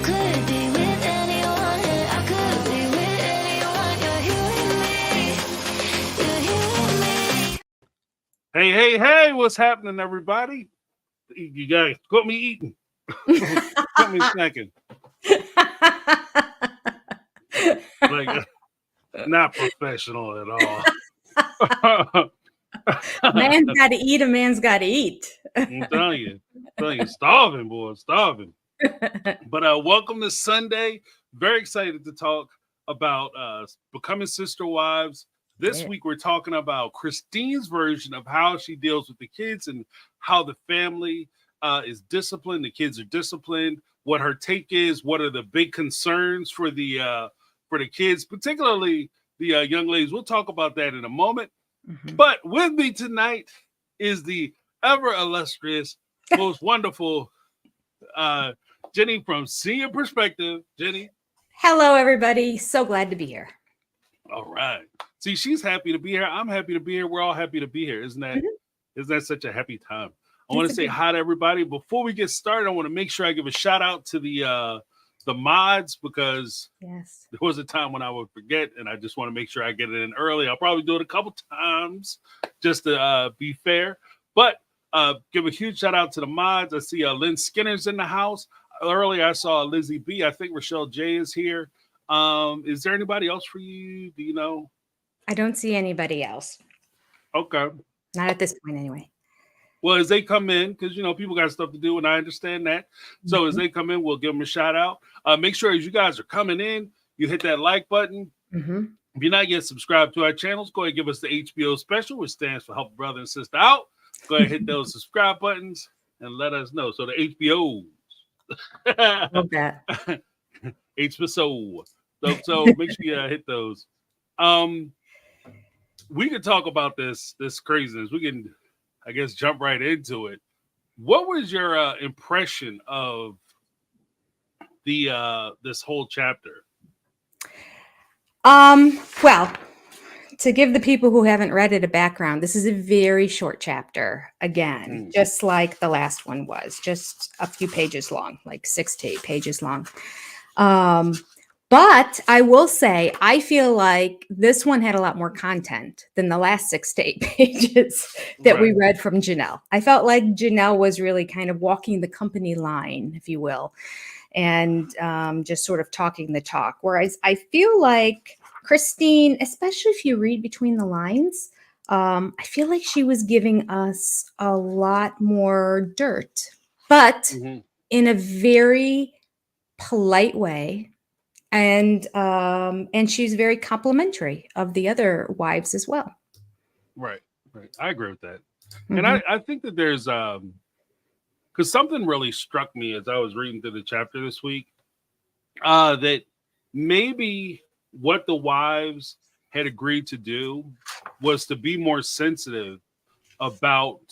could be with anyone, and I could be with anyone. You're hearing me. Hey, what's happening, everybody? You guys got me eating. Got me snacking. Like, not professional at all. Man's got to eat, a man's got to eat. I'm telling you, starving, boy, starving. But welcome to Sunday. Very excited to talk about becoming sister wives. This week, we're talking about Christine's version of how she deals with the kids and how the family is disciplined. The kids are disciplined. What her take is. What are the big concerns for the kids, particularly the young ladies. We'll talk about that in a moment. Mm-hmm. But with me tonight is the ever illustrious, most wonderful Jenny from Senior Perspective. Jenny. Hello, everybody. So glad to be here. All right. See, she's happy to be here. I'm happy to be here. We're all happy to be here. Isn't that such a happy time? I want to say hi to everybody. Before we get started, I want to make sure I give a shout out to the mods, because there was a time when I would forget, and I just want to make sure I get it in early. I'll probably do it a couple times just to be fair. But give a huge shout out to the mods. I see Lynn Skinner's in the house. Earlier, I saw Lizzie B. I think Rochelle J is here. Is there anybody else for you? Do you know? I don't see anybody else. Okay. Not at this point, anyway. Well, as they come in, because, people got stuff to do, and I understand that. So as they come in, we'll give them a shout out. Make sure as you guys are coming in, you hit that like button. Mm-hmm. If you're not yet subscribed to our channels, go ahead and give us the HBO special, which stands for Help Brother and Sister Out. Go ahead and hit those subscribe buttons and let us know. So the HBOs. Love that. HBO. So make sure you hit those. We can talk about this craziness. We can, I guess, jump right into it. What was your impression of the this whole chapter? Well, to give the people who haven't read it a background, this is a very short chapter. Again, just like the last one was, just a few pages long, like 6 to 8 pages long. But I will say, I feel like this one had a lot more content than the last 6 to 8 pages that we read from Janelle. I felt like Janelle was really kind of walking the company line, if you will, and just sort of talking the talk. Whereas I feel like Christine, especially if you read between the lines, I feel like she was giving us a lot more dirt, but in a very polite way. And she's very complimentary of the other wives as well. Right. I agree with that. Mm-hmm. And I think that there's because something really struck me as I was reading through the chapter this week, that maybe what the wives had agreed to do was to be more sensitive about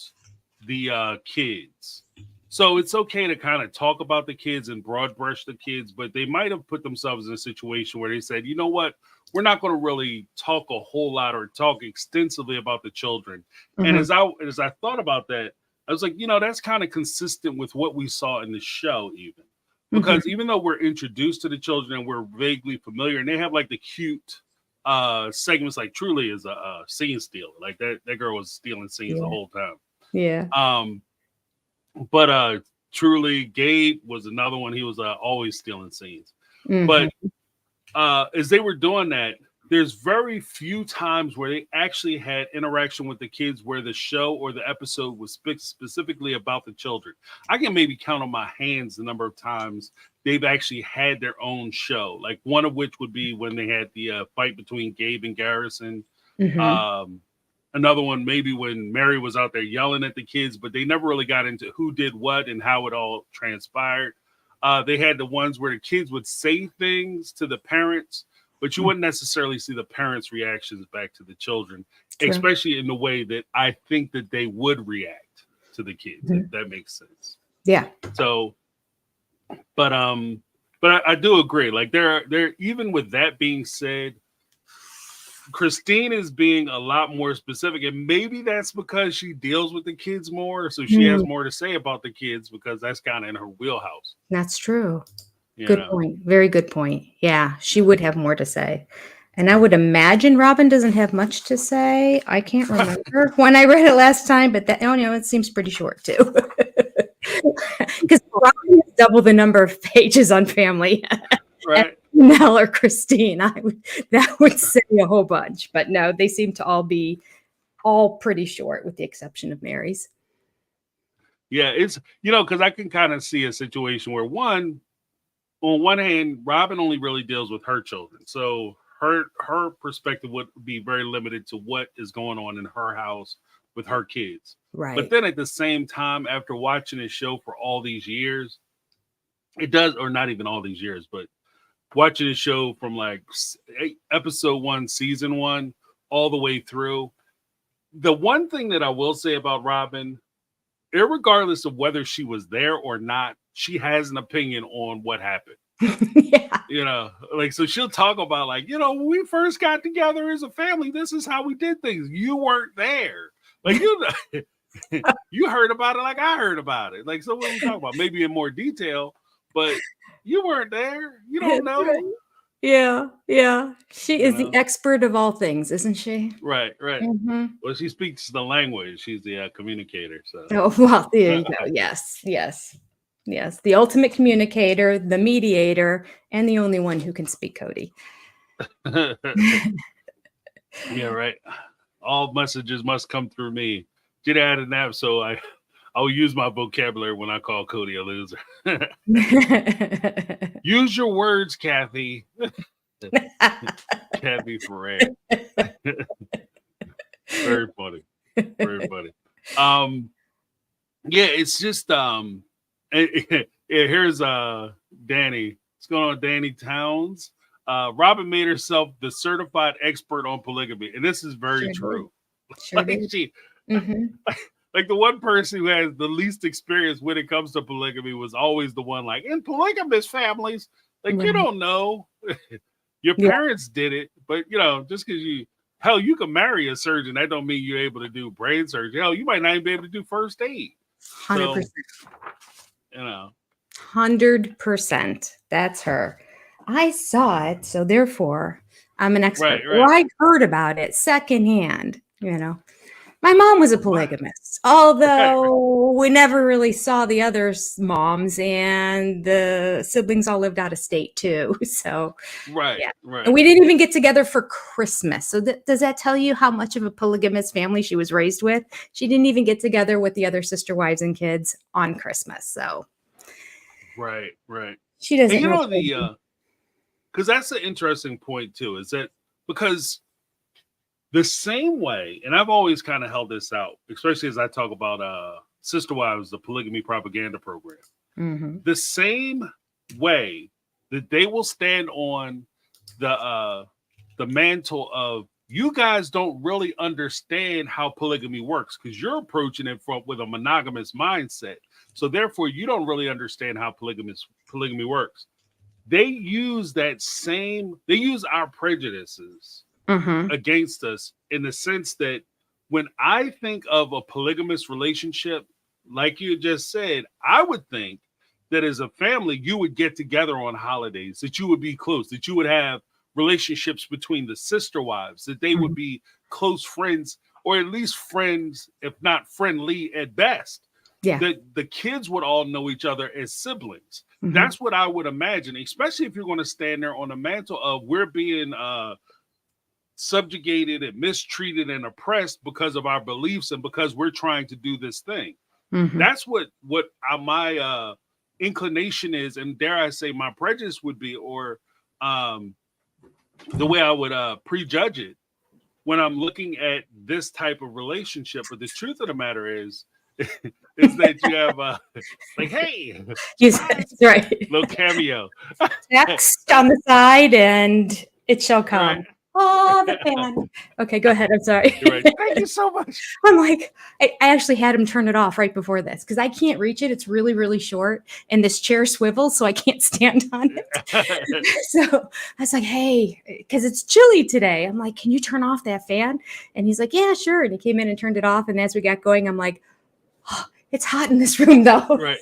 the kids. So it's okay to kind of talk about the kids and broad brush the kids, but they might have put themselves in a situation where they said, you know what, we're not going to really talk a whole lot or talk extensively about the children. Mm-hmm. And as I thought about that, I was like, that's kind of consistent with what we saw in the show, even because even though we're introduced to the children and we're vaguely familiar, and they have like the cute segments, like Truly is a scene stealer, like that girl was stealing scenes the whole time. Yeah. But Truly, Gabe was another one. He was always stealing scenes. Mm-hmm. But as they were doing that, there's very few times where they actually had interaction with the kids where the show or the episode was specifically about the children. I can maybe count on my hands the number of times they've actually had their own show, like one of which would be when they had the fight between Gabe and Garrison. Mm-hmm. Another one, maybe when Mary was out there yelling at the kids, but they never really got into who did what and how it all transpired. They had the ones where the kids would say things to the parents, but you wouldn't necessarily see the parents' reactions back to the children, especially in the way that I think that they would react to the kids, if that makes sense. Yeah. So, but I do agree. Like there, even with that being said, Christine is being a lot more specific, and maybe that's because she deals with the kids more, so she has more to say about the kids because that's kind of in her wheelhouse. That's true. Good point. Very good point. Yeah, she would have more to say. And I would imagine Robin doesn't have much to say. I can't remember when I read it last time, but it seems pretty short too. Because Robin has double the number of pages on family. Right. Mel or Christine, that would say a whole bunch. But no, they seem to all be pretty short, with the exception of Mary's. Yeah, it's because I can kind of see a situation where on one hand, Robin only really deals with her children, so her perspective would be very limited to what is going on in her house with her kids. Right. But then at the same time, after watching this show for all these years, it does, or not even all these years, but watching the show from like episode 1, season 1, all the way through. The one thing that I will say about Robin, irregardless of whether she was there or not, she has an opinion on what happened. Yeah. So she'll talk about when we first got together as a family, this is how we did things. You weren't there. You heard about it like I heard about it. So what are we talking about? Maybe in more detail, but you weren't there. You don't know. Right. Yeah. She is the expert of all things, isn't she? Right. Mm-hmm. Well, she speaks the language. She's the communicator. So. Oh, well, there you go. Yes. The ultimate communicator, the mediator, and the only one who can speak Cody. Yeah, right. All messages must come through me. Get out of nap, so I will use my vocabulary when I call Cody a loser. Use your words, Kathy. Kathy Ferrer. Very funny. Very funny. Yeah, it's just here's Danny. What's going on, Danny Towns? Robin made herself the certified expert on polygamy, and this is very true. Sure Like the one person who has the least experience when it comes to polygamy was always the one in polygamous families. You don't know. Your parents did it, but just because you can marry a surgeon, that don't mean you're able to do brain surgery. Hell, you might not even be able to do first aid. 100%. So, 100%. That's her. I saw it, so therefore I'm an expert. Right. Well, I heard about it secondhand. My mom was a polygamist, although we never really saw the other moms, and the siblings all lived out of state too. So, right. And we didn't even get together for Christmas. So does that tell you how much of a polygamous family she was raised with? She didn't even get together with the other sister wives and kids on Christmas. So, right. She doesn't. And because that's an interesting point too, is that because the same way, and I've always kind of held this out, especially as I talk about Sister Wives, the polygamy propaganda program. Mm-hmm. The same way that they will stand on the mantle of, you guys don't really understand how polygamy works because you're approaching it with a monogamous mindset. So therefore, you don't really understand how polygamy works. They use our prejudices against us, in the sense that when I think of a polygamous relationship, like you just said, I would think that as a family, you would get together on holidays, that you would be close, that you would have relationships between the sister wives, that they would be close friends, or at least friends, if not friendly at best. Yeah. That the kids would all know each other as siblings. That's what I would imagine, especially if you're going to stand there on the mantle of, we're being subjugated and mistreated and oppressed because of our beliefs and because we're trying to do this thing. That's what my inclination is, and dare I say my prejudice would be, or the way I would prejudge it when I'm looking at this type of relationship. But the truth of the matter is that you have hey, that's right, little cameo text on the side, and it shall come. Right. Oh, the fan. Okay, go ahead. I'm sorry. Right. Thank you so much. I'm like, I actually had him turn it off right before this because I can't reach it. It's really, really short, and this chair swivels, so I can't stand on it. So I was like, hey, because it's chilly today. I'm like, can you turn off that fan? And he's like, yeah, sure. And he came in and turned it off. And as we got going, I'm like, oh, It's hot in this room, though. Right.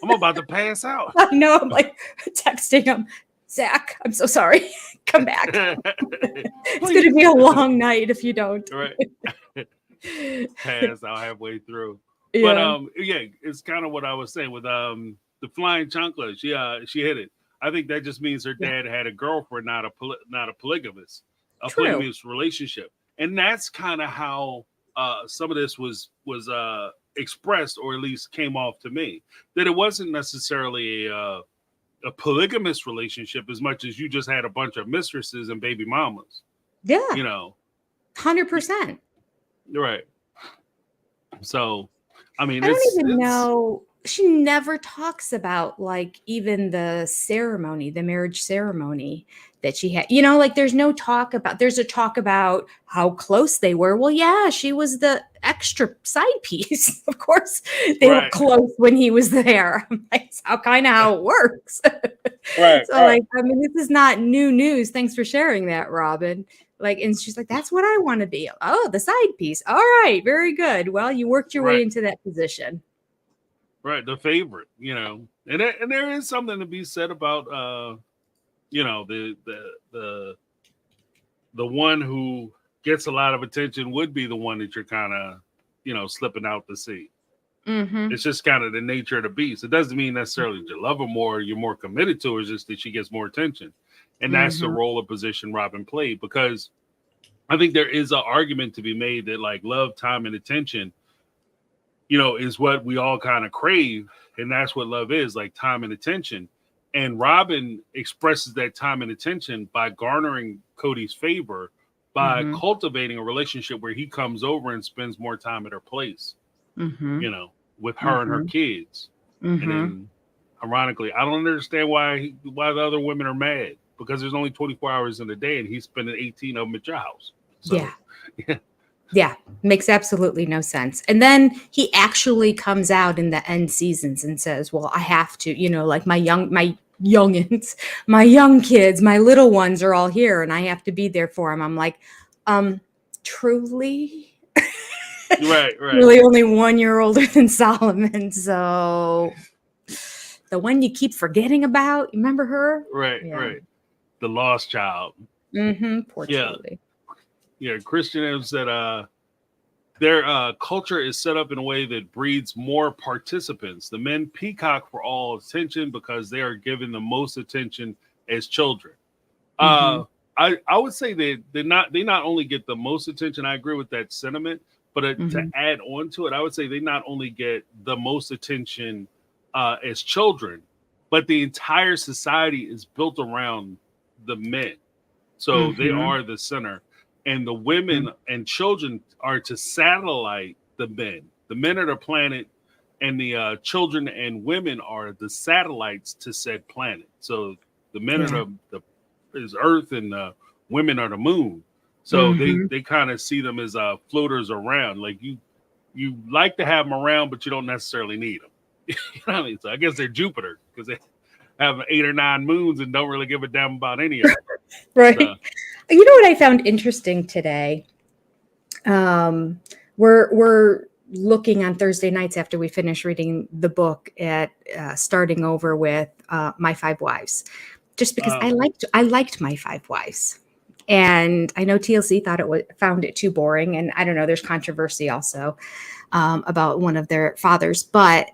I'm about to pass out. I know. I'm like texting him, Zach, I'm so sorry. Come back. It's going to be a long night if you don't. Right. Pass out halfway through. Yeah. But it's kind of what I was saying with the flying chancla. She hit it. I think that just means her dad had a girlfriend, not a polygamist, polygamous relationship, and that's kind of how some of this was expressed, or at least came off to me, that it wasn't necessarily a polygamous relationship as much as you just had a bunch of mistresses and baby mamas. Yeah. 100%. Right. So, I mean, I don't even know. She never talks about like even the ceremony, the marriage ceremony that she had. There's no talk about. There's a talk about how close they were. Well, yeah, she was the extra side piece. Of course, they were close when he was there. That's how it works. Right. So, I mean, this is not new news. Thanks for sharing that, Robin. And she's like, that's what I want to be. Oh, the side piece. All right, very good. Well, you worked your way into that position. Right, the favorite, and there is something to be said about, the one who gets a lot of attention would be the one that you're kind of, slipping out to see. Mm-hmm. It's just kind of the nature of the beast. It doesn't mean necessarily you love her more, you're more committed to her. It's just that she gets more attention, and that's the role or position Robin played. Because I think there is an argument to be made that like love, time, and attention, is what we all kind of crave. And that's what love is, like time and attention. And Robin expresses that time and attention by garnering Cody's favor, by cultivating a relationship where he comes over and spends more time at her place, with her and her kids. And then, ironically, I don't understand why the other women are mad, because there's only 24 hours in a day and he's spending 18 of them at your house. So, Yeah, makes absolutely no sense. And then he actually comes out in the end seasons and says, well, I have to, like my youngins, my young kids, my little ones are all here and I have to be there for them. I'm like, truly? Right. Really only 1 year older than Solomon. So the one you keep forgetting about, you remember her? Right. The lost child. Poor Charlie. Yeah, Christian Evans said their culture is set up in a way that breeds more participants. The men peacock for all attention because they are given the most attention as children. I would say they not only get the most attention. I agree with that sentiment, but to add on to it, I would say they not only get the most attention as children, but the entire society is built around the men. So they are the center. And the women and children are to satellite the men. The men are the planet, and the children and women are the satellites to said planet. So the men are is Earth, and the women are the moon. So they kind of see them as floaters around. Like you like to have them around, but you don't necessarily need them. You know what I mean? So I guess they're Jupiter because they have 8 or 9 moons and don't really give a damn about any of them. Right. So, you know what I found interesting today? We're looking on Thursday nights after we finish reading the book at starting over with My 5 Wives, just because I liked My 5 Wives, and I know TLC found it too boring, and I don't know. There's controversy also about one of their fathers, but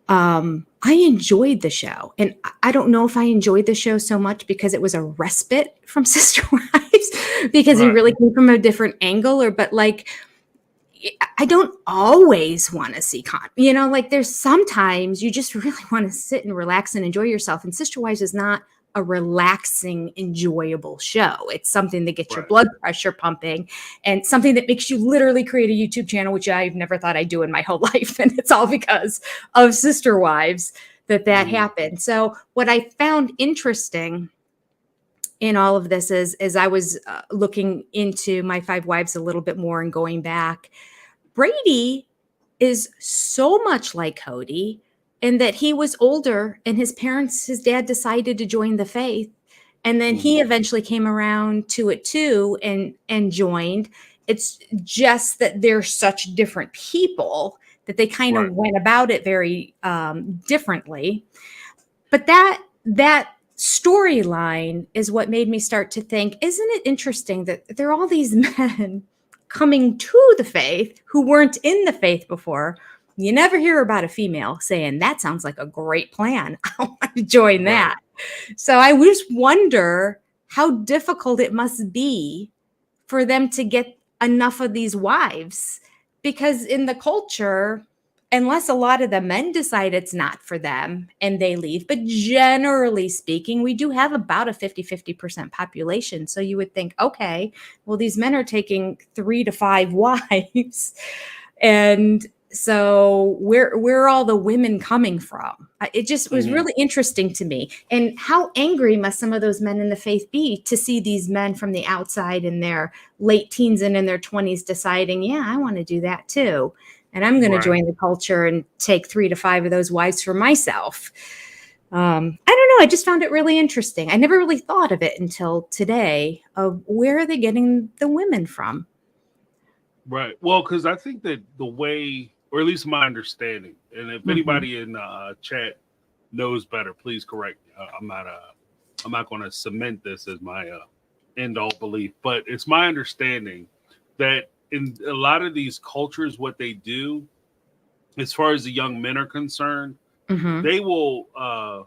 I enjoyed the show, and I don't know if I enjoyed the show so much because it was a respite from Sister Wives, because it really came from a different angle, but like, I don't always want to see like there's sometimes you just really want to sit and relax and enjoy yourself. And Sister Wives is not a relaxing, enjoyable show. It's something that gets your blood pressure pumping, and something that makes you literally create a YouTube channel, which I've never thought I'd do in my whole life. And it's all because of Sister Wives that happened. So what I found interesting in all of this is I was looking into My 5 Wives a little bit more and going back. Brady is so much like Cody, in that he was older and his dad decided to join the faith. And then he eventually came around to it too and joined. It's just that they're such different people that they kind of Right. went about it very differently. But that storyline is what made me start to think, isn't it interesting that there are all these men coming to the faith who weren't in the faith before? You never hear about a female saying, that sounds like a great plan. I want to join that. So I just wonder how difficult it must be for them to get enough of these wives, because in the culture, unless a lot of the men decide it's not for them and they leave, but generally speaking, we do have about a 50% population. So you would think, okay, well, these men are taking 3 to 5 wives. And so where are all the women coming from? It just was really interesting to me. And how angry must some of those men in the faith be to see these men from the outside in their late teens and in their 20s deciding, yeah, I want to do that too. And I'm going to join the culture and take 3 to 5 of those wives for myself. I don't know. I just found it really interesting. I never really thought of it until today of where are they getting the women from? Right. Well, because I think that the way, or at least my understanding, and if anybody in chat knows better, please correct me. I'm not going to cement this as my end all belief, but it's my understanding that in a lot of these cultures, what they do, as far as the young men are concerned, they will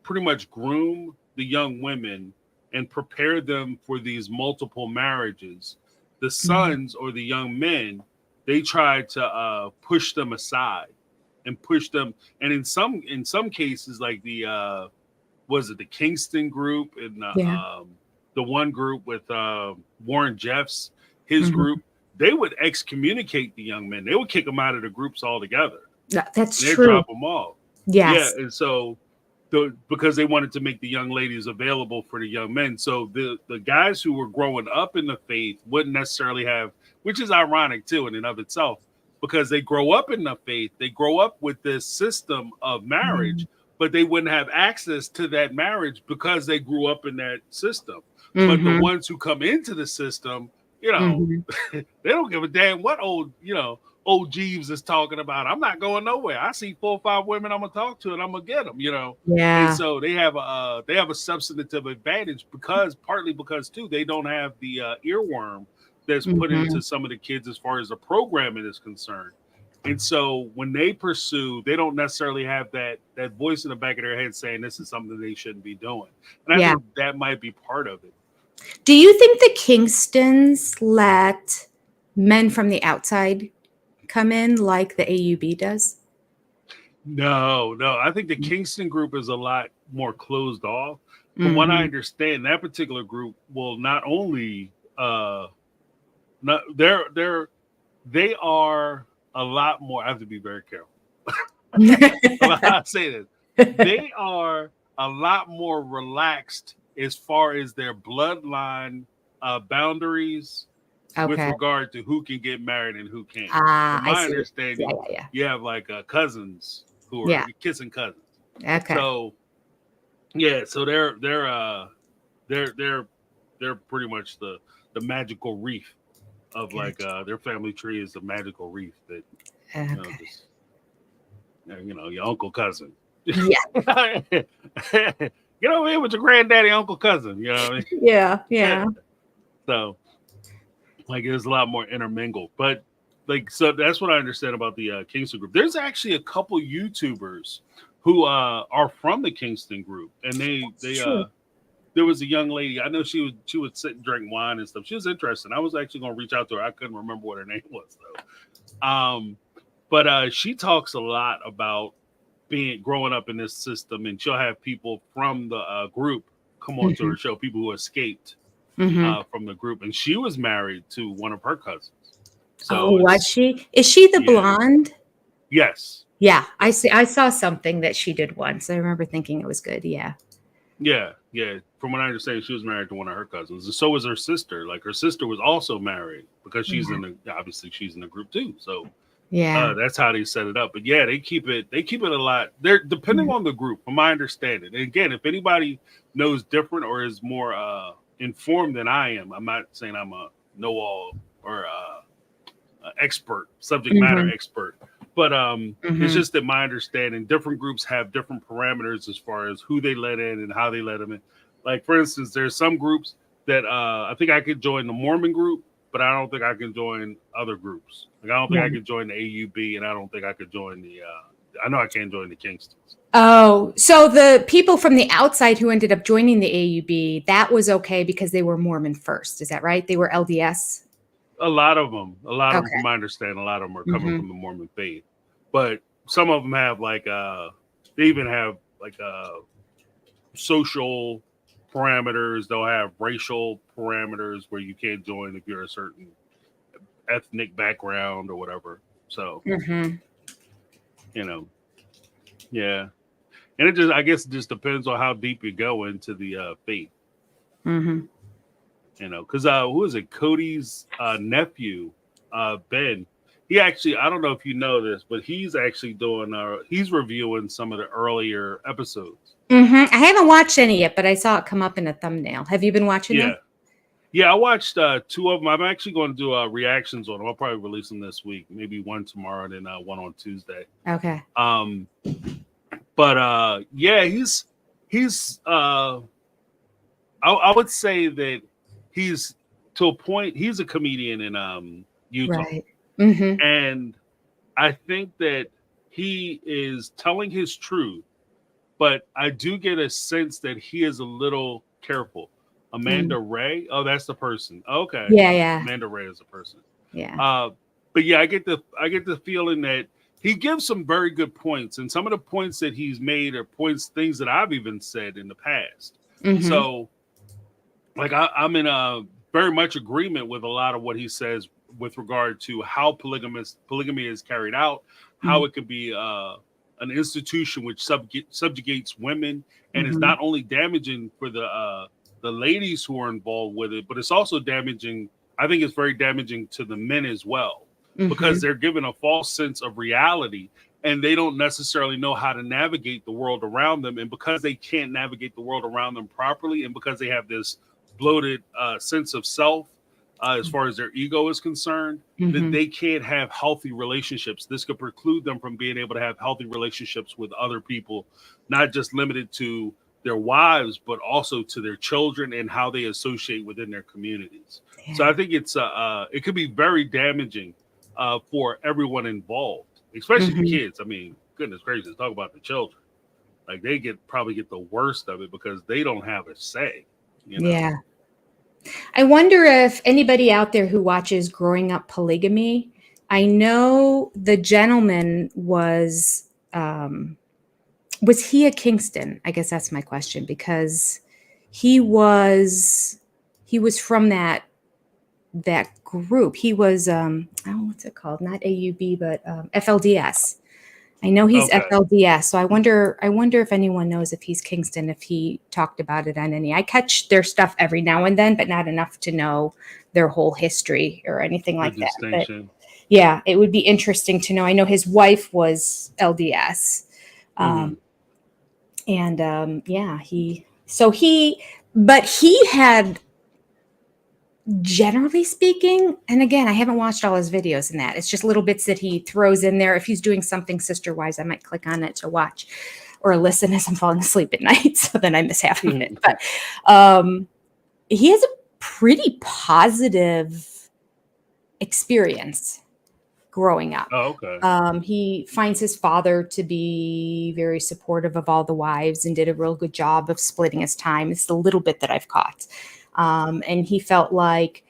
pretty much groom the young women and prepare them for these multiple marriages. The sons or the young men, they try to push them aside and push them. And in some cases, like the the Kingston group and the one group with Warren Jeffs, his group, they would excommunicate the young men. They would kick them out of the groups altogether. That's They'd true. drop them off. Yes. Yeah, and so because they wanted to make the young ladies available for the young men. So the guys who were growing up in the faith wouldn't necessarily have, which is ironic too in and of itself, because they grow up in the faith, they grow up with this system of marriage, but they wouldn't have access to that marriage because they grew up in that system. But the ones who come into the system, they don't give a damn what old Jeeves is talking about. I'm not going nowhere. I see 4 or 5 women I'm gonna talk to, and I'm gonna get them. Yeah. And so they have a substantive advantage partly because too they don't have the earworm that's put into some of the kids as far as the programming is concerned. And so when they pursue, they don't necessarily have that voice in the back of their head saying this is something they shouldn't be doing. And I think that might be part of it. Do you think the Kingstons let men from the outside come in like the AUB does? No. I think the Kingston group is a lot more closed off. From what I understand, that particular group will not only they are a lot more. I have to be very careful. I say this. They are a lot more relaxed as far as their bloodline boundaries with regard to who can get married and who can't. From my understanding, you have like cousins who are kissing cousins. Okay. So so they're pretty much the magical reef of like their family tree is the magical reef that your uncle cousin. Yeah. Get over here with your granddaddy, uncle cousin. You know what I mean? Yeah. So, like, there's a lot more intermingled. But, like, so that's what I understand about the Kingston group. There's actually a couple YouTubers who are from the Kingston group, and there was a young lady. I know she would sit and drink wine and stuff. She was interesting. I was actually going to reach out to her. I couldn't remember what her name was though. But she talks a lot about growing up in this system, and she'll have people from the group come on to her show, people who escaped from the group, and she was married to one of her cousins. So was she? Is she the blonde? Yes. Yeah, I see. I saw something that she did once. I remember thinking it was good. Yeah. From what I understand, she was married to one of her cousins, and so was her sister. Like her sister was also married because she's obviously she's in the group too. So that's how they set it up. But they keep it a lot. They're depending on the group, from my understanding. And again, if anybody knows different or is more informed than I am, I'm not saying I'm a know-all or expert, subject matter expert. But it's just that my understanding, different groups have different parameters as far as who they let in and how they let them in. Like, for instance, there's some groups that I think I could join the Mormon group, but I don't think I can join other groups. Like, I don't think I could join the AUB, and I don't think I could join the I know I can't join the Kingstons. Oh, so the people from the outside who ended up joining the AUB, that was okay because they were Mormon first. Is that right? They were LDS? A lot of them, Okay. from my understanding, a lot of them are coming from the Mormon faith. But some of them have like they even have like social parameters. They'll have racial parameters where you can't join if you're a certain ethnic background or whatever. So you know, yeah. And it just, I guess, it just depends on how deep you go into the faith. You know, because who is it? Cody's nephew, Ben. He actually, I don't know if you know this, but he's actually doing, he's reviewing some of the earlier episodes. I haven't watched any yet, but I saw it come up in a thumbnail. Have you been watching them? Yeah, I watched 2 of them. I'm actually going to do reactions on them. I'll probably release them this week. Maybe one tomorrow and then one on Tuesday. Okay. But yeah, he's I would say that he's to a point. He's a comedian in Utah, Right. and I think that he is telling his truth. But I do get a sense that he is a little careful. Amanda Ray. Oh, that's the person. Okay. Yeah. Amanda Ray is the person. Yeah. But yeah, I get the feeling that he gives some very good points, and some of the points that he's made are things that I've even said in the past. So, like, I'm in a very much agreement with a lot of what he says with regard to how polygamy is carried out, how it could be an institution which subjugates women, and is not only damaging for the ladies who are involved with it, but it's also damaging. I think it's very damaging to the men as well, because they're given a false sense of reality, and they don't necessarily know how to navigate the world around them. And because they can't navigate the world around them properly, and because they have this bloated sense of self, as far as their ego is concerned, that they can't have healthy relationships. This could preclude them from being able to have healthy relationships with other people, not just limited to their wives, but also to their children and how they associate within their communities. Yeah. So I think it's it could be very damaging for everyone involved, especially the kids. I mean, goodness gracious, talk about the children. Like, they probably get the worst of it because they don't have a say. You know? Yeah. I wonder if anybody out there who watches Growing Up Polygamy, I know the gentleman was he a Kingston? I guess that's my question, because he was from that group. He was what's it called? Not AUB, but FLDS. I know he's FLDS. So I wonder if anyone knows if he's Kingston, if he talked about it on any. I catch their stuff every now and then, but not enough to know their whole history or anything like that. But yeah, it would be interesting to know. I know his wife was LDS. But he had, generally speaking, and again, I haven't watched all his videos in that. It's just little bits that he throws in there. If he's doing something sister-wise, I might click on it to watch or listen as I'm falling asleep at night. So then I miss half of it. But he has a pretty positive experience growing up. Oh, okay. He finds his father to be very supportive of all the wives and did a real good job of splitting his time. It's the little bit that I've caught. And he felt like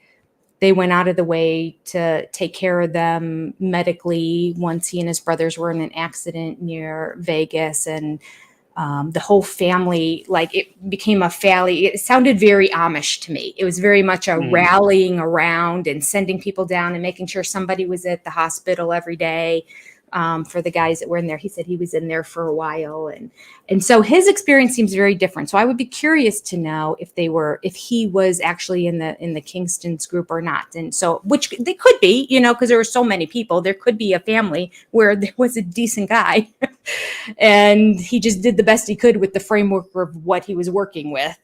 they went out of the way to take care of them medically once he and his brothers were in an accident near Vegas, and the whole family, like, it became a family. It sounded very Amish to me. It was very much a rallying around and sending people down and making sure somebody was at the hospital every day for the guys that were in there. He said he was in there for a while. And so his experience seems very different. So I would be curious to know if he was actually in the Kingston's group or not. And so, which they could be, because there were so many people. There could be a family where there was a decent guy and he just did the best he could with the framework of what he was working with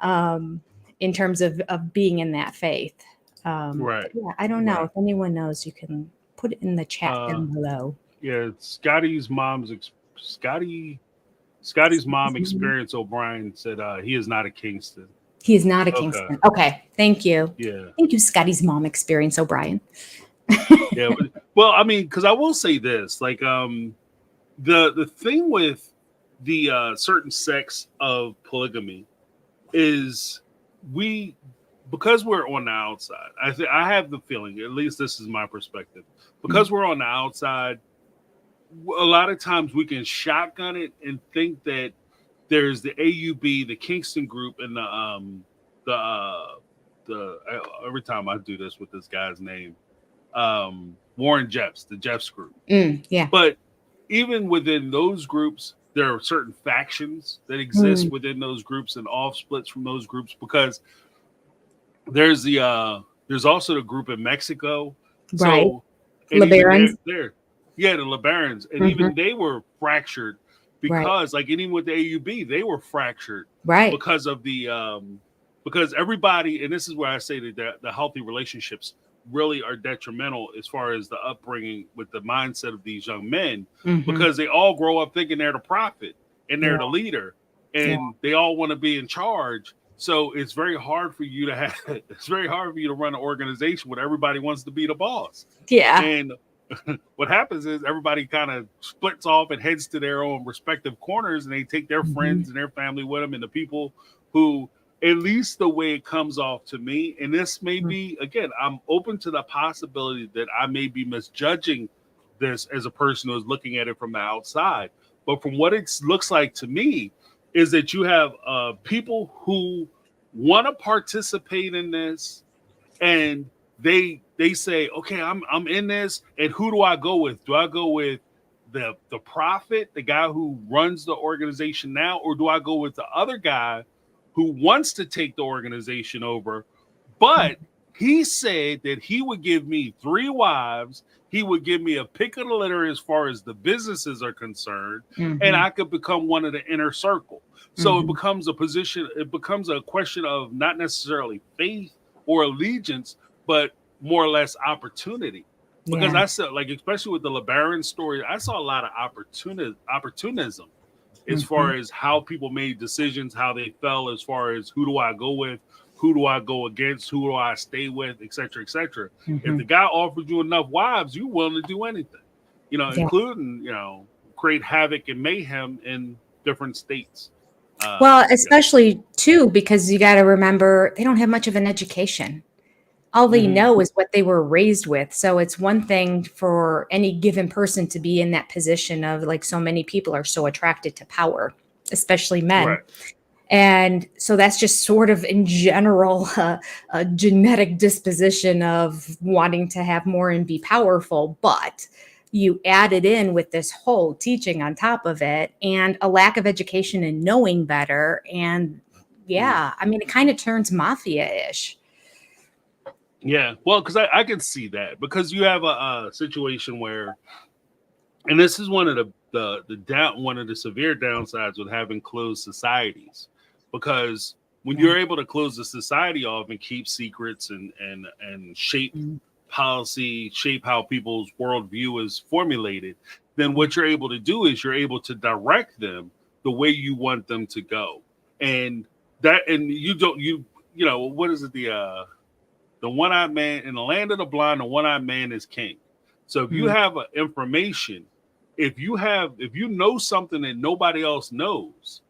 in terms of being in that faith. Right. Yeah, I don't know. If anyone knows, you can put it in the chat down below. Yeah, Scotty's mom, Experience O'Brien, said he is not a Kingston. He is not a Okay. Kingston. Okay. Thank you. Yeah. Thank you, Scotty's mom, Experience O'Brien. Yeah. Well, I mean, because I will say this, like, the thing with the certain sects of polygamy is because we're on the outside. I have the feeling, at least this is my perspective, because we're on the outside, a lot of times we can shotgun it and think that there's the AUB, the Kingston group, and the every time I do this with this guy's name, Warren Jeffs, the Jeffs group. Yeah. But even within those groups, there are certain factions that exist within those groups and off splits from those groups, because there's also the group in Mexico. Right. So LeBarons. Yeah, the LeBarons. And even they were fractured because, like, even with the AUB, they were fractured. Right. Because of because everybody, and this is where I say that the healthy relationships really are detrimental as far as the upbringing with the mindset of these young men, because they all grow up thinking they're the prophet and they're the leader, and they all want to be in charge. So it's very hard for you to run an organization where everybody wants to be the boss. Yeah. And what happens is everybody kind of splits off and heads to their own respective corners, and they take their friends and their family with them, and the people who, at least the way it comes off to me, and this may be, again, I'm open to the possibility that I may be misjudging this as a person who is looking at it from the outside. But from what it looks like to me, is that you have people who want to participate in this, and they say, okay, I'm in this, and who do I go with? Do I go with the prophet, the guy who runs the organization now, or do I go with the other guy who wants to take the organization over, but he said that he would give me 3 wives, he would give me a pick of the litter as far as the businesses are concerned, and I could become one of the inner circle. So it becomes a question of not necessarily faith or allegiance, but more or less opportunity. Because I saw, like, especially with the LeBaron story, I saw a lot of opportunism as far as how people made decisions, how they fell, as far as who do I go with, who do I go against, who do I stay with, et cetera, et cetera. If the guy offered you enough wives, you're willing to do anything, including, create havoc and mayhem in different states. Well, especially too, because you got to remember, they don't have much of an education. All they know is what they were raised with. So it's one thing for any given person to be in that position of, like, so many people are so attracted to power, especially men. Right. And so that's just sort of in general a genetic disposition of wanting to have more and be powerful. But you add it in with this whole teaching on top of it, and a lack of education and knowing better. And I mean, it kind of turns mafia-ish. Yeah, well, because I can see that, because you have a situation where, and this is one of the severe downsides with having closed societies, because when you're able to close the society off and keep secrets and shape policy, shape how people's worldview is formulated, then what you're able to do is you're able to direct them the way you want them to go, and what is it, the one-eyed man in the land of the blind, the one-eyed man is king. So if you have information, if you know something that nobody else knows,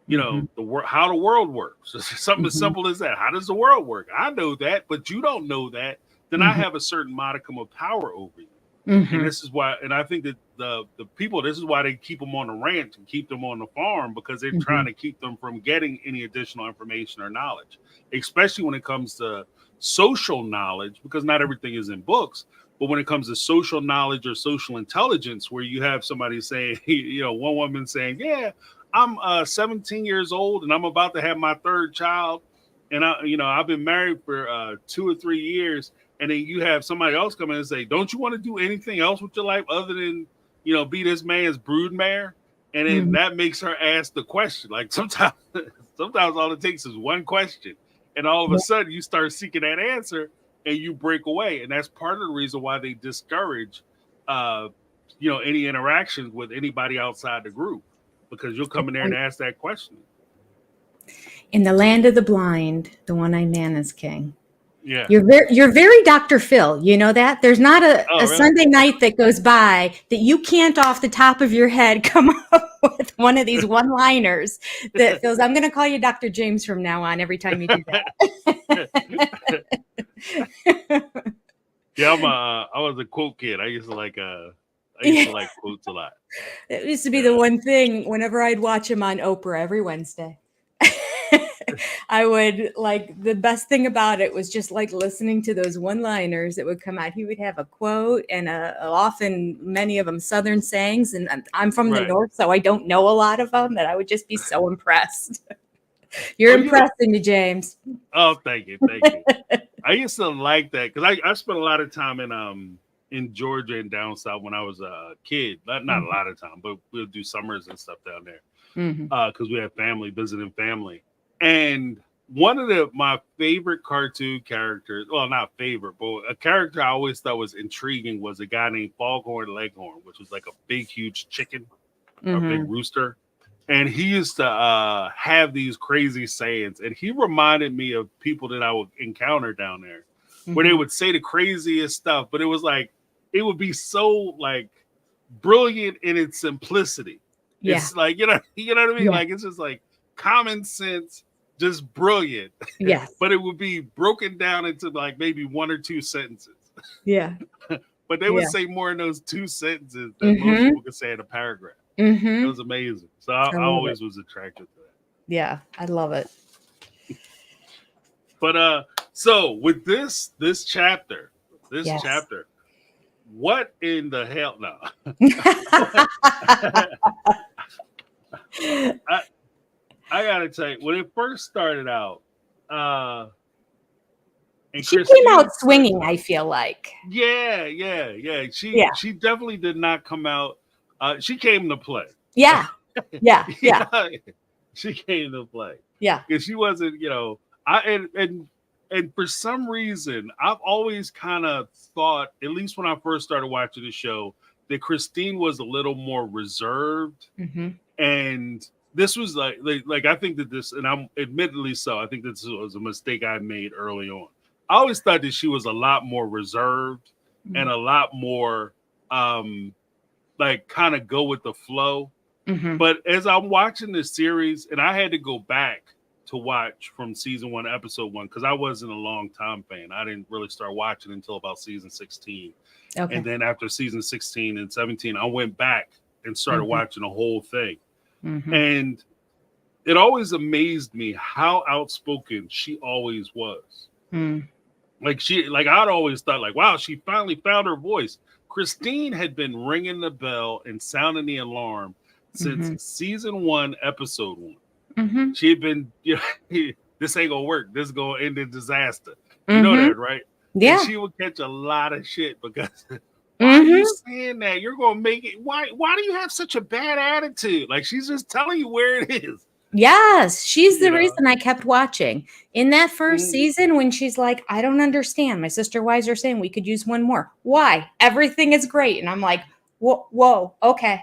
how the world works. Something as simple as that. How does the world work? I know that, but you don't know that. Then I have a certain modicum of power over you. And this is why, and I think that the people, this is why they keep them on the ranch and keep them on the farm, because they're trying to keep them from getting any additional information or knowledge, especially when it comes to social knowledge, because not everything is in books. But when it comes to social knowledge or social intelligence, where you have somebody saying, one woman saying, yeah, I'm 17 years old and I'm about to have my 3rd child. And I've been married for 2 or 3 years. And then you have somebody else come in and say, don't you want to do anything else with your life other than, be this man's broodmare? And then that makes her ask the question. Like, sometimes all it takes is one question. And all of a sudden you start seeking that answer and you break away. And that's part of the reason why they discourage any interactions with anybody outside the group, because you'll come in there and ask that question. In the land of the blind, the one-eyed man is king. Yeah. You're very Dr. Phil. You know that? There's not a Really? Sunday night that goes by that you can't off the top of your head come up with one of these one-liners that feels, I'm going to call you Dr. James from now on every time you do that. Yeah, I was a quote kid. I used to like quotes a lot. It used to be the one thing whenever I'd watch him on Oprah every Wednesday. I would the best thing about it was just listening to those one-liners that would come out. He would have a quote and often many of them Southern sayings. And I'm from the North, so I don't know a lot of them, that I would just be so impressed. You're impressing me, James. Oh, thank you. Thank you. I used to like that because I spent a lot of time in Georgia and down south when I was a kid. Not a lot of time, but we'll do summers and stuff down there because we have family, visiting family. And one of my favorite cartoon characters, well, not favorite, but a character I always thought was intriguing was a guy named Foghorn Leghorn, which was like a big, huge chicken, a big rooster. And he used to have these crazy sayings. And he reminded me of people that I would encounter down there where they would say the craziest stuff. But it was it would be so brilliant in its simplicity. Yeah. It's you know what I mean? Yeah. It's just common sense, just brilliant. Yeah. But it would be broken down into maybe one or two sentences. Yeah. But they would say more in those two sentences than most people could say in a paragraph. It was amazing. So I always was attracted to that. Yeah, I love it. But so with this chapter, what in the hell? No. I gotta tell you, when it first started out, and she came out swinging, I feel like. Yeah. She definitely did not come out. She came to play. Yeah. She came to play. Yeah. Because she wasn't, and for some reason, I've always kind of thought, at least when I first started watching the show, that Christine was a little more reserved. And this was I think that this, and I'm admittedly so, I think this was a mistake I made early on. I always thought that she was a lot more reserved and a lot more kind of go with the flow. But as I'm watching this series, and I had to go back to watch from season 1, episode 1, because I wasn't a long time fan. I didn't really start watching until about season 16. Okay. And then after season 16 and 17, I went back and started watching the whole thing. And it always amazed me how outspoken she always was. I'd always thought wow, she finally found her voice. Christine had been ringing the bell and sounding the alarm since season 1, episode 1. She had been, this ain't gonna work. This is gonna end in disaster. You know that, right? Yeah. And she would catch a lot of shit because why are you saying that? You're gonna make it. Why do you have such a bad attitude? She's just telling you where it is. Yes, she's the reason I kept watching. In that first season, when she's like, I don't understand. My sister wives are saying we could use one more. Why? Everything is great. And I'm like, whoa, okay.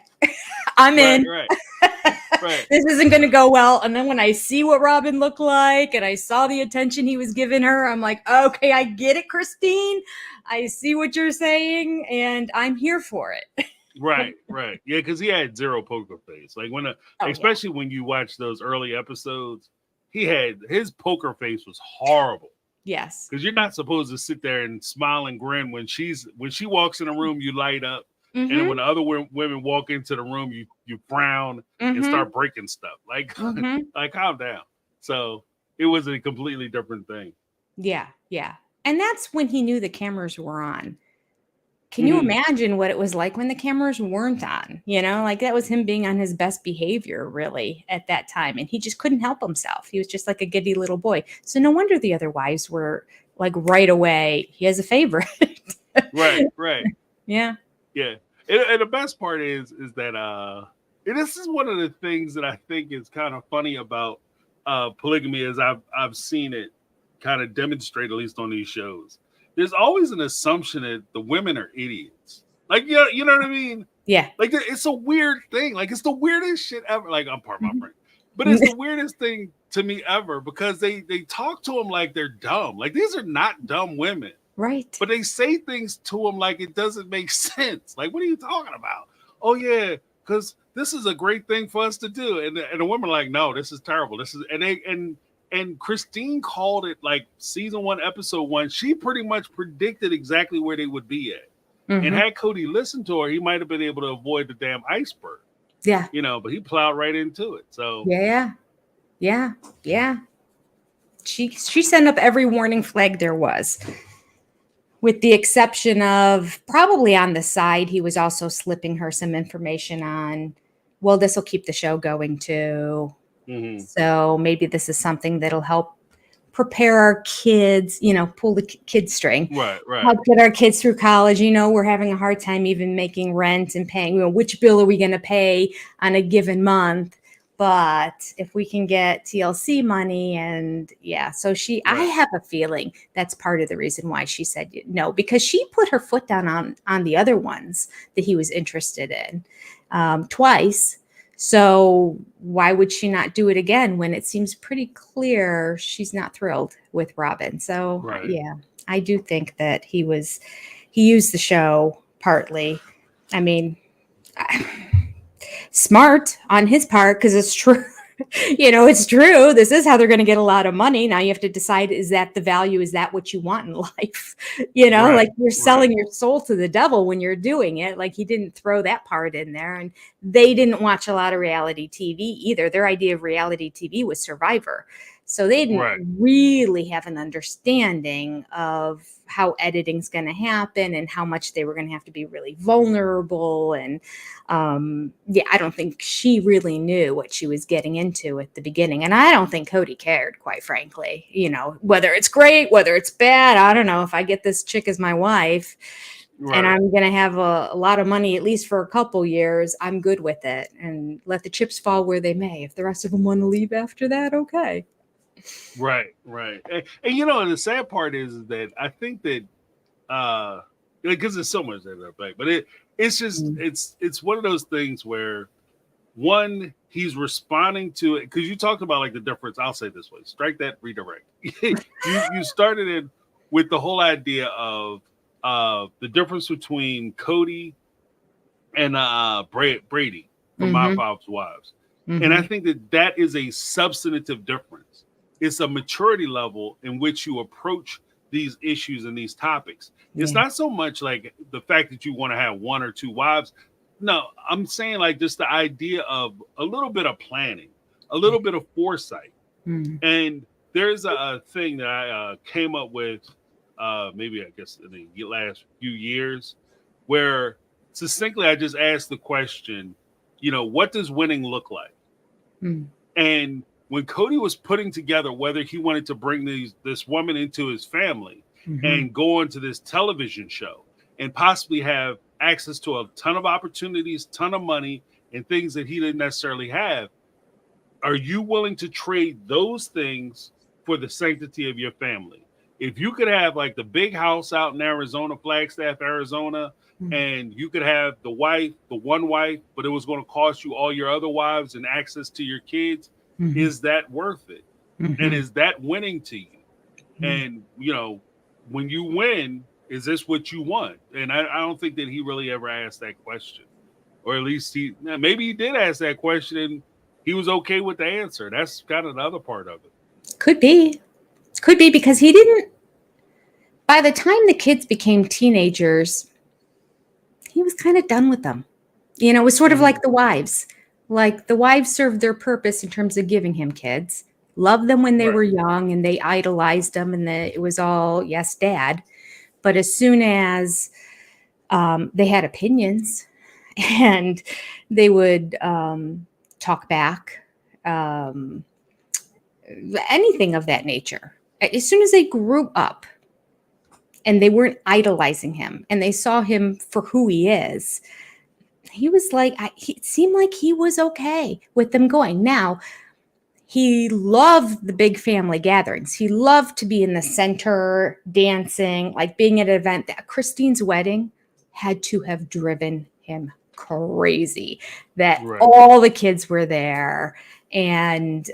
I'm in. Right. This isn't going to go well. And then when I see what Robin looked like and I saw the attention he was giving her, I'm like, okay, I get it, Christine. I see what you're saying and I'm here for it. Right. Yeah, because he had zero poker face. Especially when you watch those early episodes, his poker face was horrible. Yes. Because you're not supposed to sit there and smile and grin when she walks in a room, you light up. And when the other women walk into the room, you frown and start breaking stuff. Calm down. So it was a completely different thing. Yeah. And that's when he knew the cameras were on. Can you imagine what it was like when the cameras weren't on? That was him being on his best behavior, really, at that time. And he just couldn't help himself. He was just like a giddy little boy. So no wonder the other wives were right away, he has a favorite. Right. Yeah. And the best part is that this is one of the things that I think is kind of funny about polygamy, as I've seen it kind of demonstrate, at least on these shows. There's always an assumption that the women are idiots. Like, you know what I mean? Yeah. Like, it's a weird thing. Like, it's the weirdest shit ever. Like, I'm part of my brain. But it's the weirdest thing to me ever because they talk to them like they're dumb. Like, these are not dumb women. Right. But they say things to them like it doesn't make sense. Like, what are you talking about? Oh, yeah, because this is a great thing for us to do. And the women are like, no, this is terrible. This is, and Christine called it like season 1, episode 1. She pretty much predicted exactly where they would be at. And had Cody listened to her, he might have been able to avoid the damn iceberg. Yeah. You know, but he plowed right into it. So yeah. She sent up every warning flag there was, with the exception of probably on the side, he was also slipping her some information on, well, this will keep the show going too. So maybe this is something that'll help prepare our kids, pull the kid string. Right. Help get our kids through college. We're having a hard time even making rent and paying, which bill are we going to pay on a given month? But if we can get TLC money so I have a feeling that's part of the reason why she said no, because she put her foot down on the other ones that he was interested in twice. So why would she not do it again when it seems pretty clear she's not thrilled with Robin? So yeah, I do think that he used the show partly. I mean, smart on his part, because it's true. It's true. This is how they're going to get a lot of money. Now you have to decide, is that the value? Is that what you want in life? Like you're selling your soul to the devil when you're doing it. Like he didn't throw that part in there. And they didn't watch a lot of reality TV either. Their idea of reality TV was Survivor. So they didn't really have an understanding of how editing's going to happen and how much they were going to have to be really vulnerable. And I don't think she really knew what she was getting into at the beginning. And I don't think Cody cared, quite frankly, whether it's great, whether it's bad. I don't know. If I get this chick as my wife and I'm going to have a lot of money, at least for a couple years, I'm good with it, and let the chips fall where they may. If the rest of them want to leave after that, okay. Right. And the sad part is that I think that because there's so much that back, but it's just it's one of those things where one, he's responding to it, because you talked about like the difference. I'll say it this way: strike that, redirect. you started it with the whole idea of the difference between Cody and Brady from My Father's Wives, and I think that is a substantive difference. It's a maturity level in which you approach these issues and these topics. It's not so much like the fact that you want to have 1 or 2 wives. No, I'm saying like just the idea of a little bit of planning, a little bit of foresight. And there's a thing that I came up with maybe I guess in the last few years, where succinctly I just asked the question, what does winning look like? And when Cody was putting together whether he wanted to bring this woman into his family and go into this television show and possibly have access to a ton of opportunities, ton of money, and things that he didn't necessarily have, are you willing to trade those things for the sanctity of your family? If you could have like the big house out in Arizona, Flagstaff, Arizona, and you could have the one wife, but it was going to cost you all your other wives and access to your kids, is that worth it? And is that winning to you? And, when you win, is this what you want? And I don't think that he really ever asked that question. Or at least maybe he did ask that question and he was okay with the answer. That's kind of the other part of it. Could be because he didn't, by the time the kids became teenagers, he was kind of done with them. It was sort of like the wives. Like the wives served their purpose in terms of giving him kids, loved them when they were young, and they idolized them, and it was all, yes, dad. But as soon as they had opinions and they would talk back, anything of that nature, as soon as they grew up and they weren't idolizing him and they saw him for who he is, he was like, it seemed like he was okay with them going. Now, he loved the big family gatherings. He loved to be in the center, dancing, like being at an event. Christine's wedding had to have driven him crazy that Right. all the kids were there and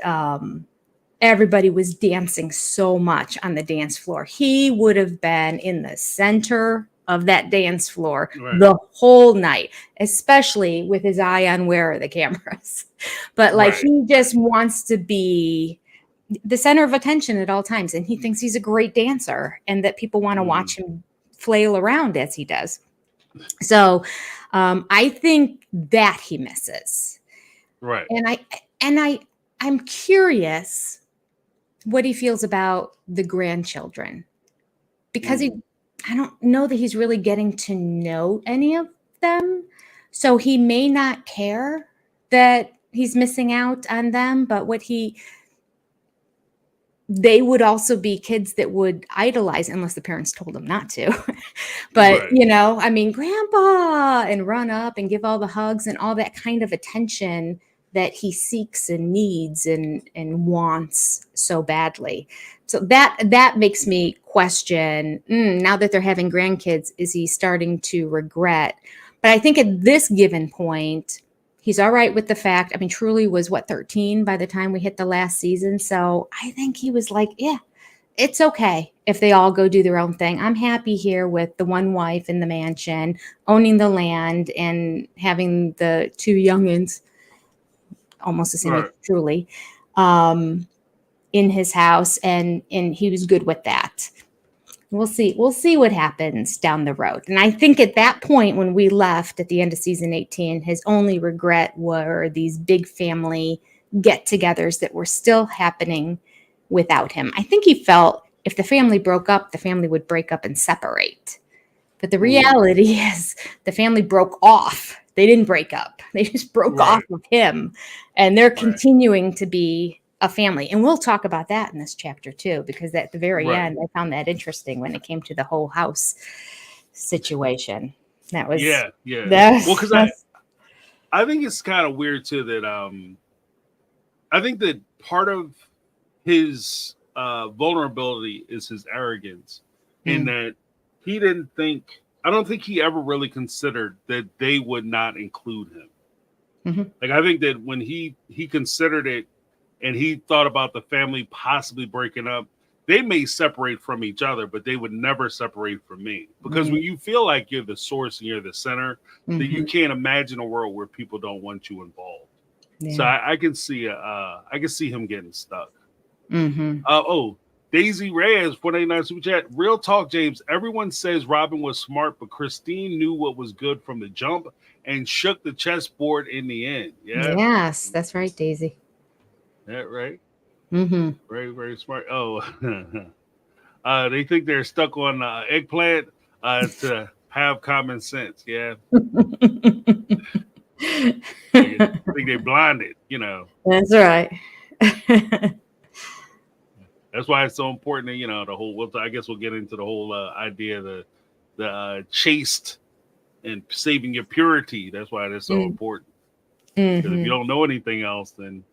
everybody was dancing so much on the dance floor. He would have been in the center of that dance floor Right. the whole night, especially with his eye on where are the cameras. But like, Right. he just wants to be the center of attention at all times. And he thinks he's a great dancer and that people want to watch him flail around as he does. So I think that he misses. Right. And I'm curious what he feels about the grandchildren, because I don't know that he's really getting to know any of them. So he may not care that he's missing out on them, but they would also be kids that would idolize, unless the parents told them not to. But, Right. you know, I mean, grandpa, and run up and give all the hugs and all that kind of attention that he seeks and needs and wants so badly. So that makes me question, now that they're having grandkids, is he starting to regret? But I think at this given point, he's all right with the fact, I mean, Truly was 13 by the time we hit the last season. So I think he was like, yeah, it's okay if they all go do their own thing. I'm happy here with the one wife in the mansion, owning the land and having the two youngins, almost the same as Truly, in his house. And he was good with that. We'll see what happens down the road. And I think at that point, when we left at the end of season 18, his only regret were these big family get-togethers that were still happening without him. I think he felt if the family broke up, the family would break up and separate. But the reality is the family broke off. They didn't break up. They just broke off of him. And they're continuing to be a family. And we'll talk about that in this chapter too, because at the very end, I found that interesting when it came to the whole house situation. That was Well, because I think it's kind of weird too that I think that part of his vulnerability is his arrogance, in that he didn't think, I don't think he ever really considered that they would not include him. Like, I think that when he considered it, and he thought about the family possibly breaking up, they may separate from each other, but they would never separate from me. Because when you feel like you're the source and you're the center, then you can't imagine a world where people don't want you involved. Yeah. So I can see him getting stuck. Daisy Reyes, 489 Super Chat. Real talk, James. Everyone says Robin was smart, but Christine knew what was good from the jump and shook the chessboard in the end. Yeah. Yes, that's right, Daisy. That right? Very, very smart. Oh, they think they're stuck on eggplant to have common sense. Yeah. I think they're blinded, you know. That's right. That's why it's so important that, you know, the whole, I guess we'll get into the whole idea of the chaste and saving your purity. That's why that's so important. Because if you don't know anything else, then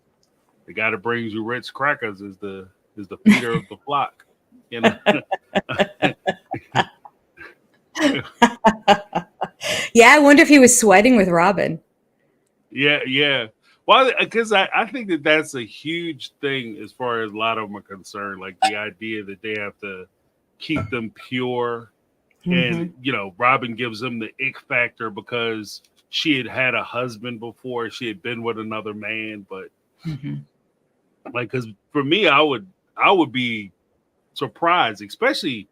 the guy that brings you Ritz crackers is the feeder of the flock. You know? Yeah, I wonder if he was sweating with Robin. Yeah. Well, because I think that that's a huge thing as far as a lot of them are concerned. Like the idea that they have to keep them pure. And, you know, Robin gives them the ick factor because she had a husband before. She had been with another man. But like, because for me, I would be surprised, especially,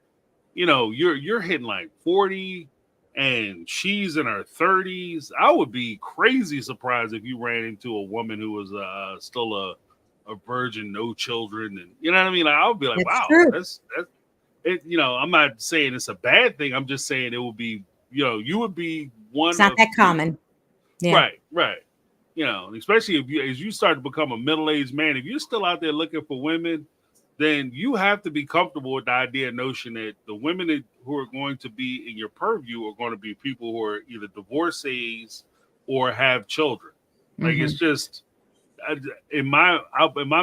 you know, you're hitting like 40 and she's in her 30s. I would be crazy surprised if you ran into a woman who was still a virgin, no children, and you know what I mean. Like, I would be like, wow, that's it. You know, I'm not saying it's a bad thing. I'm just saying it would be, you know, you would be one. It's not that common. Yeah. Right. You know, especially as you start to become a middle-aged man, if you're still out there looking for women, then you have to be comfortable with the notion that the women who are going to be in your purview are going to be people who are either divorcees or have children. Like, it's just, in my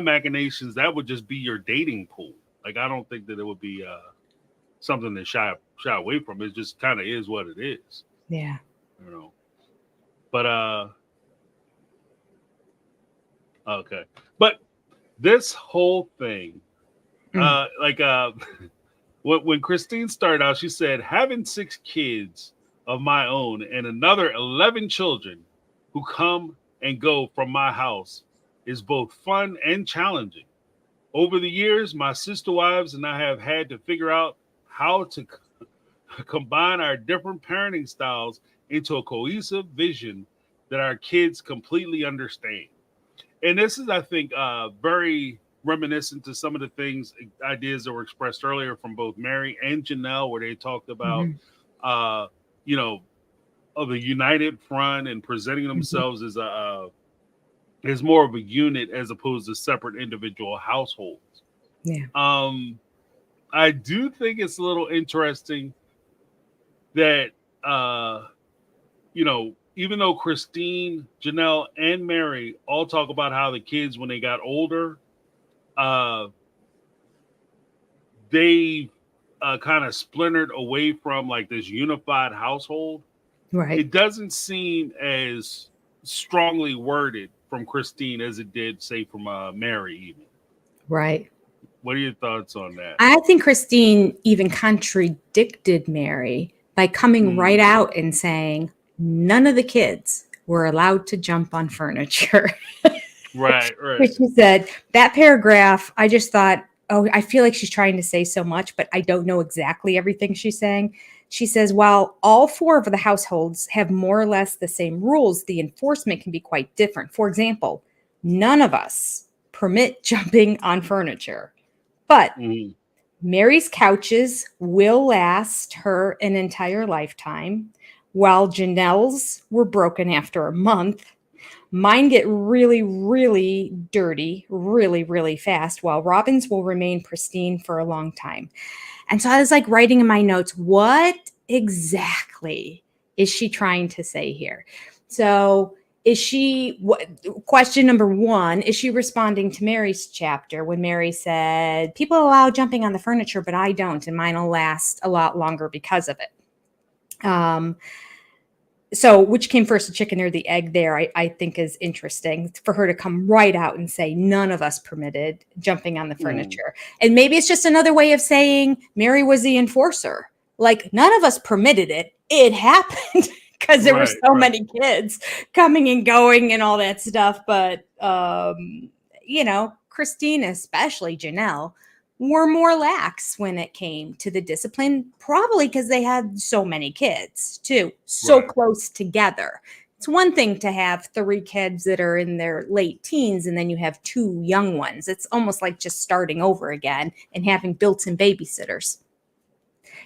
machinations, that would just be your dating pool. Like, I don't think that it would be something to shy away from. It just kind of is what it is. Yeah. You know, but okay, but this whole thing, Mm. like when Christine started out, she said having 6 kids of my own and another 11 children who come and go from my house is both fun and challenging. Over the years, my sister wives and I have had to figure out how to combine our different parenting styles into a cohesive vision that our kids completely understand. And this is, I think, very reminiscent to some of the things, ideas that were expressed earlier from both Mary and Janelle, where they talked about, Mhm. uh, you know, of a united front and presenting Mhm. themselves as as more of a unit as opposed to separate individual households. Yeah. Um, I do think it's a little interesting that even though Christine, Janelle, and Mary all talk about how the kids when they got older, uh, they kind of splintered away from like this unified household. Right. It doesn't seem as strongly worded from Christine as it did, say, from Mary. Even. Right. What are your thoughts on that? I think Christine even contradicted Mary by coming right Mm, out and saying none of the kids were allowed to jump on furniture. right, right. Which she said, that paragraph, I just thought, oh, I feel like she's trying to say so much, but I don't know exactly everything she's saying. She says, while all 4 of the households have more or less the same rules, the enforcement can be quite different. For example, none of us permit jumping on furniture, but Mm, Mary's couches will last her an entire lifetime, while Janelle's were broken after a month. Mine get really, really dirty, really, really fast, while Robin's will remain pristine for a long time. And so I was like writing in my notes, what exactly is she trying to say here? So question number 1, is she responding to Mary's chapter when Mary said, people allow jumping on the furniture, but I don't, and mine will last a lot longer because of it. So which came first, the chicken or the egg there, I think is interesting for her to come right out and say, none of us permitted jumping on the mm, furniture. And maybe it's just another way of saying Mary was the enforcer. Like none of us permitted it. It happened because there were right, so right. many kids coming and going and all that stuff. But, Christine, especially Janelle, were more lax when it came to the discipline, probably because they had so many kids too, so Right. close together. It's one thing to have 3 kids that are in their late teens and then you have 2 young ones. It's almost like just starting over again and having built-in babysitters,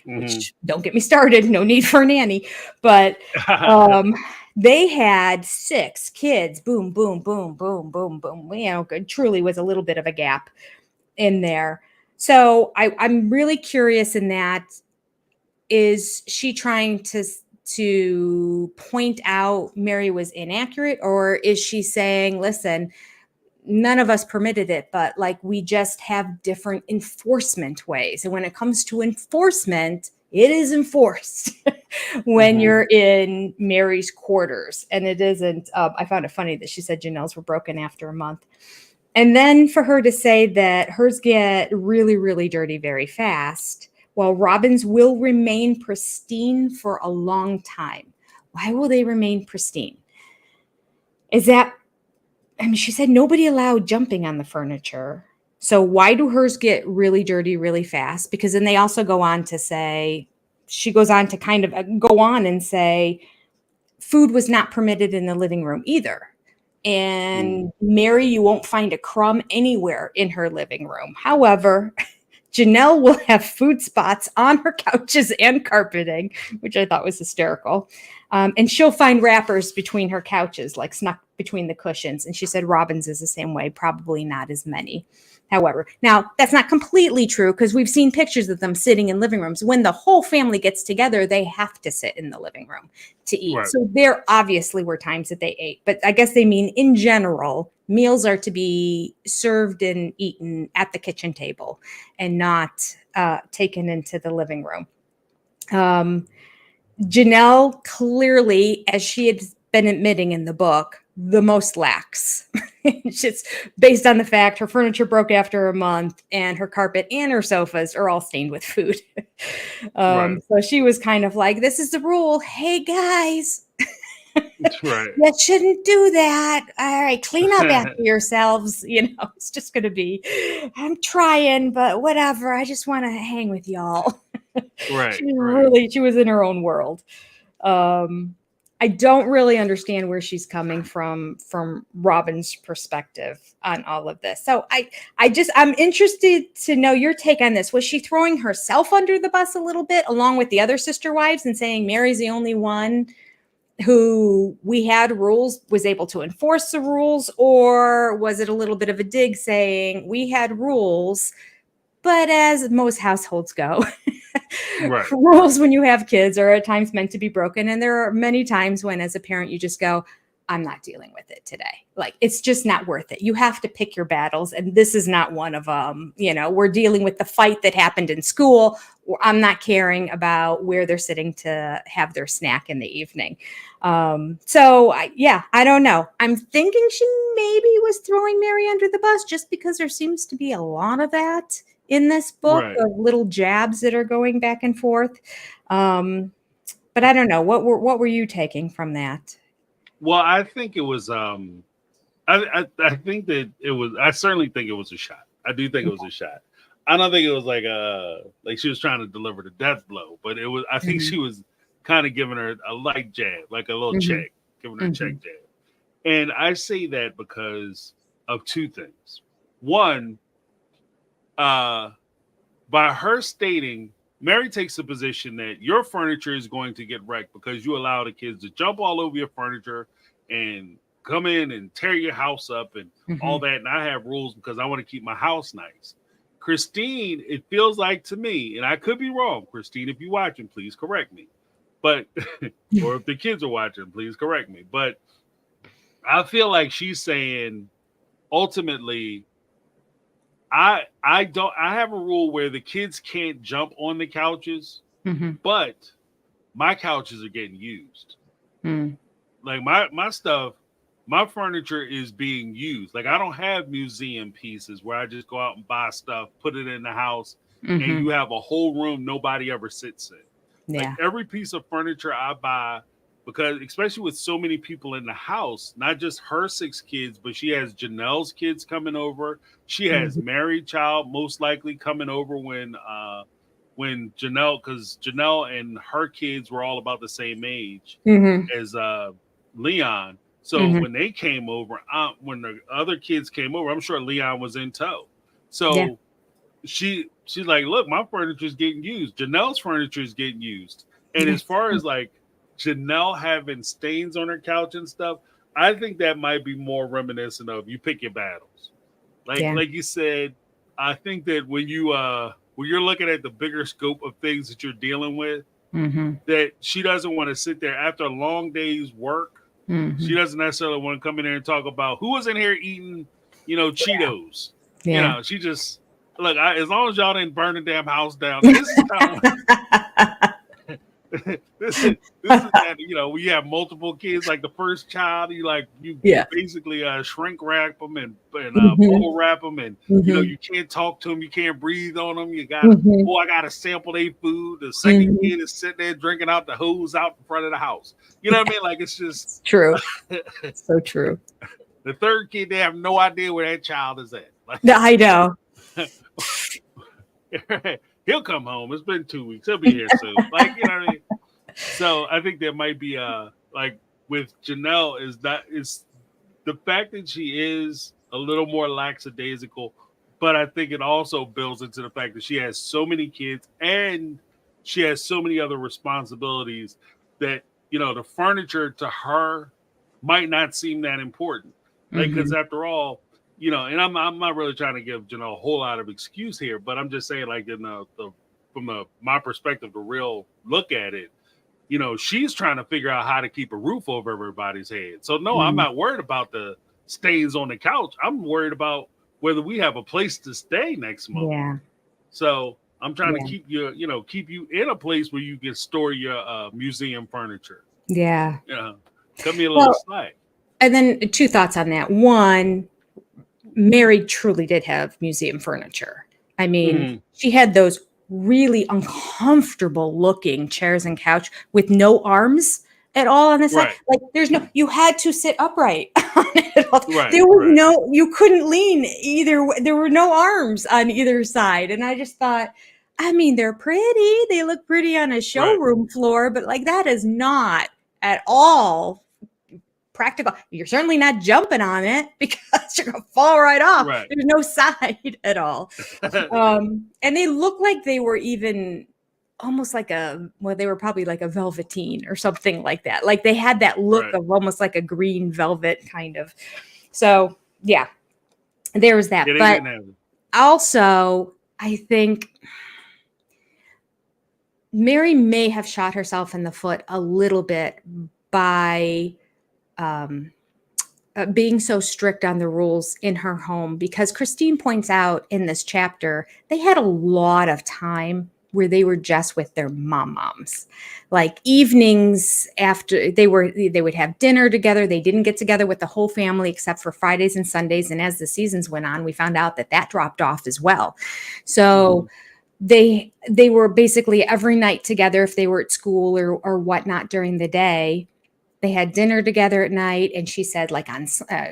Mm-hmm. which don't get me started, no need for a nanny. But um, they had 6 kids, boom, boom, boom, boom, boom, boom. It truly was a little bit of a gap in there. So I'm really curious in that. Is she trying to point out Mary was inaccurate, or is she saying, listen, none of us permitted it, but like we just have different enforcement ways. And when it comes to enforcement, it is enforced when Mm-hmm. you're in Mary's quarters. And it isn't, I found it funny that she said Janelle's were broken after a month. And then for her to say that hers get really, really dirty very fast, while Robin's will remain pristine for a long time. Why will they remain pristine? Is that, she said nobody allowed jumping on the furniture. So why do hers get really dirty really fast? Because then they also go on to say, she goes on to kind of go on and say, food was not permitted in the living room either. And Mary, you won't find a crumb anywhere in her living room. However, Janelle will have food spots on her couches and carpeting, which I thought was hysterical. And she'll find wrappers between her couches, like snuck between the cushions. And she said Robin's is the same way, probably not as many. However, now that's not completely true because we've seen pictures of them sitting in living rooms. When the whole family gets together, they have to sit in the living room to eat. Right. So there obviously were times that they ate, but I guess they mean in general, meals are to be served and eaten at the kitchen table and not taken into the living room. Janelle clearly, as she had been admitting in the book, the most lax. It's just based on the fact her furniture broke after a month and her carpet and her sofas are all stained with food. Right. So she was kind of like, this is the rule. Hey, guys, Right. you shouldn't do that. All right, clean up after yourselves. It's just going to be, I'm trying, but whatever. I just want to hang with y'all. Right. She was in her own world. I don't really understand where she's coming from Robin's perspective on all of this. So I'm interested to know your take on this. Was she throwing herself under the bus a little bit along with the other sister wives and saying Mary's the only one who we had rules, was able to enforce the rules? Or was it a little bit of a dig saying we had rules, but as most households go, Right. rules when you have kids are at times meant to be broken. And there are many times when, as a parent, you just go, I'm not dealing with it today. Like, it's just not worth it. You have to pick your battles. And this is not one of them. We're dealing with the fight that happened in school. I'm not caring about where they're sitting to have their snack in the evening. I don't know. I'm thinking she maybe was throwing Mary under the bus just because there seems to be a lot of that in this book, Right. of little jabs that are going back and forth. But I don't know. What were you taking from that? Well, I think it was. I think that it was. I certainly think it was a shot. I do think it was a shot. I don't think it was like she was trying to deliver the death blow, but it was. I think she was kind of giving her a light jab, like a little check, giving her a check jab. And I say that because of two things. One, by her stating, Mary takes the position that your furniture is going to get wrecked because you allow the kids to jump all over your furniture and come in and tear your house up and all that. And I have rules because I want to keep my house nice. Christine, it feels like to me, and I could be wrong, Christine, if you're watching, please correct me. But, or if the kids are watching, please correct me. But I feel like she's saying, ultimately, I have a rule where the kids can't jump on the couches, but my couches are getting used. Like my stuff, my furniture is being used. Like, I don't have museum pieces where I just go out and buy stuff, put it in the house, and you have a whole room nobody ever sits in. Yeah. Like, every piece of furniture I buy, because especially with so many people in the house, not just her 6 kids, but she has Janelle's kids coming over. She has married child most likely coming over when Janelle, because Janelle and her kids were all about the same age as Leon. So when they came over, when the other kids came over, I'm sure Leon was in tow. So she's like, look, my furniture is getting used. Janelle's furniture is getting used. And as far as like Janelle having stains on her couch and stuff, I think that might be more reminiscent of you pick your battles. Like you said, I think that when you're looking at the bigger scope of things that you're dealing with, that she doesn't want to sit there after a long day's work. She doesn't necessarily want to come in there and talk about who was in here eating, Cheetos. She just, look, as long as y'all didn't burn the damn house down. This is kind of this is that, when you have multiple kids, like the first child, you basically shrink wrap them and bubble wrap them, and you can't talk to them, you can't breathe on them. You got I got to sample their food. The second kid is sitting there drinking out the hose out in front of the house. You know what I mean? Like, it's just true. So true. The third kid, they have no idea where that child is at. Like, I know. He'll come home. It's been 2 weeks. He'll be here soon. Like, you know what I mean? So I think there might be like with Janelle is the fact that she is a little more lackadaisical, but I think it also builds into the fact that she has so many kids and she has so many other responsibilities that, the furniture to her might not seem that important. Like, because after all, and I'm not really trying to give Janelle a whole lot of excuse here, but I'm just saying, like, in from my perspective, the real look at it, she's trying to figure out how to keep a roof over everybody's head. So no, I'm not worried about the stains on the couch. I'm worried about whether we have a place to stay next month. Yeah. So I'm trying to keep you in a place where you can store your museum furniture. Yeah. Cut me a little slack. And then two thoughts on that. One, Mary truly did have museum furniture. I mean, she had those really uncomfortable looking chairs and couch with no arms at all on the side. Right. Like you had to sit upright on it. Right, There was you couldn't lean either. There were no arms on either side. And I just thought, I mean, they're pretty. They look pretty on a showroom floor, but like that is not at all practical. You're certainly not jumping on it because you're gonna fall right off. Right. There's no side at all. And they look like they were even almost like they were probably like a velveteen or something like that. Like they had that look of almost like a green velvet kind of. So yeah, there was that. But also, I think Mary may have shot herself in the foot a little bit by being so strict on the rules in her home, because Christine points out in this chapter, they had a lot of time where they were just with their moms. Like evenings after they would have dinner together. They didn't get together with the whole family except for Fridays and Sundays. And as the seasons went on, we found out that dropped off as well. So they were basically every night together if they were at school or whatnot during the day. They had dinner together at night, and she said, like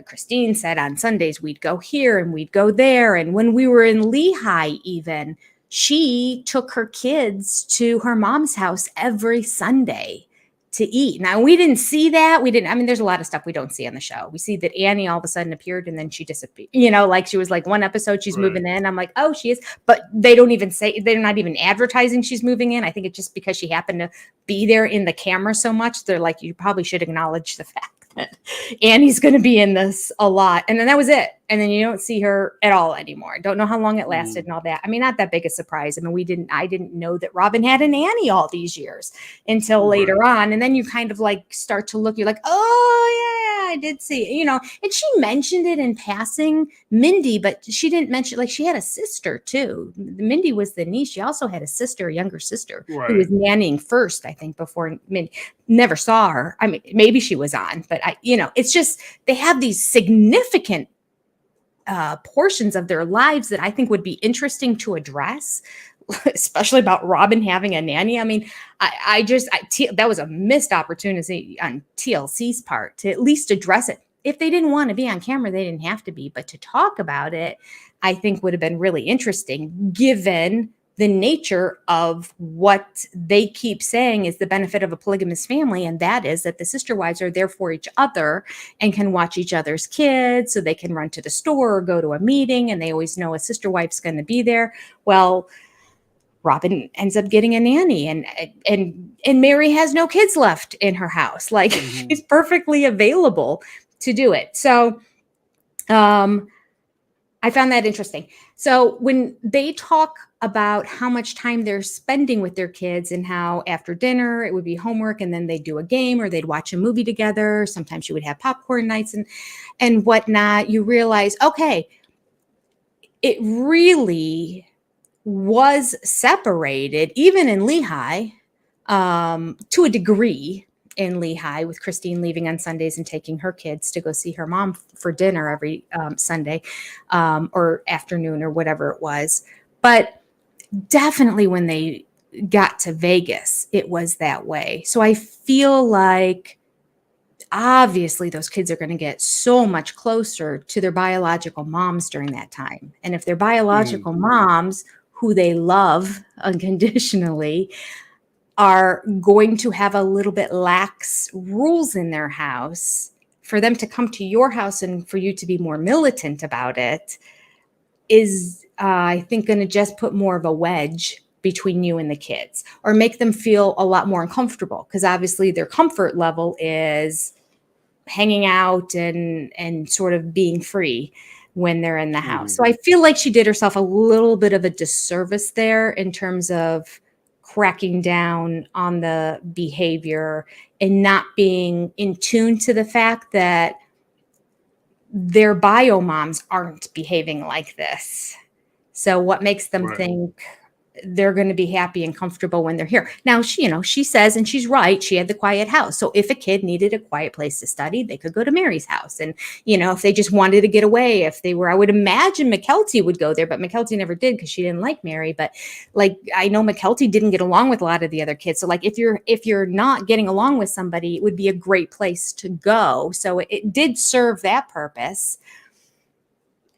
Christine said, on Sundays we'd go here and we'd go there. And when we were in Lehigh, even she took her kids to her mom's house every Sunday to eat. Now we didn't see that. I mean, there's a lot of stuff we don't see on the show. We see that Annie all of a sudden appeared and then she disappeared. Like she was like one episode she's moving in. I'm like, oh, she is. But they don't even say, they're not even advertising she's moving in. I think it's just because she happened to be there in the camera so much. They're like, you probably should acknowledge the fact that Annie's going to be in this a lot. And then that was it. And then you don't see her at all anymore. Don't know how long it lasted and all that. I mean, not that big a surprise. I mean, I didn't know that Robin had an Annie all these years until later on. And then you kind of like start to look, you're like, oh yeah, I did see, and she mentioned it in passing, Mindy, but she didn't mention, like she had a sister too. Mindy was the niece. She also had a younger sister who was nannying first, I think, before Mindy. Never saw her. I mean, maybe she was on, but it's just, they have these significant portions of their lives that I think would be interesting to address, especially about Robin having a nanny. I mean, that was a missed opportunity on TLC's part to at least address it. If they didn't want to be on camera, they didn't have to be, but to talk about it, I think would have been really interesting given the nature of what they keep saying is the benefit of a polygamous family. And that is that the sister wives are there for each other and can watch each other's kids, so they can run to the store or go to a meeting and they always know a sister wife's going to be there. Well, Robin ends up getting a nanny and Mary has no kids left in her house. Like she's perfectly available to do it. So, I found that interesting. So when they talk about how much time they're spending with their kids and how after dinner it would be homework and then they'd do a game or they'd watch a movie together. Sometimes you would have popcorn nights and whatnot. You realize, okay, it really was separated, even in Lehigh, to a degree. In Lehigh, with Christine leaving on Sundays and taking her kids to go see her mom for dinner every Sunday or afternoon or whatever it was. But definitely when they got to Vegas, it was that way. So I feel like obviously those kids are going to get so much closer to their biological moms during that time. And if their biological moms, who they love unconditionally, are going to have a little bit lax rules in their house, for them to come to your house and for you to be more militant about it is, I think, going to just put more of a wedge between you and the kids, or make them feel a lot more uncomfortable, because obviously their comfort level is hanging out and sort of being free when they're in the house. So I feel like she did herself a little bit of a disservice there in terms of cracking down on the behavior and not being in tune to the fact that their bio moms aren't behaving like this. So what makes them think they're going to be happy and comfortable when they're here. Now, she says, and she's right, she had the quiet house. So if a kid needed a quiet place to study, they could go to Mary's house. And, if they just wanted to get away, I would imagine McKelty would go there, but McKelty never did because she didn't like Mary. But I know McKelty didn't get along with a lot of the other kids. So if you're not getting along with somebody, it would be a great place to go. So it did serve that purpose.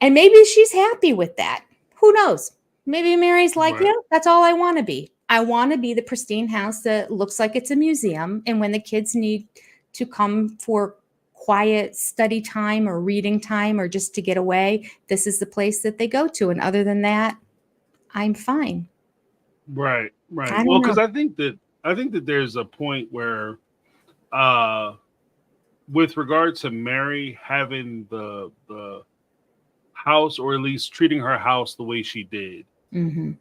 And maybe she's happy with that. Who knows? Maybe Mary's like, Right. yeah, that's all I want to be. I want to be the pristine house that looks like it's a museum. And when the kids need to come for quiet study time or reading time or just to get away, this is the place that they go to. And other than that, I'm fine. Right. I Well, don't because know. I think that there's a point where, with regard to Mary having the house, or at least treating her house the way she did, Mm-hmm.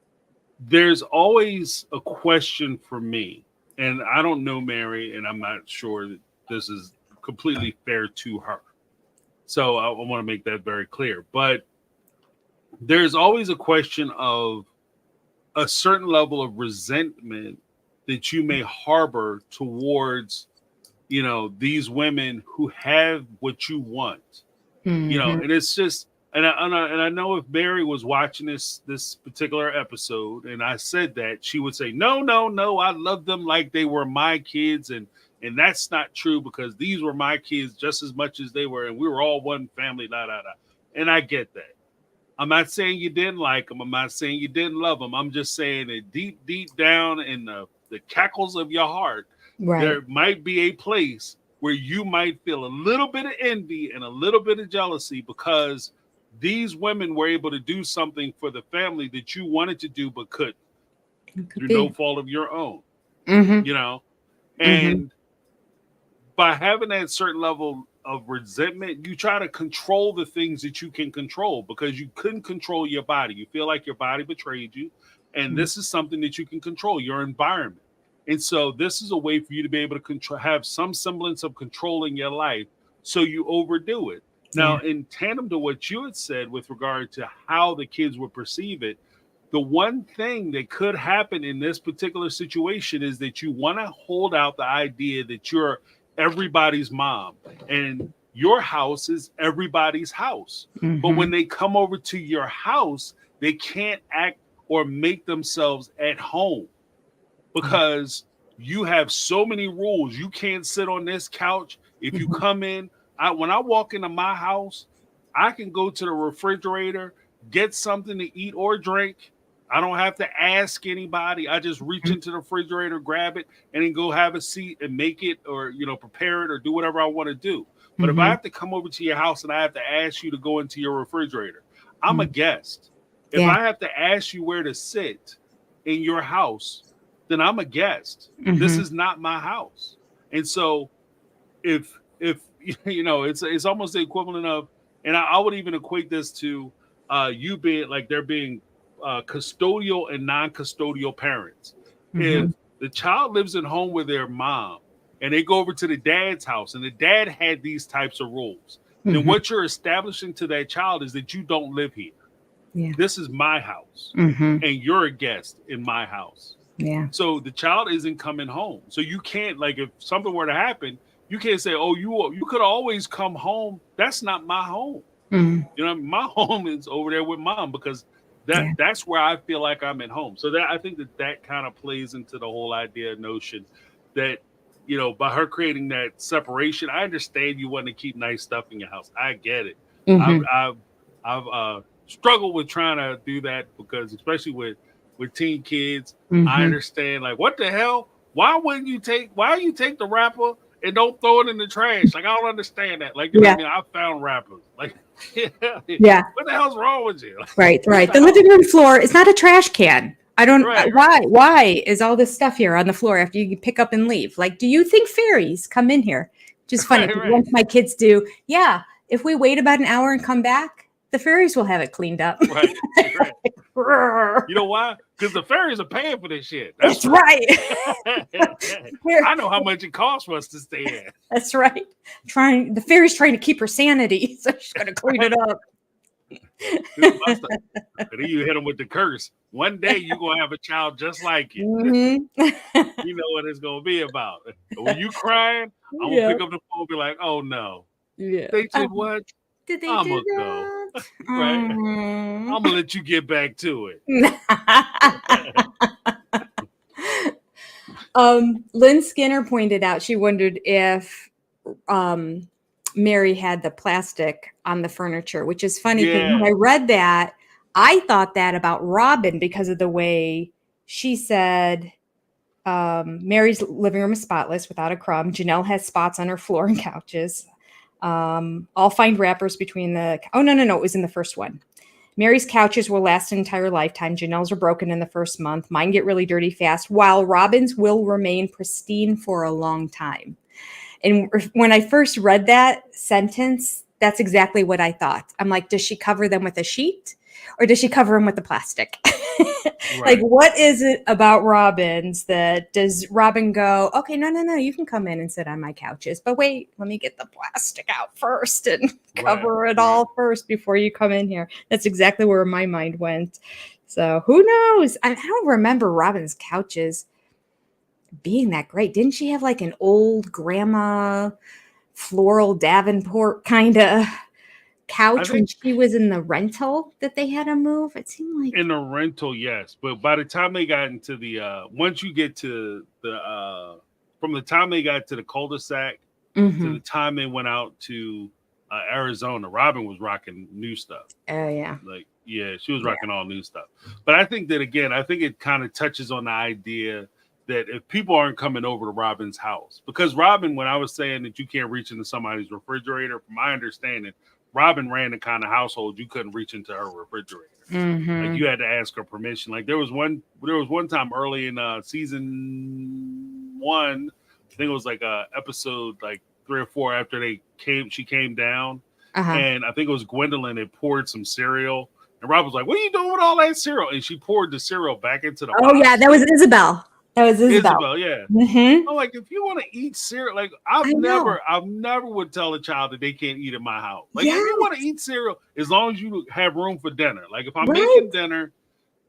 there's always a question for me, and I don't know Mary, and I'm not sure that this is completely fair to her. So I want to make that very clear. But there's always a question of a certain level of resentment that you may harbor towards, these women who have what you want, Mm-hmm. and it's just, and I know if Mary was watching this particular episode and I said that, she would say, no, I love them like they were my kids. And that's not true, because these were my kids just as much as they were. And we were all one family, And I get that. I'm not saying you didn't like them. I'm not saying you didn't love them. I'm just saying that deep down in the cackles of your heart, Right. there might be a place where you might feel a little bit of envy and a little bit of jealousy, because these women were able to do something for the family that you wanted to do but couldn't, through no fault of your own. Mm-hmm. And by having that certain level of resentment, you try to control the things that you can control, because you couldn't control your body. You feel like your body betrayed you, and this is something that you can control, your environment. And so this is a way for you to be able to have some semblance of controlling your life, so you overdo it. Now, in tandem to what you had said with regard to how the kids would perceive it, the one thing that could happen in this particular situation is that you want to hold out the idea that you're everybody's mom and your house is everybody's house. Mm-hmm. But when they come over to your house, they can't act or make themselves at home, because you have so many rules. You can't sit on this couch. If you come in, when I walk into my house, I can go to the refrigerator, get something to eat or drink. I don't have to ask anybody. I just reach into the refrigerator, grab it, and then go have a seat and make it, or prepare it, or do whatever I want to do. But if I have to come over to your house and I have to ask you to go into your refrigerator, I'm a guest. If I have to ask you where to sit in your house, then I'm a guest. This is not my house. And so if it's almost the equivalent of, and I would even equate this to you being like, there being custodial and non-custodial parents. If the child lives at home with their mom and they go over to the dad's house and the dad had these types of rules, then what you're establishing to that child is that you don't live here. Yeah. This is my house, and you're a guest in my house. Yeah. So the child isn't coming home. So you can't, like, if something were to happen, you can't say, oh, you could always come home. That's not my home. My home is over there with mom, because that's where I feel like I'm at home. So I think that kind of plays into the whole notion that, by her creating that separation, I understand you want to keep nice stuff in your house. I get it. I've struggled with trying to do that, because especially with teen kids, I understand, like, what the hell? Why you take the wrapper and don't throw it in the trash? Like, I don't understand that. Like, what I mean? I found wrappers. Like, what the hell's wrong with you? Right. The living room floor is not a trash can. I don't. Why is all this stuff here on the floor after you pick up and leave? Like, do you think fairies come in here? Which is funny. Once my kids do, if we wait about an hour and come back, the fairies will have it cleaned up. Right. You know why? Because the fairies are paying for this shit. That's right. I know how much it costs for us to stay in. That's right. The fairy's trying to keep her sanity, so she's going to clean it up. This is my stuff. And then you hit them with the curse. One day you're gonna have a child just like it. Mhm. You know what it's gonna be about. But when you crying, I'm gonna Yeah. pick up the phone and be like, oh no. Yeah. They did what? Did they I'ma do go. that? Right? Aw. I'm gonna let you get back to it. Lynn Skinner pointed out she wondered if Mary had the plastic on the furniture, which is funny because when I Yeah. read that, I thought that about Robin because of the way she said Mary's living room is spotless without a crumb. Janelle has spots on her floor and couches. I'll find wrappers between the. Oh, no. It was in the first one. Mary's couches will last an entire lifetime. Janelle's are broken in the first month. Mine get really dirty fast, while Robin's will remain pristine for a long time. And when I first read that sentence, that's exactly what I thought. I'm like, does she cover them with a sheet or does she cover them with the plastic? Like, Right. what is it about Robin's that does Robin go, okay, no, you can come in and sit on my couches, but wait, let me get the plastic out first and cover it all first before you come in here. That's exactly where my mind went. So who knows? I don't remember Robin's couches being that great. Didn't she have like an old grandma floral Davenport kind of couch when she was in the rental that they had to move? It seemed like in the rental, yes. But by the time they got into the once you get to the from the time they got to the cul-de-sac to the time they went out to Arizona, Robin was rocking new stuff. Oh yeah. Like, yeah, she was rocking all new stuff. But I think that again, I think it kind of touches on the idea that if people aren't coming over to Robin's house, because Robin, when I was saying that you can't reach into somebody's refrigerator, from my understanding, Robin ran the kind of household you couldn't reach into her refrigerator. Like you had to ask her permission. Like there was one time early in season 1, I think it was like episode like 3 or 4 after she came down, and I think it was Gwendolyn had poured some cereal, and Rob was like, "What are you doing with all that cereal?" And she poured the cereal back into the box. Yeah, that was Isabelle. Isabelle, yeah. I'm like, if you want to eat cereal, like I've never would tell a child that they can't eat in my house. Like if you want to eat cereal, as long as you have room for dinner. Like if I'm making dinner,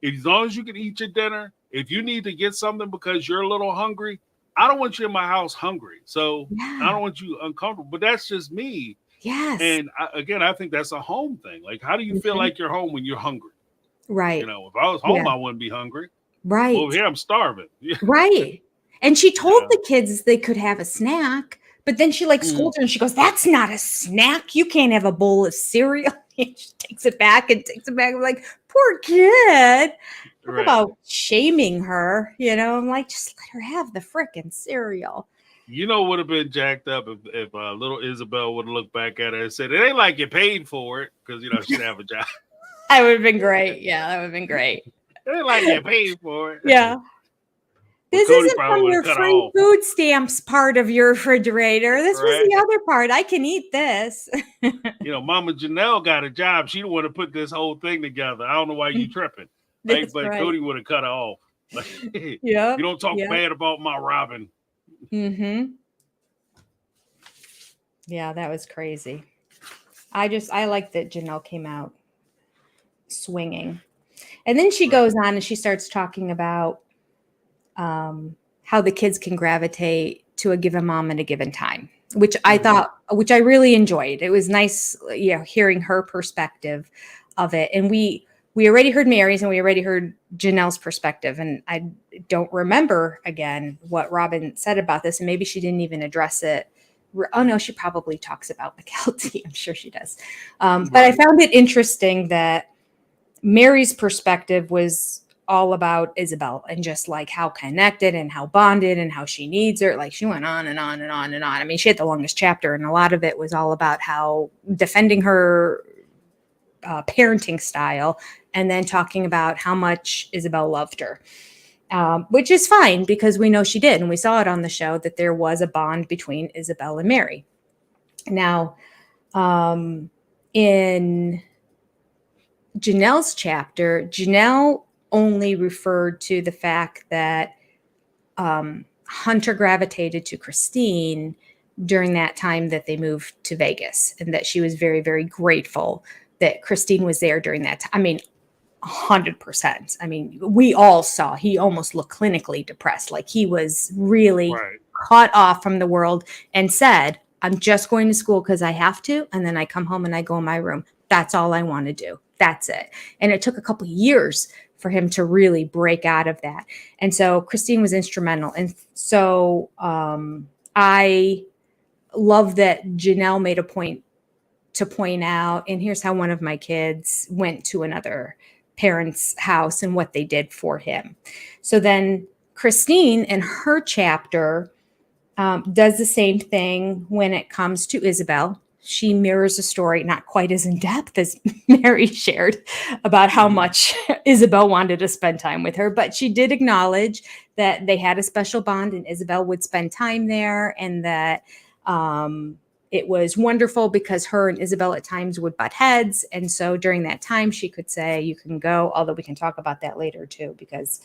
as long as you can eat your dinner, if you need to get something because you're a little hungry, I don't want you in my house hungry. So I don't want you uncomfortable. But that's just me. Yes. And I think that's a home thing. Like, how do you feel like you're home when you're hungry? Right. You know, if I was home, I wouldn't be hungry. Right. Well, here I'm starving. Right. And she told the kids they could have a snack, but then she like scolds her and she goes, "That's not a snack. You can't have a bowl of cereal." And she takes it back. I'm like, poor kid. Talk about shaming her. You know, I'm like, just let her have the frickin' cereal. You know, would have been jacked up if little Isabelle would have looked back at her and said, "It ain't like you paid for it," because you know she'd have a job. That would have been great. Yeah, that would have been great. It ain't like you paid for it. Yeah. This isn't from your free food stamps part of your refrigerator. This was the other part. I can eat this. You know, Mama Janelle got a job. She don't want to put this whole thing together. I don't know why you tripping. Like, but Cody would have cut her off. Like, you don't talk bad about my Robin. Yeah, that was crazy. I like that Janelle came out swinging. And then she goes on and she starts talking about how the kids can gravitate to a given mom at a given time, which I thought, which I really enjoyed. It was nice, hearing her perspective of it. And we already heard Mary's and we already heard Janelle's perspective. And I don't remember again what Robin said about this. And maybe she didn't even address it. Oh no, she probably talks about legality. I'm sure she does. But I found it interesting that Mary's perspective was all about Isabelle and just like how connected and how bonded and how she needs her. Like she went on and on and on and on. I mean, she had the longest chapter and a lot of it was all about how defending her parenting style and then talking about how much Isabelle loved her, which is fine because we know she did. And we saw it on the show that there was a bond between Isabelle and Mary. Now, in Janelle's chapter, Janelle only referred to the fact that Hunter gravitated to Christine during that time that they moved to Vegas and that she was very, very grateful that Christine was there during that time. I mean, 100%. I mean, we all saw he almost looked clinically depressed. Like he was really cut off from the world and said, I'm just going to school because I have to. And then I come home and I go in my room. That's all I want to do. That's it. And it took a couple of years for him to really break out of that. And so Christine was instrumental. And so I love that Janelle made a point to point out, and here's how one of my kids went to another parent's house and what they did for him. So then Christine in her chapter does the same thing when it comes to Isabelle. She mirrors a story, not quite as in depth as Mary shared about how much Isabelle wanted to spend time with her, but she did acknowledge that they had a special bond and Isabelle would spend time there, and that it was wonderful because her and Isabelle at times would butt heads. And so during that time, she could say, you can go, although we can talk about that later too, because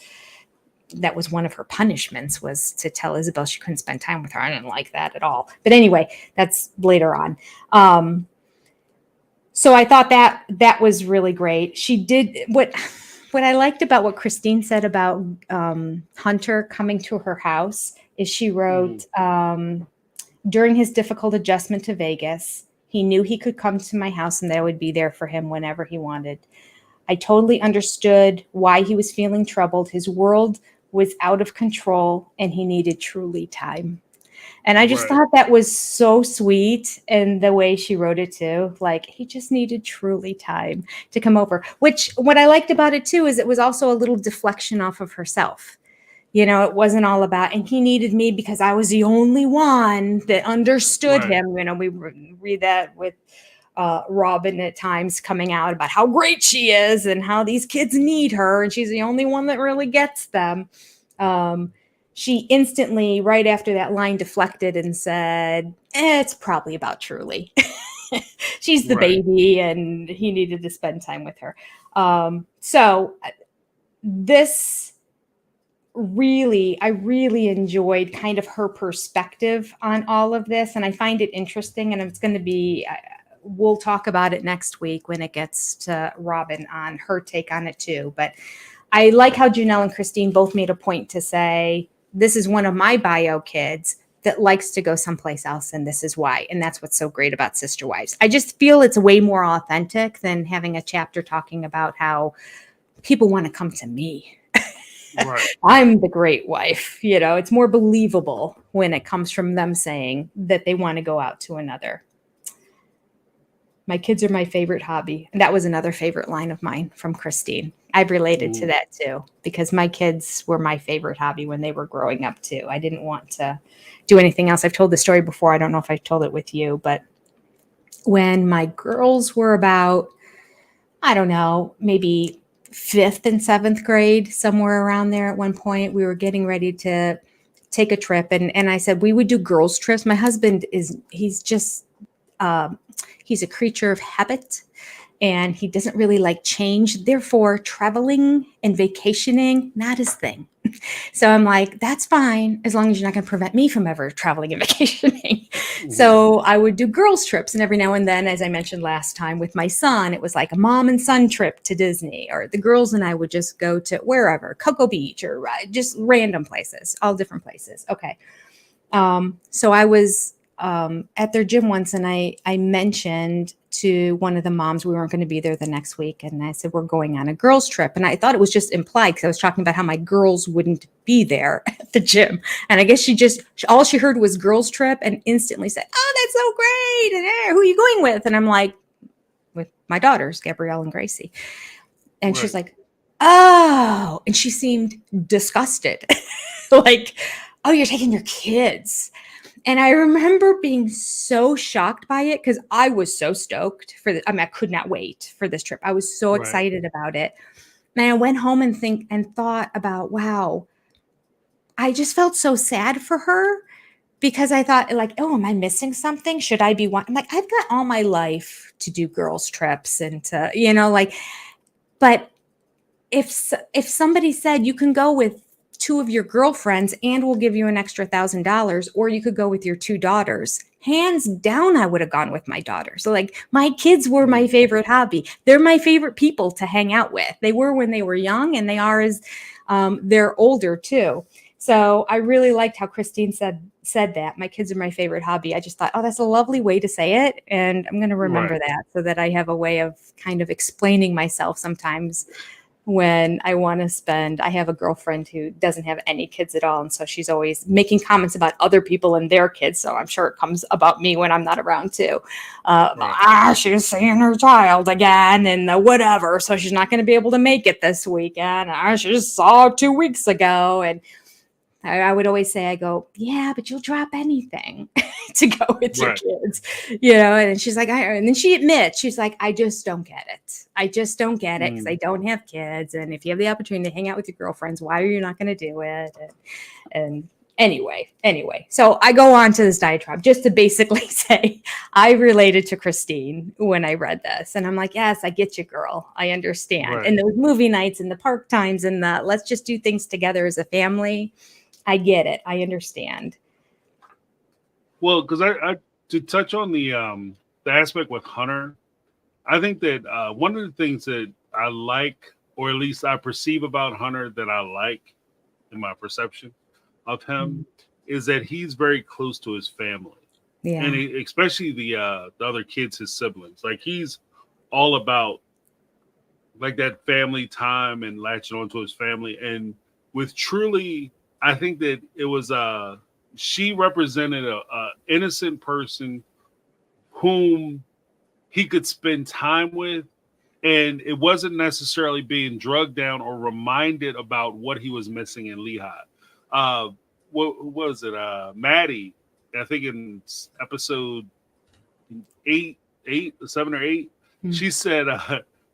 that was one of her punishments, was to tell Isabelle she couldn't spend time with her. I didn't like that at all. But anyway, that's later on. So I thought that was really great. She did what I liked about what Christine said about Hunter coming to her house is she wrote, during his difficult adjustment to Vegas, he knew he could come to my house and that I would be there for him whenever he wanted. I totally understood why he was feeling troubled. His world was out of control and he needed truly time. And I just thought that was so sweet. And the way she wrote it too, like he just needed truly time to come over, which what I liked about it too, is it was also a little deflection off of herself. You know, it wasn't all about, and he needed me because I was the only one that understood him. You know, we read that with Robin at times coming out about how great she is and how these kids need her. And she's the only one that really gets them. She instantly, right after that line, deflected and said, it's probably about Truly. She's the baby and he needed to spend time with her. So this I really enjoyed kind of her perspective on all of this. And I find it interesting, and it's going to be, we'll talk about it next week when it gets to Robin on her take on it too. But I like how Janelle and Christine both made a point to say, this is one of my bio kids that likes to go someplace else, and this is why. And that's what's so great about Sister Wives. I just feel it's way more authentic than having a chapter talking about how people want to come to me. I'm the great wife. You know, it's more believable when it comes from them saying that they want to go out to another. My kids are my favorite hobby. And that was another favorite line of mine from Christine. I've related to that too, because my kids were my favorite hobby when they were growing up too. I didn't want to do anything else. I've told the story before. I don't know if I've told it with you, but when my girls were about, I don't know, maybe 5th and 7th grade, somewhere around there at one point, we were getting ready to take a trip. And I said, we would do girls trips. My husband he's a creature of habit, and he doesn't really like change. Therefore, traveling and vacationing, not his thing. So I'm like, that's fine, as long as you're not going to prevent me from ever traveling and vacationing. So I would do girls trips. And every now and then, as I mentioned last time with my son, it was like a mom and son trip to Disney, or the girls and I would just go to wherever, Cocoa Beach, or just random places, all different places. Okay. So I was at their gym once, and I mentioned to one of the moms we weren't going to be there the next week, and I said, we're going on a girls trip. And I thought it was just implied because I was talking about how my girls wouldn't be there at the gym, and I guess all she heard was girls trip and instantly said, oh, that's so great, and who are you going with? And I'm like, with my daughters, Gabrielle and Gracie. And she's like, oh, and she seemed disgusted. Like, oh, you're taking your kids. And I remember being so shocked by it because I was so stoked I could not wait for this trip. I was so excited about it. And I went home and thought about, wow, I just felt so sad for her because I thought, like, oh, am I missing something? Should I be one? I'm like, I've got all my life to do girls trips and to, but if somebody said you can go with 2 of your girlfriends and we'll give you an extra $1,000, or you could go with your 2 daughters, hands down, I would have gone with my daughter. So like my kids were my favorite hobby. They're my favorite people to hang out with. They were when they were young, and they are as they're older too. So I really liked how Christine said that. My kids are my favorite hobby. I just thought, oh, that's a lovely way to say it. And I'm going to remember that so that I have a way of kind of explaining myself sometimes when I want to spend. I have a girlfriend who doesn't have any kids at all. And so she's always making comments about other people and their kids. So I'm sure it comes about me when I'm not around too. She's seeing her child again and whatever. So she's not going to be able to make it this weekend. She just saw 2 weeks ago. And I would always say, I go, yeah, but you'll drop anything to go with your kids, and she's like, and then she admits, she's like, I just don't get it. I just don't get it because I don't have kids. And if you have the opportunity to hang out with your girlfriends, why are you not going to do it? And anyway, so I go on to this diatribe just to basically say I related to Christine when I read this. And I'm like, yes, I get you, girl. I understand. Right. And those movie nights and the park times and the let's just do things together as a family. I get it. I understand. Well, because I to touch on the aspect with Hunter, I think that one of the things that I like, or at least I perceive about Hunter that I like in my perception of him, is that he's very close to his family. Yeah. And especially the other kids, his siblings. Like he's all about like that family time and latching onto his family. And with Truly, I think that it was she represented a innocent person whom he could spend time with, and it wasn't necessarily being drugged down or reminded about what he was missing in Lehigh. What was it? Maddie, I think in episode 7 or 8, she said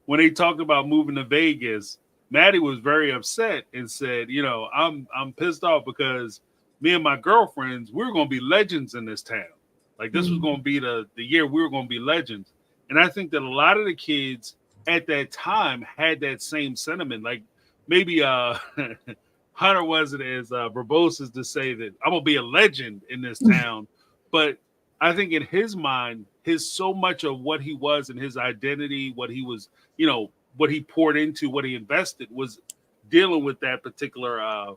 when they talked about moving to Vegas, Maddie was very upset and said, I'm pissed off because me and my girlfriends, we're going to be legends in this town. Like this was going to be the year we were going to be legends. And I think that a lot of the kids at that time had that same sentiment. Like maybe Hunter wasn't as verbose as to say that I'm going to be a legend in this town. But I think in his mind, so much of what he was and his identity, what he was, what he poured into, what he invested was dealing with that particular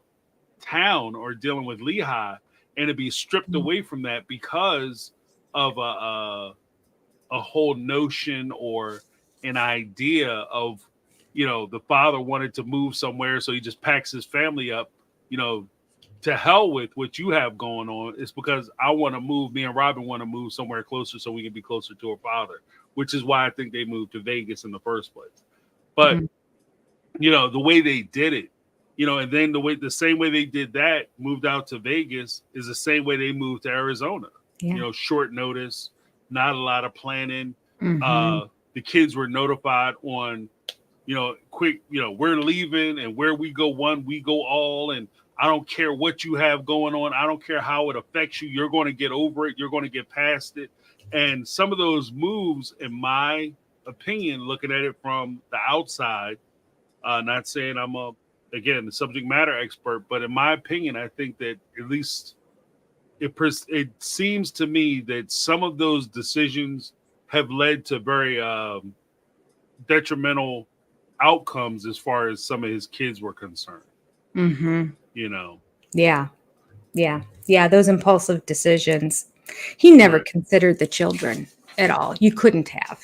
town or dealing with Lehigh, and to be stripped away from that because of a whole notion or an idea of, the father wanted to move somewhere, so he just packs his family up, to hell with what you have going on. It's because I want to move, me and Robin want to move somewhere closer so we can be closer to our father, which is why I think they moved to Vegas in the first place. But, the way they did it, and then the same way they did that, moved out to Vegas, is the same way they moved to Arizona. Yeah. Short notice, not a lot of planning. The kids were notified on, quick, we're leaving, and where we go one, we go all. And I don't care what you have going on. I don't care how it affects you. You're going to get over it. You're going to get past it. And some of those moves, in my opinion, looking at it from the outside, not saying I'm the subject matter expert, but in my opinion, I think that at least it seems to me that some of those decisions have led to very detrimental outcomes as far as some of his kids were concerned. Yeah, those impulsive decisions. He never considered the children at all. You couldn't have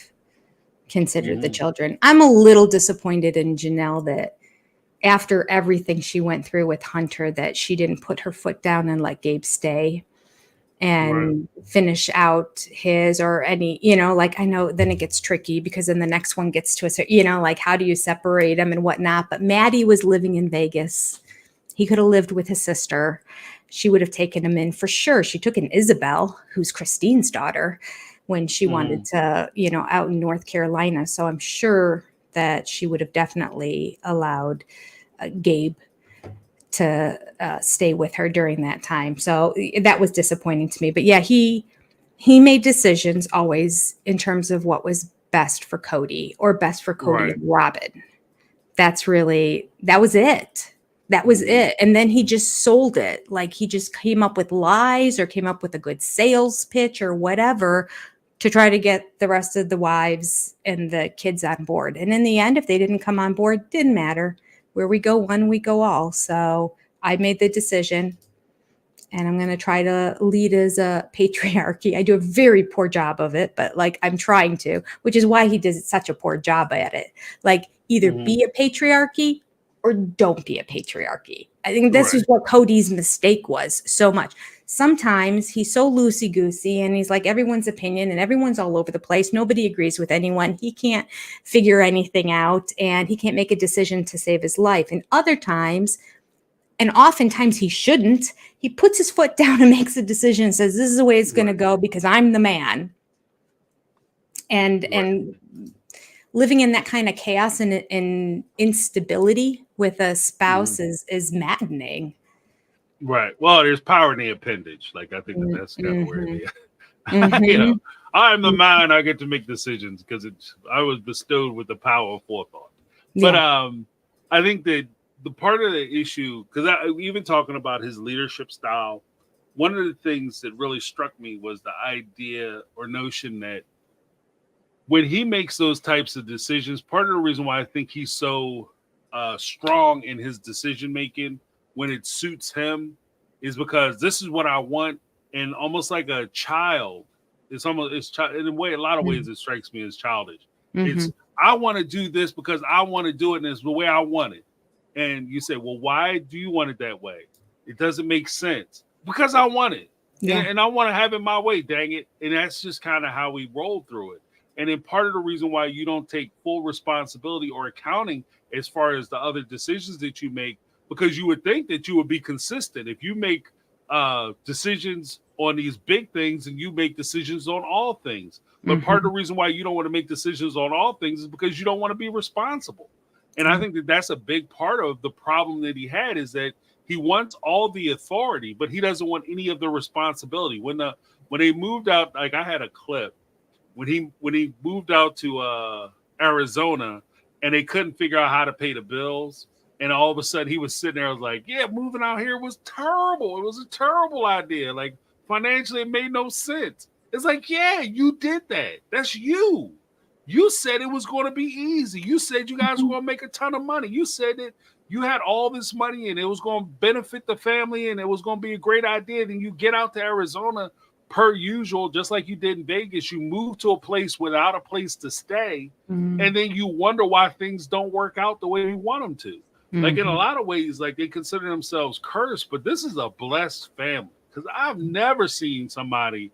considered the children. I'm a little disappointed in Janelle that after everything she went through with Hunter, that she didn't put her foot down and let Gabe stay and finish out his or any, I know then it gets tricky because then the next one gets to a, how do you separate them and whatnot. But Maddie was living in Vegas. He could have lived with his sister. She would have taken him in for sure. She took in Isabelle, who's Christine's daughter, when she wanted to, out in North Carolina. So I'm sure that she would have definitely allowed Gabe to stay with her during that time. So that was disappointing to me. But yeah, he made decisions always in terms of what was best for Cody or best for Cody and Robin. That was it. That was it. And then he just sold it. Like he just came up with lies or came up with a good sales pitch or whatever to try to get the rest of the wives and the kids on board. And in the end, if they didn't come on board, didn't matter. Where we go one, we go all. So I made the decision, and I'm going to try to lead as a patriarchy. I do a very poor job of it, but like I'm trying to, which is why he does such a poor job at it. Like either be a patriarchy or don't be a patriarchy. I think this is what Cody's mistake was so much. Sometimes he's so loosey-goosey and he's like everyone's opinion and everyone's all over the place. Nobody agrees with anyone. He can't figure anything out and he can't make a decision to save his life. And other times, and oftentimes he shouldn't, he puts his foot down and makes a decision and says, this is the way it's going to go because I'm the man. And living in that kind of chaos and instability with a spouse is maddening. Right. Well, there's power in the appendage. Like, I think that's kind of where it is. You know, I'm the man. I get to make decisions because I was bestowed with the power of forethought. But I think that the part of the issue, because even talking about his leadership style, one of the things that really struck me was the idea or notion that when he makes those types of decisions, part of the reason why I think he's so strong in his decision making when it suits him is because this is what I want. And almost like a child, it's in a way, a lot of ways it strikes me as childish. It's, I want to do this because I want to do it and it's the way I want it. And you say, well, why do you want it that way? It doesn't make sense. Because I want it. And I want to have it my way, dang it. And that's just kind of how we roll through it. And then part of the reason why you don't take full responsibility or accounting as far as the other decisions that you make, because you would think that you would be consistent. If you make decisions on these big things and you make decisions on all things. But part of the reason why you don't want to make decisions on all things is because you don't want to be responsible. And I think that that's a big part of the problem that he had is that he wants all the authority, but he doesn't want any of the responsibility. When they moved out, like I had a clip when he moved out to Arizona and they couldn't figure out how to pay the bills. And all of a sudden he was sitting there, I was like, yeah, moving out here was terrible. It was a terrible idea. Like financially, it made no sense. It's like, yeah, you did that. That's you. You said it was going to be easy. You said you guys were going to make a ton of money. You said that you had all this money and it was going to benefit the family and it was going to be a great idea. Then you get out to Arizona per usual, just like you did in Vegas. You move to a place without a place to stay. And then you wonder why things don't work out the way you want them to. Like in a lot of ways, like they consider themselves cursed, but this is a blessed family because I've never seen somebody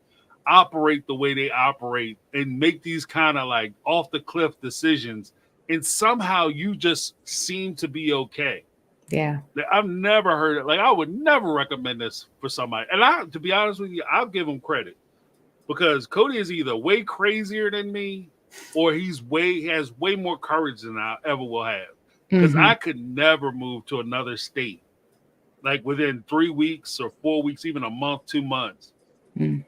operate the way they operate and make these kind of like off the cliff decisions and somehow you just seem to be okay. Yeah. I've never heard it. Like I would never recommend this for somebody. And to be honest with you, I'll give him credit because Cody is either way crazier than me or he has way more courage than I ever will have. Because I could never move to another state like within 3 weeks or 4 weeks, even a month, 2 months.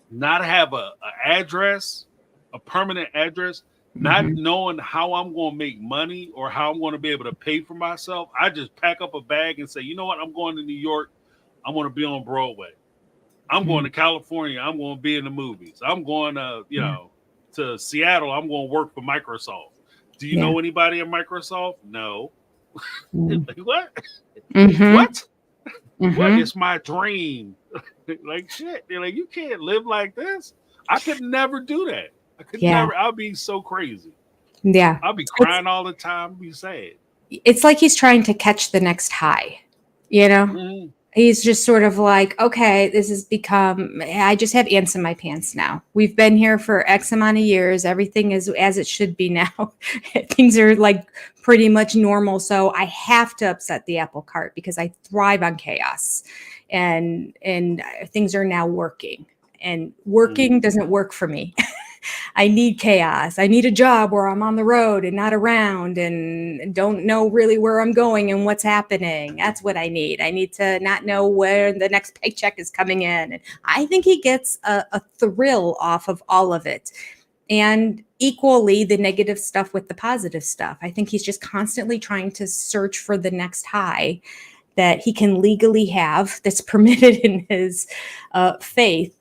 Not have a address, a permanent address, not knowing how I'm going to make money or how I'm going to be able to pay for myself. I just pack up a bag and say, you know what? I'm going to New York. I'm going to be on Broadway. I'm going to California. I'm going to be in the movies. I'm going to, to Seattle. I'm going to work for Microsoft. Do you know anybody at Microsoft? No. Like, what? What? What? It's my dream. Like shit. They're like, you can't live like this. I could never do that. I could never. I'll be so crazy. Yeah. I'll be crying all the time. Be sad. It's like he's trying to catch the next high, He's just sort of like, okay, this has become, I just have ants in my pants now. We've been here for X amount of years. Everything is as it should be now. Things are like pretty much normal. So I have to upset the apple cart because I thrive on chaos and things are now working and working doesn't work for me. I need chaos. I need a job where I'm on the road and not around and don't know really where I'm going and what's happening. That's what I need. I need to not know where the next paycheck is coming in. And I think he gets a thrill off of all of it. And equally the negative stuff with the positive stuff. I think he's just constantly trying to search for the next high. that he can legally have that's permitted in his faith.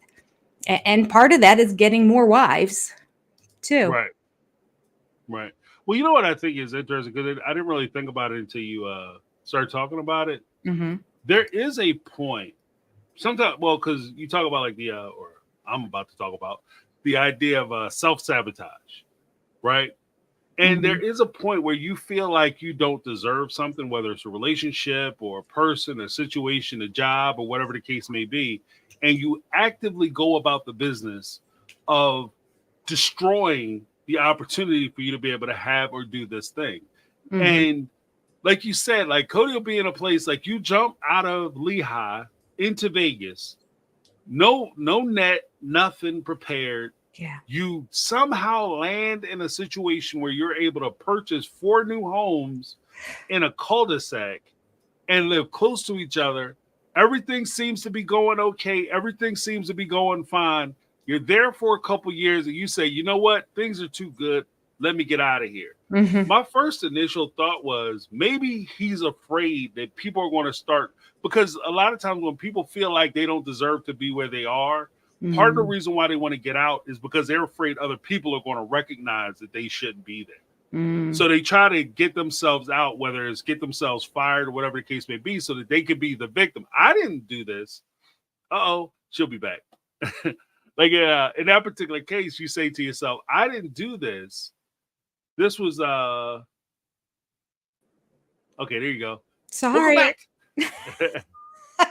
And part of that is getting more wives, too. Right. Right. Well, you know what I think is interesting, because I didn't really think about it until you started talking about it. Mm-hmm. There is a point sometimes, well, because you talk about like or I'm about to talk about the idea of self-sabotage, right? And there is a point where you feel like you don't deserve something, whether it's a relationship or a person, a situation, a job, or whatever the case may be. And you actively go about the business of destroying the opportunity for you to be able to have or do this thing. Mm-hmm. And like you said, like Cody will be in a place like you jump out of Lehigh into Vegas, no net, nothing prepared. Yeah. You somehow land in a situation where you're able to purchase 4 new homes in a cul-de-sac and live close to each other. Everything seems to be going okay. Everything seems to be going fine. You're there for a couple years and you say, you know what? Things are too good. Let me get out of here. Mm-hmm. My first initial thought was maybe he's afraid that people are going to start, because a lot of times when people feel like they don't deserve to be where they are, part of the reason why they want to get out is because they're afraid other people are going to recognize that they shouldn't be there. So they try to get themselves out, whether it's get themselves fired or whatever the case may be, so that they could be the victim. I didn't do this. Uh-oh, she'll be back. Like in that particular case, you say to yourself, I didn't do this. This was okay, there you go. Sorry.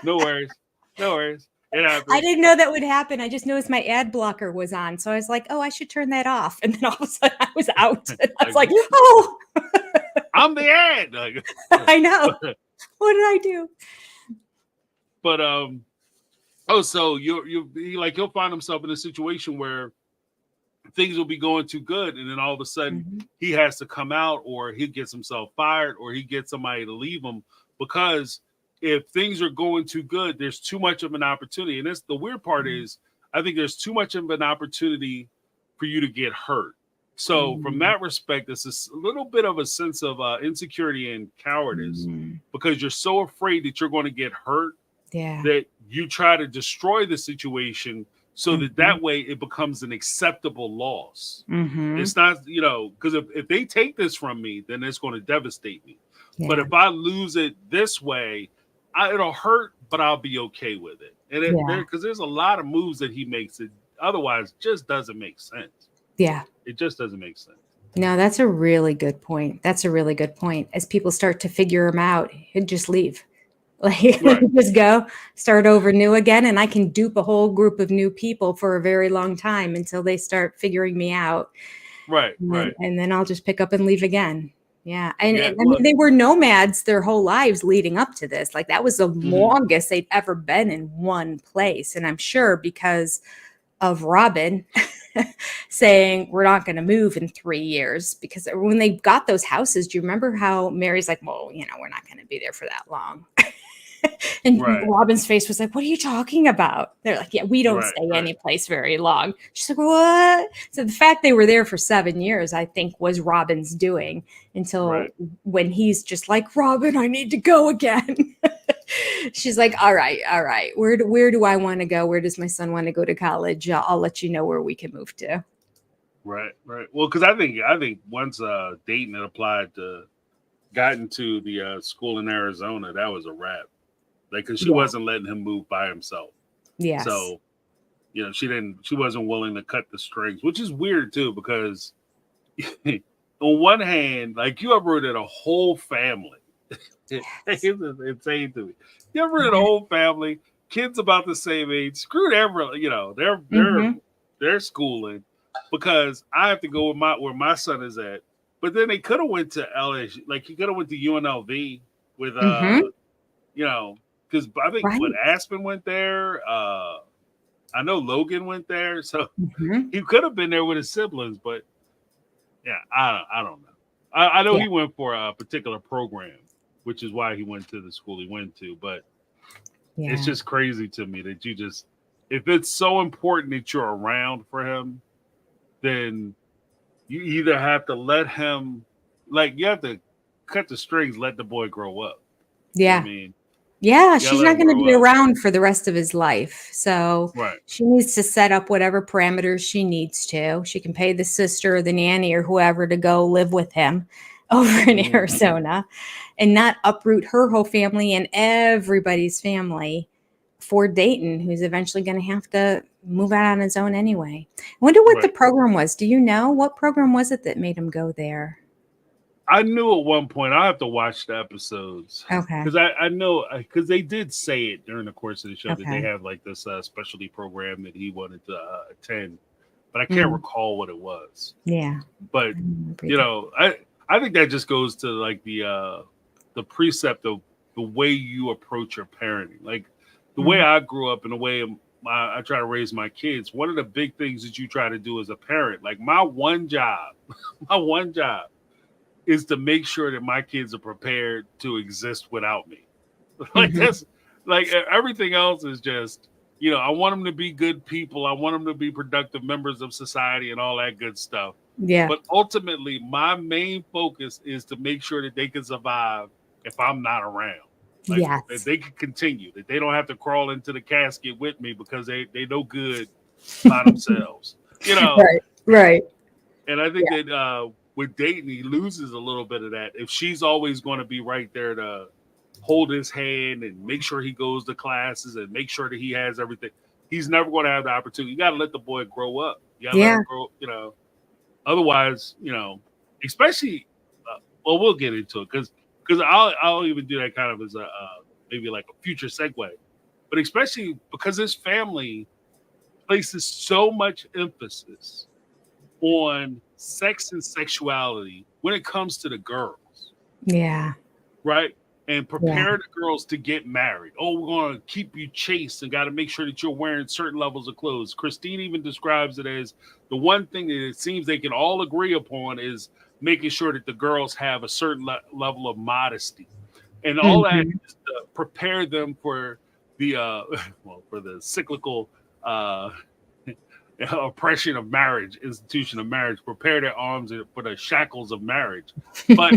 No worries. No worries. I didn't know that would happen. I just noticed my ad blocker was on. So I was like, oh, I should turn that off. And then all of a sudden I was out. And I was like, oh, I'm the ad. I know. What did I do? But so he'll find himself in a situation where things will be going too good, and then all of a sudden he has to come out, or he gets himself fired, or he gets somebody to leave him, because if things are going too good, there's too much of an opportunity. And that's the weird part is I think there's too much of an opportunity for you to get hurt. So from that respect, it's a little bit of a sense of insecurity and cowardice, because you're so afraid that you're going to get hurt that you try to destroy the situation so that way it becomes an acceptable loss. It's not, because if they take this from me, then it's going to devastate me. But if I lose it this way, it'll hurt, but I'll be okay with it. And because there's a lot of moves that he makes that otherwise just doesn't make sense. Yeah. It just doesn't make sense. No, that's a really good point. That's a really good point. As people start to figure him out, he'd just leave. Like just go start over new again. And I can dupe a whole group of new people for a very long time until they start figuring me out. Right. And then I'll just pick up and leave again. Yeah. And I mean, they were nomads their whole lives leading up to this. Like that was the longest they'd ever been in one place. And I'm sure because of Robin saying, we're not going to move in 3 years, because when they got those houses, do you remember how Mary's like, well, we're not going to be there for that long. And Robin's face was like, what are you talking about? They're like, yeah, we don't stay any place very long. She's like, what? So the fact they were there for 7 years, I think, was Robin's doing, until when he's just like, Robin, I need to go again. She's like, all right. Where do I want to go? Where does my son want to go to college? I'll let you know where we can move to. Right. Well, because I think once Dayton had got into the school in Arizona, that was a wrap. Like, because she wasn't letting him move by himself. Yeah. So, she wasn't willing to cut the strings, which is weird too, because on one hand, like, you uprooted a whole family. It's insane to me. You uprooted a whole family, kids about the same age, screwed everyone, they're schooling, because I have to go with where my son is at. But then they could have went to LSU, like he could have went to UNLV with because I think Aspen went there. I know Logan went there, so he could have been there with his siblings. But I don't know. I know he went for a particular program, which is why he went to the school he went to. But it's just crazy to me that if it's so important that you're around for him, then you either have to let him, like, you have to cut the strings, let the boy grow up. Yeah. I mean, Yeah, You gotta she's let not him going to grow be up. around for the rest of his life. So Right. she needs to set up whatever parameters she needs to. She can pay the sister or the nanny or whoever to go live with him over in Mhm. Arizona and not uproot her whole family and everybody's family for Dayton, who's eventually going to have to move out on his own anyway. I wonder what the Right. program was. Do you know what program was it that made him go there? I knew at one point. I have to watch the episodes Okay. because I know because they did say it during the course of the show that they Okay. have like this specialty program that he wanted to attend, but I can't Mm, recall what it was. yeah. But I remember you that. know, I think that just goes to like the precept of the way you approach your parenting, like the way Mm, I grew up and the way I try to raise my kids. One of the big things that you try to do as a parent, like my one job, my one job is to make sure that my kids are prepared to exist without me. Like mhm. that's like everything else is just, you know, I want them to be good people. I want them to be productive members of society and all that good stuff. Yeah. But ultimately, my main focus is to make sure that they can survive if I'm not around. Like that Yes. they can continue, that they don't have to crawl into the casket with me because they no good by themselves. You know, Right. Right. and I think Yeah. that with Dayton, he loses a little bit of that. If she's always going to be right there to hold his hand and make sure he goes to classes and make sure that he has everything, he's never going to have the opportunity. You got to let the boy grow up. You got to let Yeah. him grow, you know. Otherwise, you know, especially, well, we'll get into it because I'll even do that kind of as a maybe like a future segue. But especially because his family places so much emphasis on sex and sexuality when it comes to the girls, Yeah. right? And Yeah. prepare the girls to get married. Oh, we're going to keep you chaste and got to make sure that you're wearing certain levels of clothes. Christine even describes it as the one thing that it seems they can all agree upon is making sure that the girls have a certain level of modesty. And all that Mhm. is to prepare them for the well, for the cyclical uh oppression of marriage, institution of marriage, prepare their arms for the shackles of marriage, but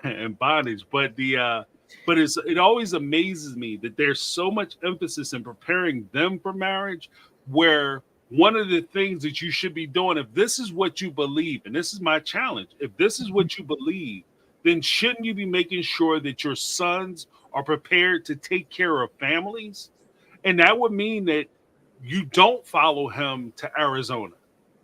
and bondage. But it always amazes me that there's so much emphasis in preparing them for marriage, where one of the things that you should be doing, if this is what you believe, and this is my challenge, if this is what you believe, then shouldn't you be making sure that your sons are prepared to take care of families? And that would mean that you don't follow him to Arizona.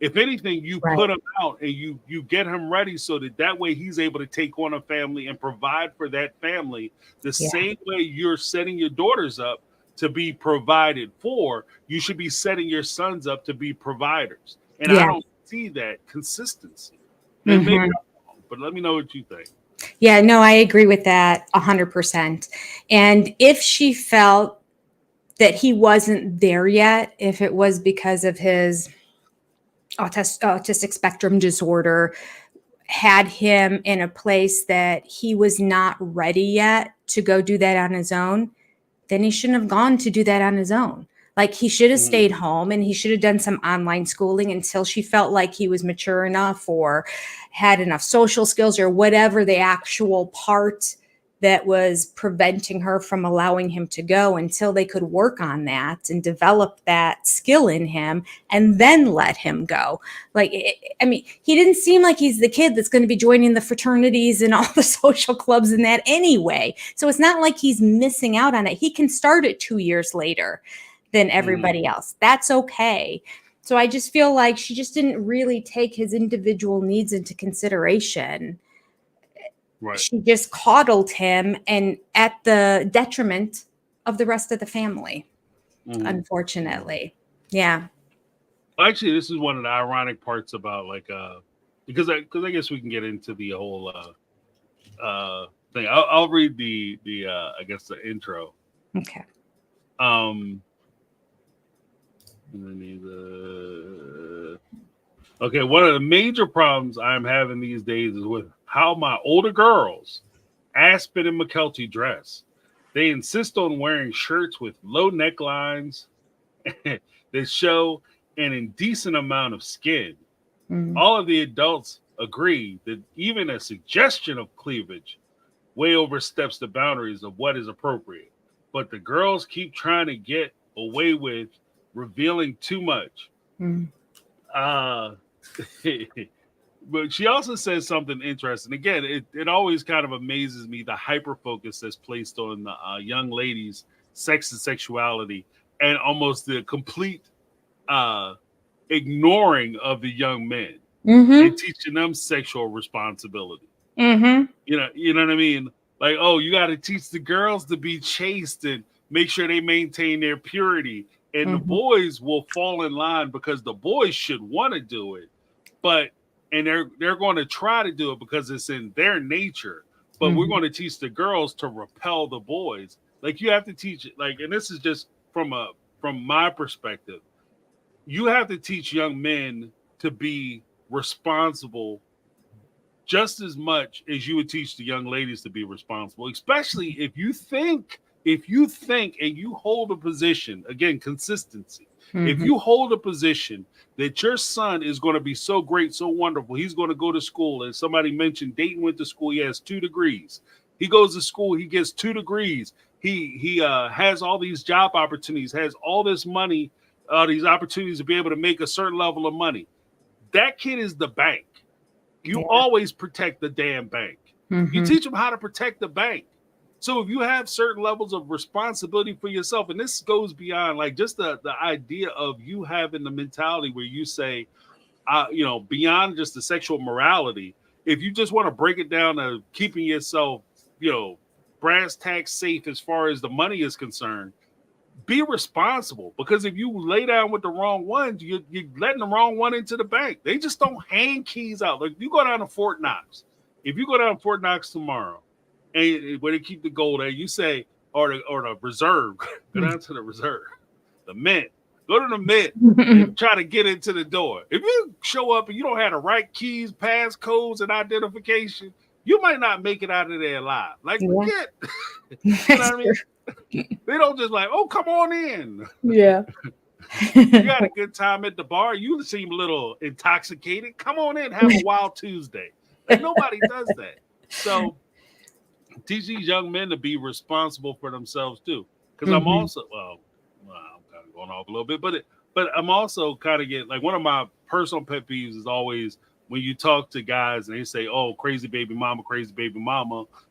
If anything, you Right. put him out and you get him ready so that way he's able to take on a family and provide for that family the Yeah. same way you're setting your daughters up to be provided for. You should be setting your sons up to be providers. And I Yeah. don't see that consistency. And maybe Mhm. I'm wrong, but let me know what you think. Yeah, no, I agree with that 100%. And if she felt that he wasn't there yet, if it was because of his autistic spectrum disorder, had him in a place that he was not ready yet to go do that on his own, then he shouldn't have gone to do that on his own. Like he should have Mhm. stayed home and he should have done some online schooling until she felt like he was mature enough or had enough social skills or whatever the actual part that was preventing her from allowing him to go, until they could work on that and develop that skill in him and then let him go. Like, I mean, he didn't seem like he's the kid that's going to be joining the fraternities and all the social clubs and that anyway. So it's not like he's missing out on it. He can start it 2 years later than Mhm. everybody else. That's okay. So I just feel like she just didn't really take his individual needs into consideration. Right. She just coddled him and at the detriment of the rest of the family, Mhm. Mhm. unfortunately. Yeah. Actually, this is one of the ironic parts about like because I guess we can get into the whole thing. I'll read the I guess the intro. Okay. Um, and then the okay. One of the major problems I'm having these days is with how my older girls, Aspen and McKelty, dress. They insist on wearing shirts with low necklines that show an indecent amount of skin. Mm. All of the adults agree that even a suggestion of cleavage way oversteps the boundaries of what is appropriate. But the girls keep trying to get away with revealing too much. Mm. But she also says something interesting. Again, it always kind of amazes me the hyper focus that's placed on the young ladies' sex and sexuality, and almost the complete ignoring of the young men and teaching them sexual responsibility. You know what I mean? Like, oh, you got to teach the girls to be chaste and make sure they maintain their purity, and the boys will fall in line because the boys should want to do it, and they're going to try to do it because it's in their nature. But we're going to teach the girls to repel the boys. Like, you have to teach it. Like, and this is just from my perspective. You have to teach young men to be responsible just as much as you would teach the young ladies to be responsible, especially if you think and you hold a position, again, consistency. If you hold a position that your son is going to be so great, so wonderful, he's going to go to school, and somebody mentioned Dayton went to school, he has 2 degrees. He goes to school, he gets 2 degrees. He has all these job opportunities, has all this money, these opportunities to be able to make a certain level of money. That kid is the bank. You always protect the damn bank. You teach them how to protect the bank. So if you have certain levels of responsibility for yourself, and this goes beyond like just the idea of you having the mentality where you say, beyond just the sexual morality, if you just want to break it down to keeping yourself, brass tacks safe as far as the money is concerned, be responsible. Because if you lay down with the wrong ones, you're letting the wrong one into the bank. They just don't hang keys out. Like, you go down to Fort Knox. If you go down to Fort Knox tomorrow, and where they keep the gold there, you say, or the reserve, go down to the reserve, the mint, go to the mint and try to get into the door. If you show up and you don't have the right keys, passcodes, and identification, you might not make it out of there alive. Like, forget. You know what I mean? They don't just like, oh, come on in. Yeah. You had a good time at the bar. You seem a little intoxicated. Come on in, have a wild Tuesday. Like, nobody does that. So teach these young men to be responsible for themselves too. Because I'm also, I'm kind of going off a little bit, but I'm also kind of getting, like, one of my personal pet peeves is always when you talk to guys and they say, oh, crazy baby mama,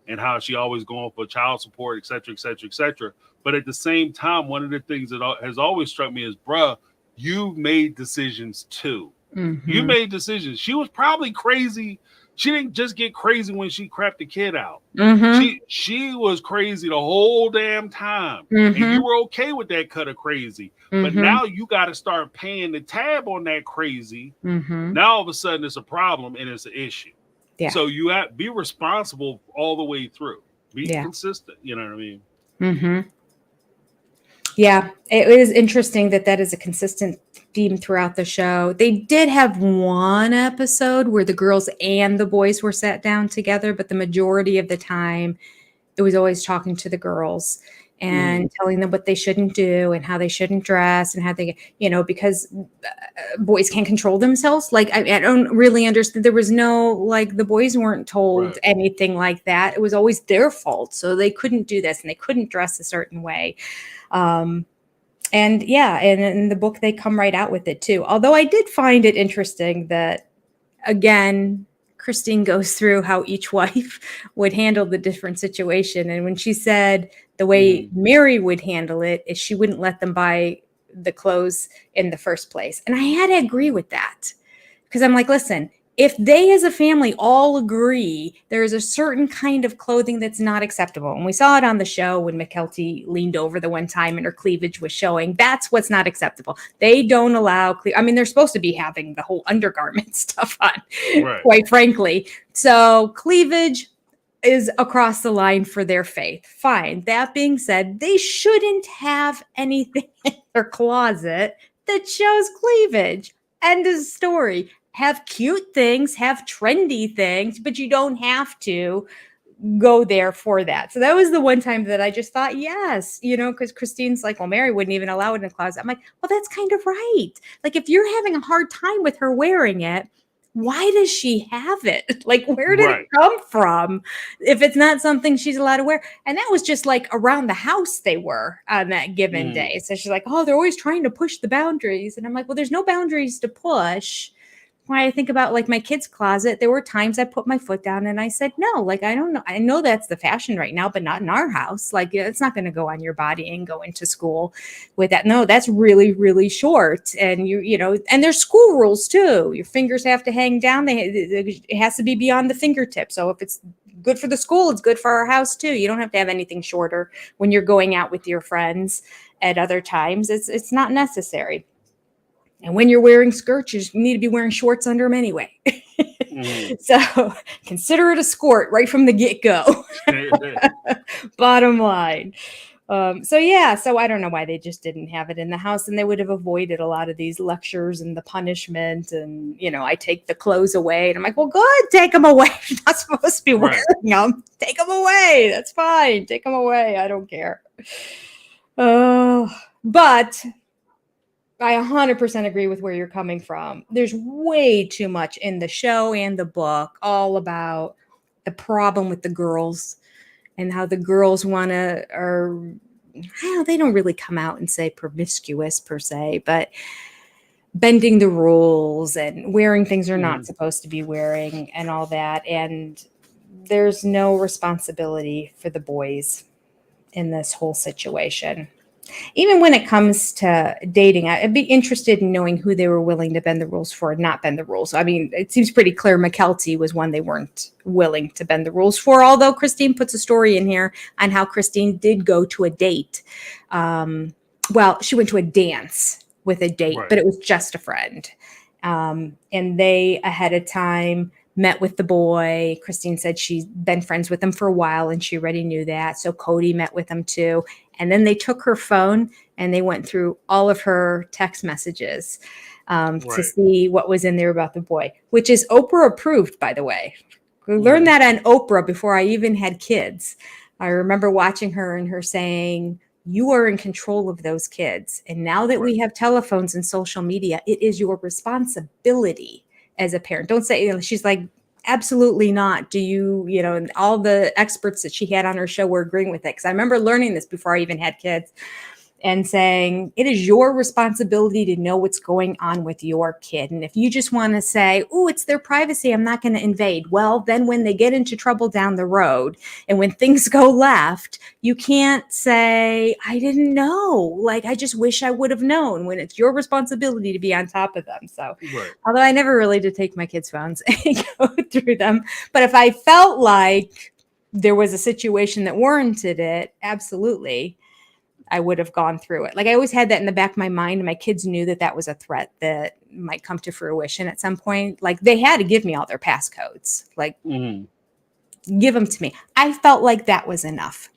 and how she always going for child support, et cetera, et cetera, et cetera. But at the same time, one of the things that has always struck me is, bruh, you made decisions too. You made decisions. She was probably crazy. She didn't just get crazy when she crapped the kid out. She was crazy the whole damn time. And you were okay with that cut of crazy. But now you got to start paying the tab on that crazy. Now all of a sudden it's a problem and it's an issue. Yeah. So you have to be responsible all the way through. Be consistent. You know what I mean? Yeah, it was interesting that is a consistent theme throughout the show. They did have one episode where the girls and the boys were sat down together, but the majority of the time it was always talking to the girls and telling them what they shouldn't do and how they shouldn't dress and how they, because boys can't control themselves. Like, I don't really understand. There was no, like, the boys weren't told anything like that. It was always their fault. So they couldn't do this and they couldn't dress a certain way. And in the book, they come right out with it too. Although I did find it interesting that, again, Christine goes through how each wife would handle the different situation. And when she said the way Mary would handle it is she wouldn't let them buy the clothes in the first place. And I had to agree with that because I'm like, listen, if they as a family all agree there is a certain kind of clothing that's not acceptable, and we saw it on the show when McKelty leaned over the one time and her cleavage was showing, that's what's not acceptable. They don't allow, they're supposed to be having the whole undergarment stuff on, quite frankly. So cleavage is across the line for their faith. Fine. That being said, they shouldn't have anything in their closet that shows cleavage. End of story. Have cute things, have trendy things, but you don't have to go there for that. So that was the one time that I just thought, yes, because Christine's like, well, Mary wouldn't even allow it in the closet. I'm like, well, that's kind of right. Like, if you're having a hard time with her wearing it, why does she have it? Like, where did Right. it come from if it's not something she's allowed to wear? And that was just like around the house they were on that given day. So she's like, oh, they're always trying to push the boundaries. And I'm like, well, there's no boundaries to push. When I think about like my kids' closet, there were times I put my foot down and I said, no, like, I don't know. I know that's the fashion right now, but not in our house. Like, it's not going to go on your body and go into school with that. No, that's really, really short. And you know, and there's school rules too. Your fingers have to hang down. It has to be beyond the fingertip. So if it's good for the school, it's good for our house too. You don't have to have anything shorter when you're going out with your friends at other times. It's not necessary. And when you're wearing skirts, you need to be wearing shorts under them anyway. So consider it a skirt right from the get-go. Bottom line. So I don't know why they just didn't have it in the house, and they would have avoided a lot of these lectures and the punishment. And, you know, I take the clothes away and I'm like, well, good, take them away. You're not supposed to be wearing them. Take them away. That's fine. Take them away. I don't care. But I 100% agree with where you're coming from. There's way too much in the show and the book all about the problem with the girls and how the girls they don't really come out and say promiscuous per se, but bending the rules and wearing things they're not supposed to be wearing and all that. And there's no responsibility for the boys in this whole situation. Even when it comes to dating, I'd be interested in knowing who they were willing to bend the rules for and not bend the rules. I mean, it seems pretty clear McKelty was one they weren't willing to bend the rules for, although Christine puts a story in here on how Christine did go to a date. She went to a dance with a date, but it was just a friend. And they, ahead of time, met with the boy. Christine said she'd been friends with him for a while and she already knew that. So Cody met with him too. And then they took her phone and they went through all of her text messages to see what was in there about the boy, which is Oprah approved, by the way. We learned that on Oprah before I even had kids. I remember watching her and her saying, you are in control of those kids. And now that we have telephones and social media, it is your responsibility as a parent. Don't say, she's like, absolutely not. Do you, and all the experts that she had on her show were agreeing with it. Because I remember learning this before I even had kids and saying, it is your responsibility to know what's going on with your kid. And if you just want to say, oh, it's their privacy, I'm not going to invade. Well, then when they get into trouble down the road and when things go left, you can't say, I didn't know. Like, I just wish I would have known, when it's your responsibility to be on top of them. So, although I never really did take my kids' phones and go through them, but if I felt like there was a situation that warranted it, absolutely, I would have gone through it. Like, I always had that in the back of my mind. And my kids knew that that was a threat that might come to fruition at some point. Like, they had to give me all their passcodes. Like, give them to me. I felt like that was enough.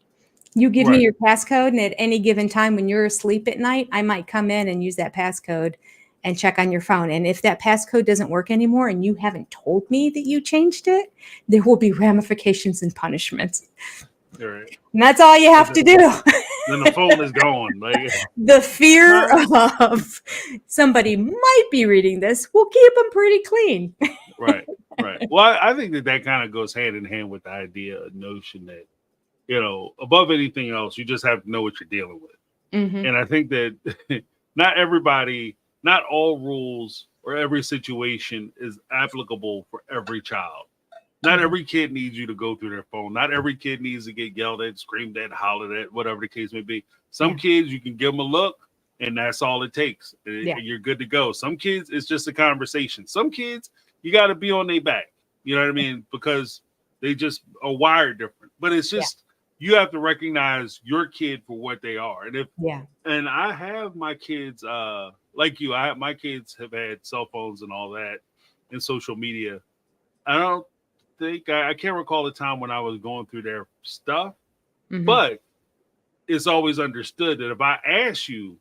You give me your passcode, and at any given time when you're asleep at night, I might come in and use that passcode and check on your phone. And if that passcode doesn't work anymore and you haven't told me that you changed it, there will be ramifications and punishments. And that's all you have to do. Then the phone is gone. Like, the fear of somebody might be reading this will keep them pretty clean. Right. Well, I think that kind of goes hand in hand with the idea, notion that, above anything else, you just have to know what you're dealing with. And I think that not all rules or every situation is applicable for every child. Not every kid needs you to go through their phone. Not every kid needs to get yelled at, screamed at, hollered at, whatever the case may be. Some kids, you can give them a look, and that's all it takes. You're good to go. Some kids, it's just a conversation. Some kids, you got to be on their back. You know what I mean? Because they just are wired different. But it's just, you have to recognize your kid for what they are. And and I have my kids, like you, my kids have had cell phones and all that and social media. I can't recall the time when I was going through their stuff, but it's always understood that if I ask you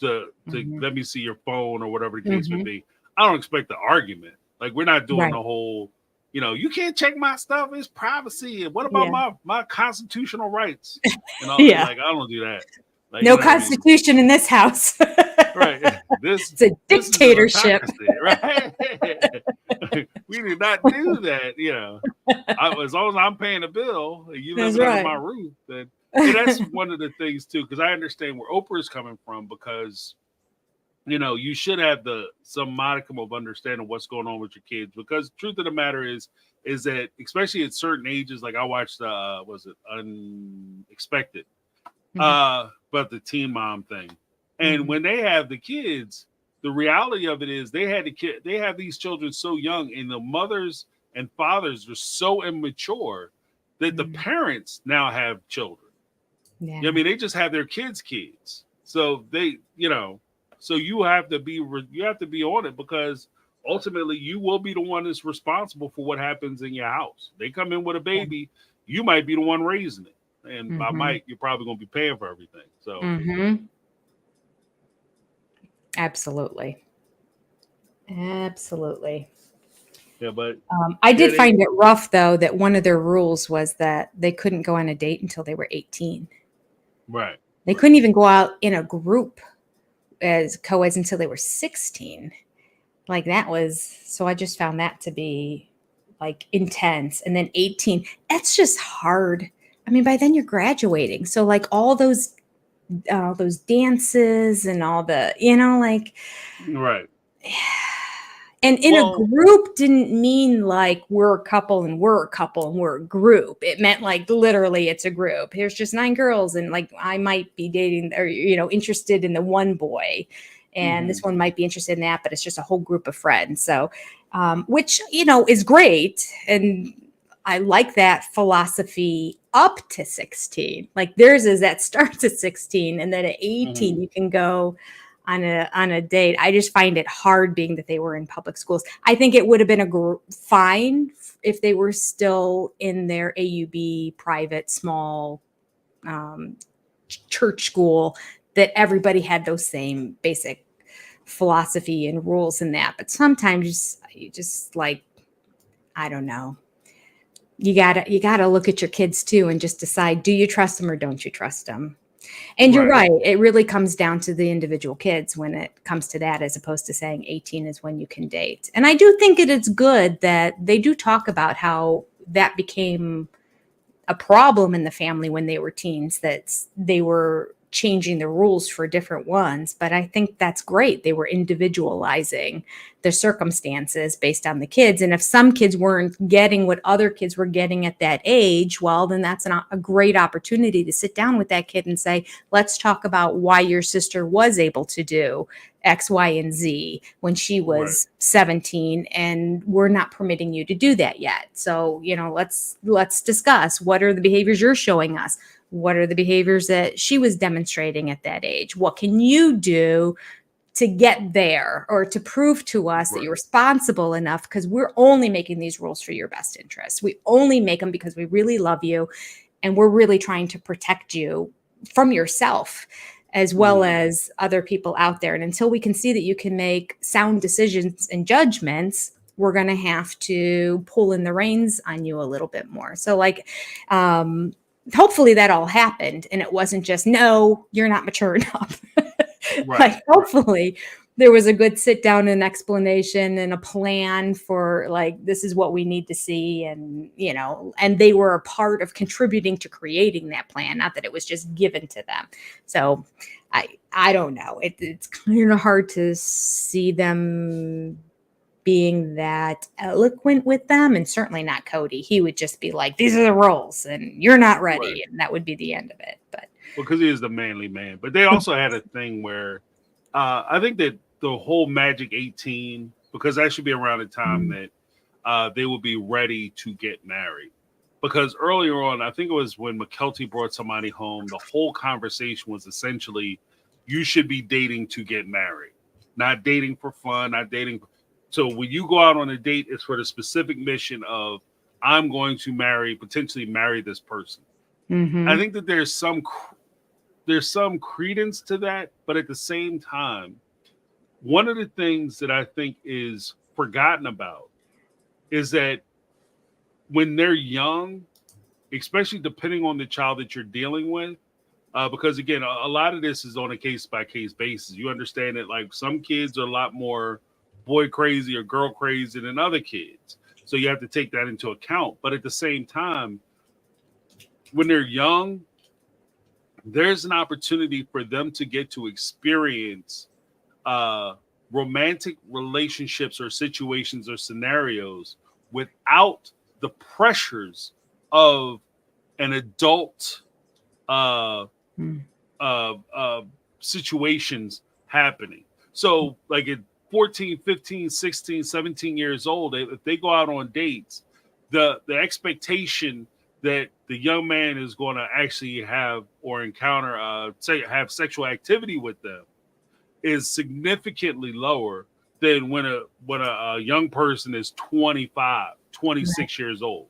to let me see your phone or whatever the case may be, I don't expect the argument. Like, we're not doing the whole, you can't check my stuff. It's privacy. And what about my constitutional rights? And all that. Like, I don't do that. Like, no constitution in this house. Right. It's a This is an dictatorship. autocracy, right? We did not do that, as long as I'm paying a bill, and you That's living under right. my roof, then and that's one of the things too, because I understand where Oprah is coming from, because you should have some modicum of understanding what's going on with your kids, because truth of the matter is that especially at certain ages, like I watched was it Unexpected, but the teen mom thing, and when they have the kids, the reality of it is they have these children so young, and the mothers and fathers are so immature that the parents now have children. Yeah. I mean, they just have their kids, so so you have to be on it, because ultimately you will be the one that's responsible for what happens in your house. They come in with a baby, you might be the one raising it, and you're probably going to be paying for everything. So Absolutely. yeah, but I did find it rough, though, that one of their rules was that they couldn't go on a date until they were 18. Right. They couldn't even go out in a group as co-eds until they were 16. Like that was, so I just found that to be like intense. And then 18, that's just hard. I mean, by then you're graduating. So like all those dances and all the, like. Right. And in a group didn't mean like we're a couple and we're a couple and we're a group. It meant like literally it's a group. Here's just 9 girls, and like I might be dating or interested in the one boy, and this one might be interested in that, but it's just a whole group of friends. So, which is great, and I like that philosophy up to 16. Like theirs is that starts at 16, and then at 18 you can go on a date. I just find it hard, being that they were in public schools. I think it would have been fine if they were still in their AUB private small church school, that everybody had those same basic philosophy and rules in that. But sometimes you just like, I don't know. You gotta look at your kids too and just decide, do you trust them or don't you trust them? And you're right. It really comes down to the individual kids when it comes to that, as opposed to saying 18 is when you can date. And I do think it is good that they do talk about how that became a problem in the family when they were teens, that they were changing the rules for different ones. But I think that's great. They were individualizing the circumstances based on the kids. And if some kids weren't getting what other kids were getting at that age, well, then that's a great opportunity to sit down with that kid and say, let's talk about why your sister was able to do X, Y, and Z when she was 17, and we're not permitting you to do that yet. So, let's discuss, what are the behaviors you're showing us? What are the behaviors that she was demonstrating at that age? What can you do to get there, or to prove to us that you're responsible enough? Because we're only making these rules for your best interest. We only make them because we really love you, and we're really trying to protect you from yourself as well as other people out there. And until we can see that you can make sound decisions and judgments, we're going to have to pull in the reins on you a little bit more. So hopefully that all happened, and it wasn't just, no, you're not mature enough. Like, hopefully there was a good sit down and explanation and a plan for like, this is what we need to see. And, and they were a part of contributing to creating that plan, not that it was just given to them. So I don't know. It's kind of hard to see them being that eloquent with them, and certainly not Cody. He would just be like, these are the rules and you're not ready. And that would be the end of it. But because he is the manly man. But they also had a thing where I think that the whole Magic 18, because that should be around the time that they would be ready to get married. Because earlier on, I think it was when McKelty brought somebody home, the whole conversation was essentially, you should be dating to get married, not dating for fun, not dating. So when you go out on a date, it's for the specific mission of, I'm going to potentially marry this person. I think that there's some credence to that, but at the same time, one of the things that I think is forgotten about is that when they're young, especially depending on the child that you're dealing with, Because again, a lot of this is on a case by case basis. You understand that like some kids are a lot more boy crazy or girl crazy than other kids. So you have to take that into account. But at the same time, when they're young, there's an opportunity for them to get to experience romantic relationships or situations or scenarios without the pressures of an adult situations happening. So like at 14, 15, 16, 17 years old, if they go out on dates, the expectation that the young man is going to actually have or encounter have sexual activity with them is significantly lower than when a young person is 25, 26 years old.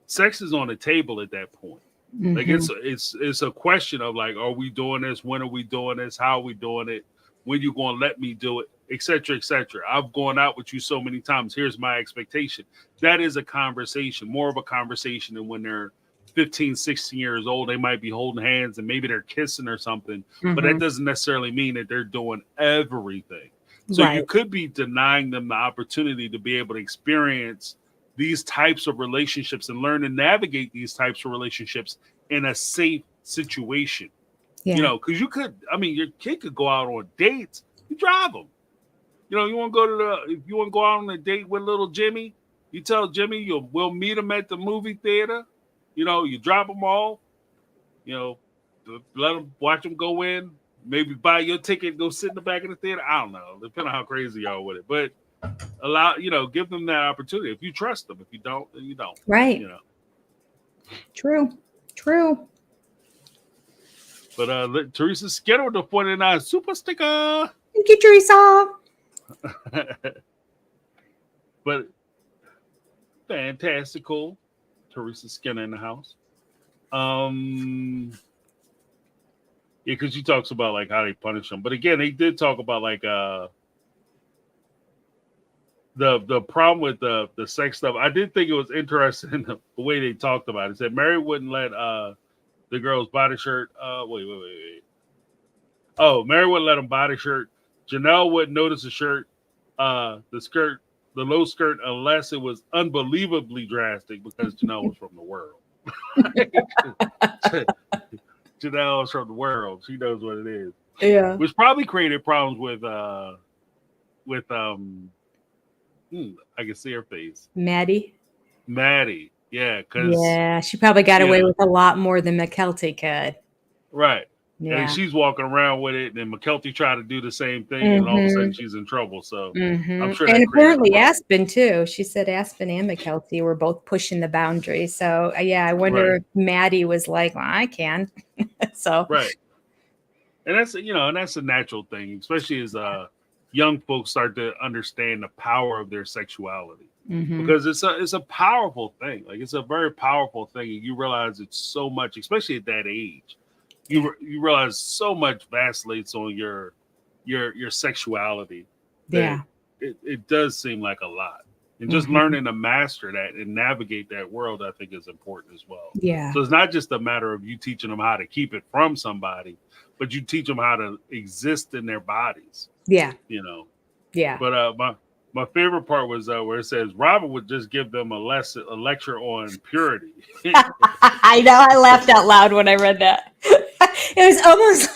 Sex is on the table at that point. Like it's a question of like, are we doing this? When are we doing this? How are we doing it? When you going to let me do it? Et cetera, et cetera. I've gone out with you so many times. Here's my expectation. That is a conversation, more of a conversation than when they're 15, 16 years old. They might be holding hands and maybe they're kissing or something, but that doesn't necessarily mean that they're doing everything. So you could be denying them the opportunity to be able to experience these types of relationships and learn to navigate these types of relationships in a safe situation. You know, because you could, I mean, your kid could go out on dates. You drive them. You know, you want to go to if you want to go out on a date with little Jimmy, you tell Jimmy we'll meet him at the movie theater. You know, you drop them off. You know, let them watch them go in. Maybe buy your ticket, go sit in the back of the theater. I don't know, depending on how crazy y'all with it. But give them that opportunity. If you trust them, if you don't, then you don't. Right. You know. True. But Teresa Skinner with the 49 super sticker. Thank you, Teresa. But fantastical. Teresa Skinner in the house. Yeah, because she talks about like how they punish them. But again, they did talk about like the problem with the sex stuff. I did think it was interesting the way they talked about it. It said Mary wouldn't let the girls buy the shirt. Wait. Oh, Mary wouldn't let them buy the shirt. Janelle wouldn't notice the shirt, the low skirt, unless it was unbelievably drastic because Janelle was from the world. Janelle is from the world. She knows what it is. Yeah. Which probably created problems with I can see her face. Maddie. Yeah, because she probably got away with a lot more than McKelty could. Right. Yeah. And she's walking around with it, and McKelty tried to do the same thing, and all of a sudden she's in trouble. So I'm sure. And apparently Aspen too. She said Aspen and McKelty were both pushing the boundary. So I wonder if Maddie was like, well, I can. So right. And that's a natural thing, especially as young folks start to understand the power of their sexuality. Because it's a powerful thing. Like it's a very powerful thing, and you realize it's so much, especially at that age. You realize so much vacillates on your sexuality. Yeah, it does seem like a lot, and just learning to master that and navigate that world, I think, is important as well. Yeah. So it's not just a matter of you teaching them how to keep it from somebody, but you teach them how to exist in their bodies. Yeah. You know. Yeah. But my favorite part was where it says Robert would just give them a lecture on purity. I know. I laughed out loud when I read that. It was almost.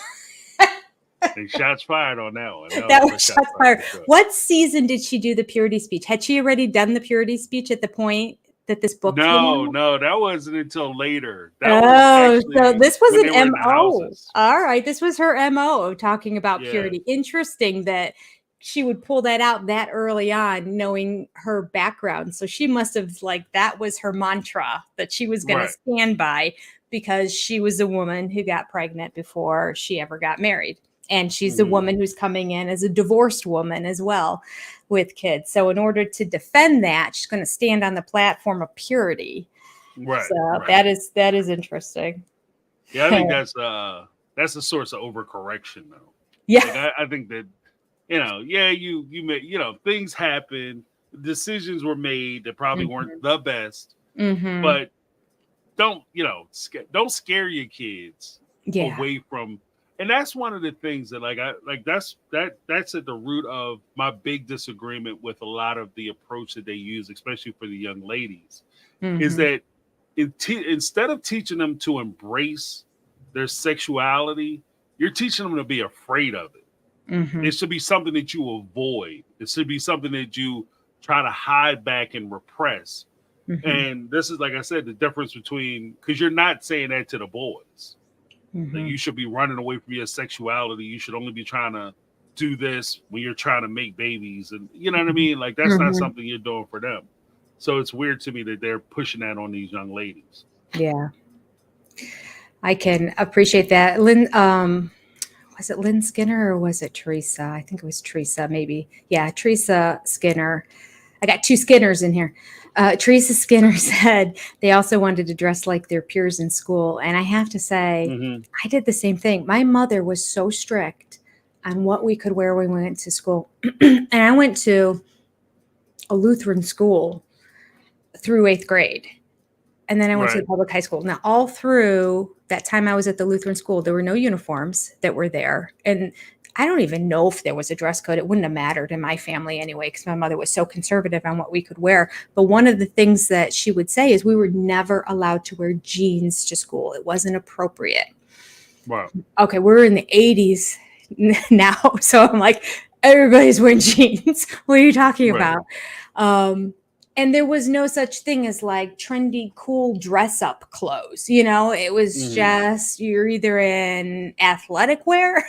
And shots fired on that one. That was shots fired. What season did she do the purity speech? Had she already done the purity speech at the point that this book came out? No, that wasn't until later. So this was an MO. All right, this was her MO talking about purity. Interesting that she would pull that out that early on, knowing her background. So she must have that was her mantra that she was going to stand by, because she was a woman who got pregnant before she ever got married. And she's a woman who's coming in as a divorced woman as well with kids. So in order to defend that, she's going to stand on the platform of purity. Right. So that is interesting. Yeah, I think that's a source of overcorrection though. Yeah. I think that, you made, things happen, decisions were made that probably weren't the best, but don't scare your kids Yeah. away from. And that's one of the things that that's at the root of my big disagreement with a lot of the approach that they use, especially for the young ladies, is that instead of teaching them to embrace their sexuality, you're teaching them to be afraid of it. It should be something that you avoid. It should be something that you try to hide back and repress. And this is, like I said, the difference between, because you're not saying that to the boys. That you should be running away from your sexuality. You should only be trying to do this when you're trying to make babies. And you know what I mean? Like, that's not something you're doing for them. So it's weird to me that they're pushing that on these young ladies. Yeah. I can appreciate that. Was it Lynn Skinner or was it Teresa? I think it was Teresa, maybe. Yeah, Teresa Skinner. I got two Skinners in here. Teresa Skinner said they also wanted to dress like their peers in school. And I have to say, I did the same thing. My mother was so strict on what we could wear when we went to school. And I went to a Lutheran school through 8th grade. And then I went to the public high school. Now, all through that time I was at the Lutheran school, there were no uniforms that were there. And I don't even know if there was a dress code. It wouldn't have mattered in my family anyway, because my mother was so conservative on what we could wear. But one of the things that she would say is we were never allowed to wear jeans to school. It wasn't appropriate. Wow. Okay, we're in the 80s now. So I'm like, everybody's wearing jeans. What are you talking about? And there was no such thing as like trendy, cool dress up clothes. You know, it was just, you're either in athletic wear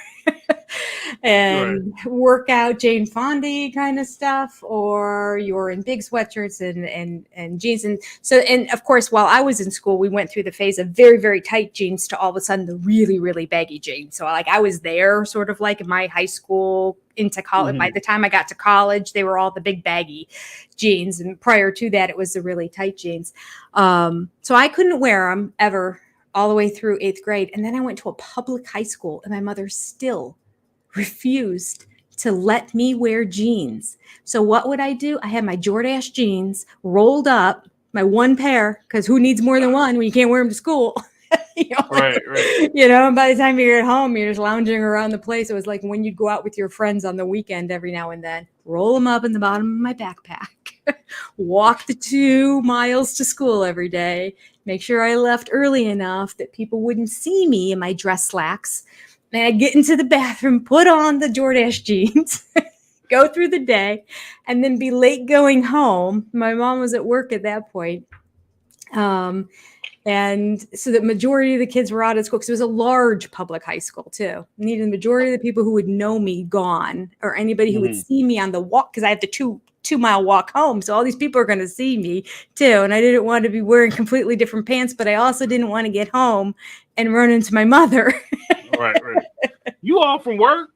and workout Jane Fonda kind of stuff, or you're in big sweatshirts and jeans. And so, and of course, while I was in school, we went through the phase of very, very tight jeans to all of a sudden the really, really baggy jeans. So like I was there sort of like in my high school into college. By the time I got to college, they were all the big baggy jeans. And prior to that, it was the really tight jeans. So I couldn't wear them ever all the way through 8th grade. And then I went to a public high school and my mother still refused to let me wear jeans. So what would I do? I had my Jordache jeans rolled up, my one pair, because who needs more than one when you can't wear them to school? You know, you know, and by the time you get home, you're just lounging around the place. It was like when you'd go out with your friends on the weekend every now and then, roll them up in the bottom of my backpack, walk the 2 miles to school every day, make sure I left early enough that people wouldn't see me in my dress slacks. And I'd get into the bathroom, put on the Jordache jeans, go through the day, and then be late going home. My mom was at work at that point. And so the majority of the kids were out of school because it was a large public high school too. Needed the majority of the people who would know me gone, or anybody who would see me on the walk, because I had the two-mile walk home. So all these people are going to see me too. And I didn't want to be wearing completely different pants, but I also didn't want to get home and run into my mother. Right. You off from work?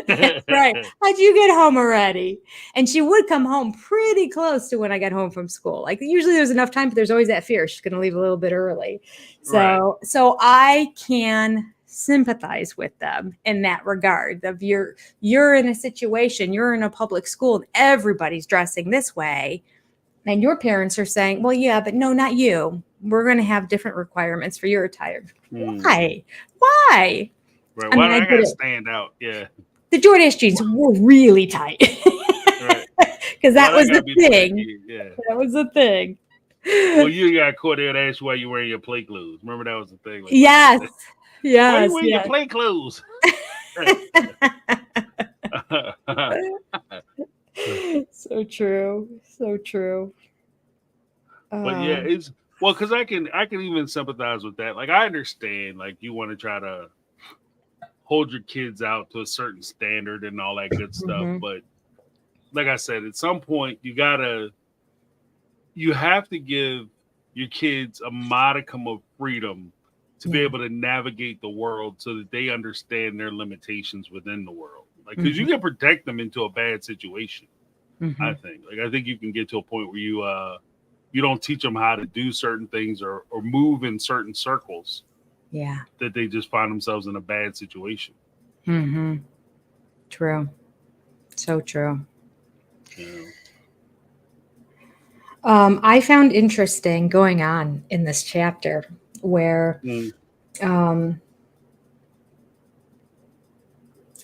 Right. How'd you get home already? And she would come home pretty close to when I got home from school. Like usually there's enough time, but there's always that fear she's going to leave a little bit early. So I can sympathize with them in that regard. Of you're in a situation, you're in a public school, and everybody's dressing this way, and your parents are saying, well, yeah, but no, not you. We're going to have different requirements for your attire. Why? Right. I mean, I gotta stand out. Yeah. The Jordache jeans were really tight. Because that was the thing. Yeah. That was the thing. Well, you got caught there and asked why you wearing your play clothes. Remember that was the thing. Like, yes. Why you wearing your play clothes? So true. So true. But yeah, it's because I can even sympathize with that. Like I understand, like you want to try to hold your kids out to a certain standard and all that good stuff. But like I said, at some point you have to give your kids a modicum of freedom to be able to navigate the world so that they understand their limitations within the world. Like, because you can protect them into a bad situation. I think you can get to a point where you don't teach them how to do certain things or move in certain circles. Yeah. That they just find themselves in a bad situation. True. So true. Yeah. I found interesting going on in this chapter where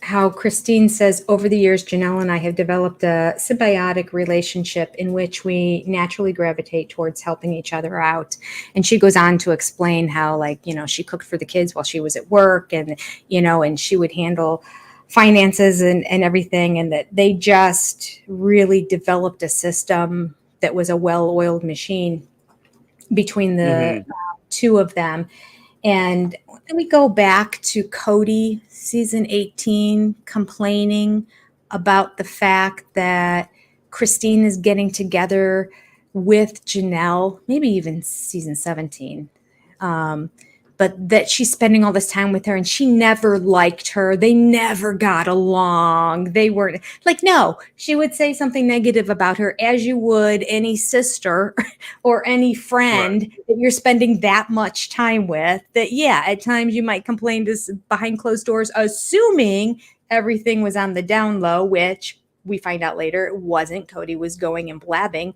how Christine says, over the years, Janelle and I have developed a symbiotic relationship in which we naturally gravitate towards helping each other out. And she goes on to explain how, like, she cooked for the kids while she was at work, and, and she would handle finances and everything. And that they just really developed a system that was a well-oiled machine between the two of them. And then we go back to Cody, season 18, complaining about the fact that Christine is getting together with Janelle, maybe even season 17. But that she's spending all this time with her and she never liked her. They never got along. They weren't like, no, she would say something negative about her, as you would any sister or any friend that you're spending that much time with. That, yeah, at times you might complain to behind closed doors, assuming everything was on the down low, which we find out later it wasn't. Cody was going and blabbing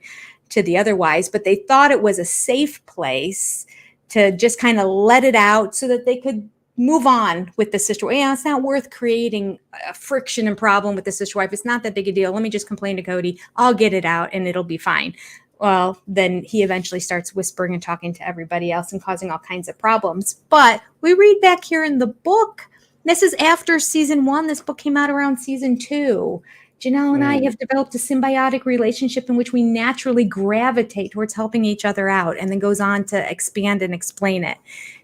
to the other wives, but they thought it was a safe place to just kind of let it out so that they could move on with the sister wife. Yeah, it's not worth creating a friction and problem with the sister wife. It's not that big a deal. Let me just complain to Cody. I'll get it out and it'll be fine. Well, then he eventually starts whispering and talking to everybody else and causing all kinds of problems. But we read back here in the book, this is after season 1. This book came out around season 2. Janelle and I have developed a symbiotic relationship in which we naturally gravitate towards helping each other out, and then goes on to expand and explain it.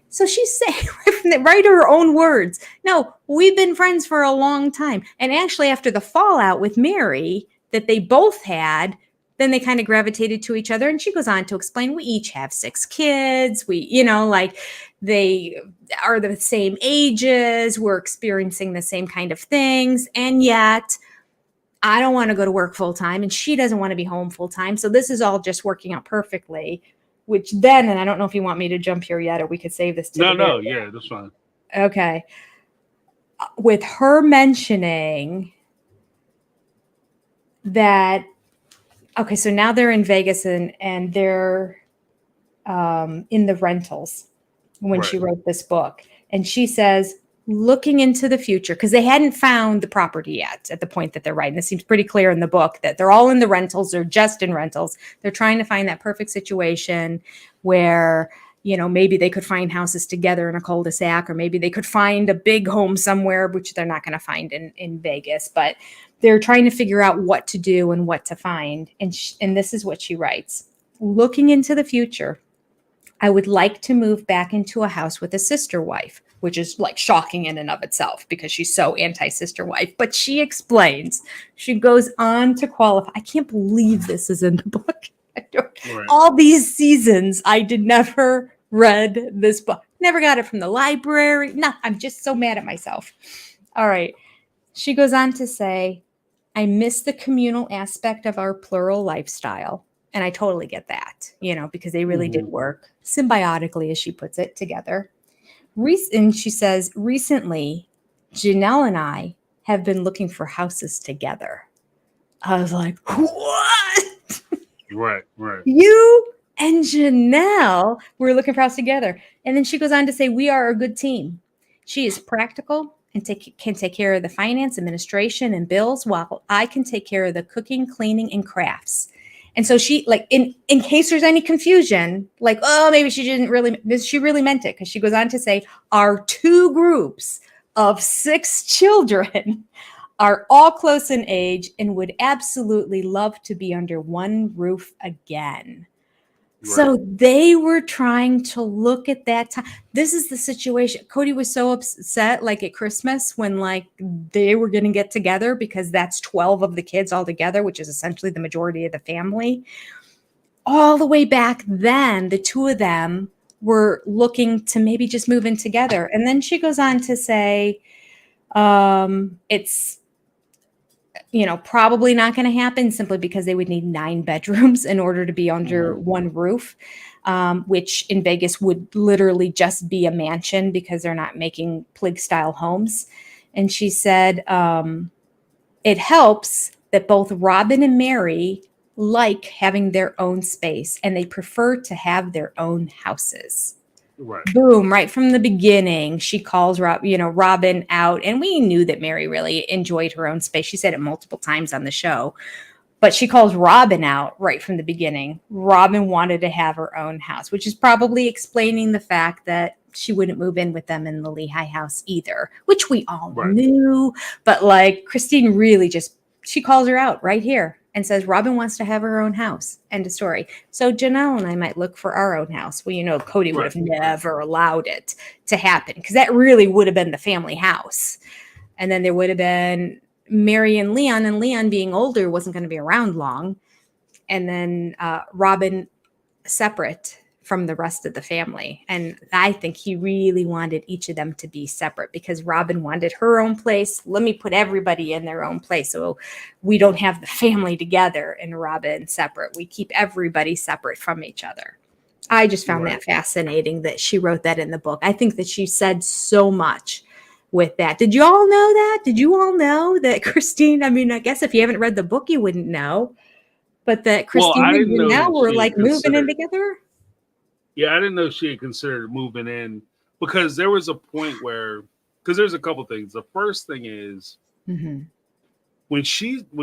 So she's saying, right her own words, no, we've been friends for a long time. And actually, after the fallout with Mary that they both had, then they kind of gravitated to each other. And she goes on to explain, we each have 6 kids. We, they are the same ages. We're experiencing the same kind of things. And yet I don't want to go to work full time and she doesn't want to be home full time. So this is all just working out perfectly, which then, and I don't know if you want me to jump here yet, or we could save this to yeah, that's fine. Okay. With her mentioning that, okay, so now they're in Vegas and they're in the rentals when she wrote this book. And she says, looking into the future, because they hadn't found the property yet at the point that they're writing. It seems pretty clear in the book that they're all in the rentals. They're just in rentals. They're trying to find that perfect situation where, maybe they could find houses together in a cul-de-sac, or maybe they could find a big home somewhere, which they're not going to find in Vegas. But they're trying to figure out what to do and what to find. And this is what she writes. Looking into the future, I would like to move back into a house with a sister wife, which is like shocking in and of itself because she's so anti-sister wife. But she explains, she goes on to qualify. I can't believe this is in the book. All these seasons, I did never read this book. Never got it from the library. No, I'm just so mad at myself. All right. She goes on to say, I miss the communal aspect of our plural lifestyle. And I totally get that, because they really did work symbiotically, as she puts it, together. And she says, recently, Janelle and I have been looking for houses together. I was like, what? Right. You and Janelle were looking for houses together. And then she goes on to say, we are a good team. She is practical and can take care of the finance, administration, and bills, while I can take care of the cooking, cleaning, and crafts. And so she, like, in case there's any confusion, like, oh, maybe she really meant it, because she goes on to say, our 2 groups of 6 children are all close in age and would absolutely love to be under one roof again. Right. So they were trying to look at that time. This is the situation. Cody was so upset, like at Christmas, when like they were going to get together, because that's 12 of the kids all together, which is essentially the majority of the family. All the way back then, the 2 of them were looking to maybe just move in together. And then she goes on to say, it's, probably not going to happen, simply because they would need 9 bedrooms in order to be under one roof, which in Vegas would literally just be a mansion, because they're not making Plig style homes. And she said, it helps that both Robin and Mary like having their own space, and they prefer to have their own houses. Right. Boom, right from the beginning, she calls Robin out. And we knew that Mary really enjoyed her own space. She said it multiple times on the show. But she calls Robin out right from the beginning. Robin wanted to have her own house, which is probably explaining the fact that she wouldn't move in with them in the Lehigh house either, which we all Right. knew. But like Christine really she calls her out right here and says, Robin wants to have her own house. End of story. So Janelle and I might look for our own house. Well, Cody would have never allowed it to happen because that really would have been the family house. And then there would have been Mary and Leon being older wasn't going to be around long. And then Robin separate from the rest of the family. And I think he really wanted each of them to be separate because Robin wanted her own place. Let me put everybody in their own place. So we don't have the family together and Robin separate. We keep everybody separate from each other. I just found that fascinating that she wrote that in the book. I think that she said so much with that. Did you all know that? Did you all know that Christine, I mean, I guess if you haven't read the book, you wouldn't know, but that Christine and Janelle were like moving in together? Yeah, I didn't know she had considered moving in because there was a point where, because there's a couple things. The first thing is when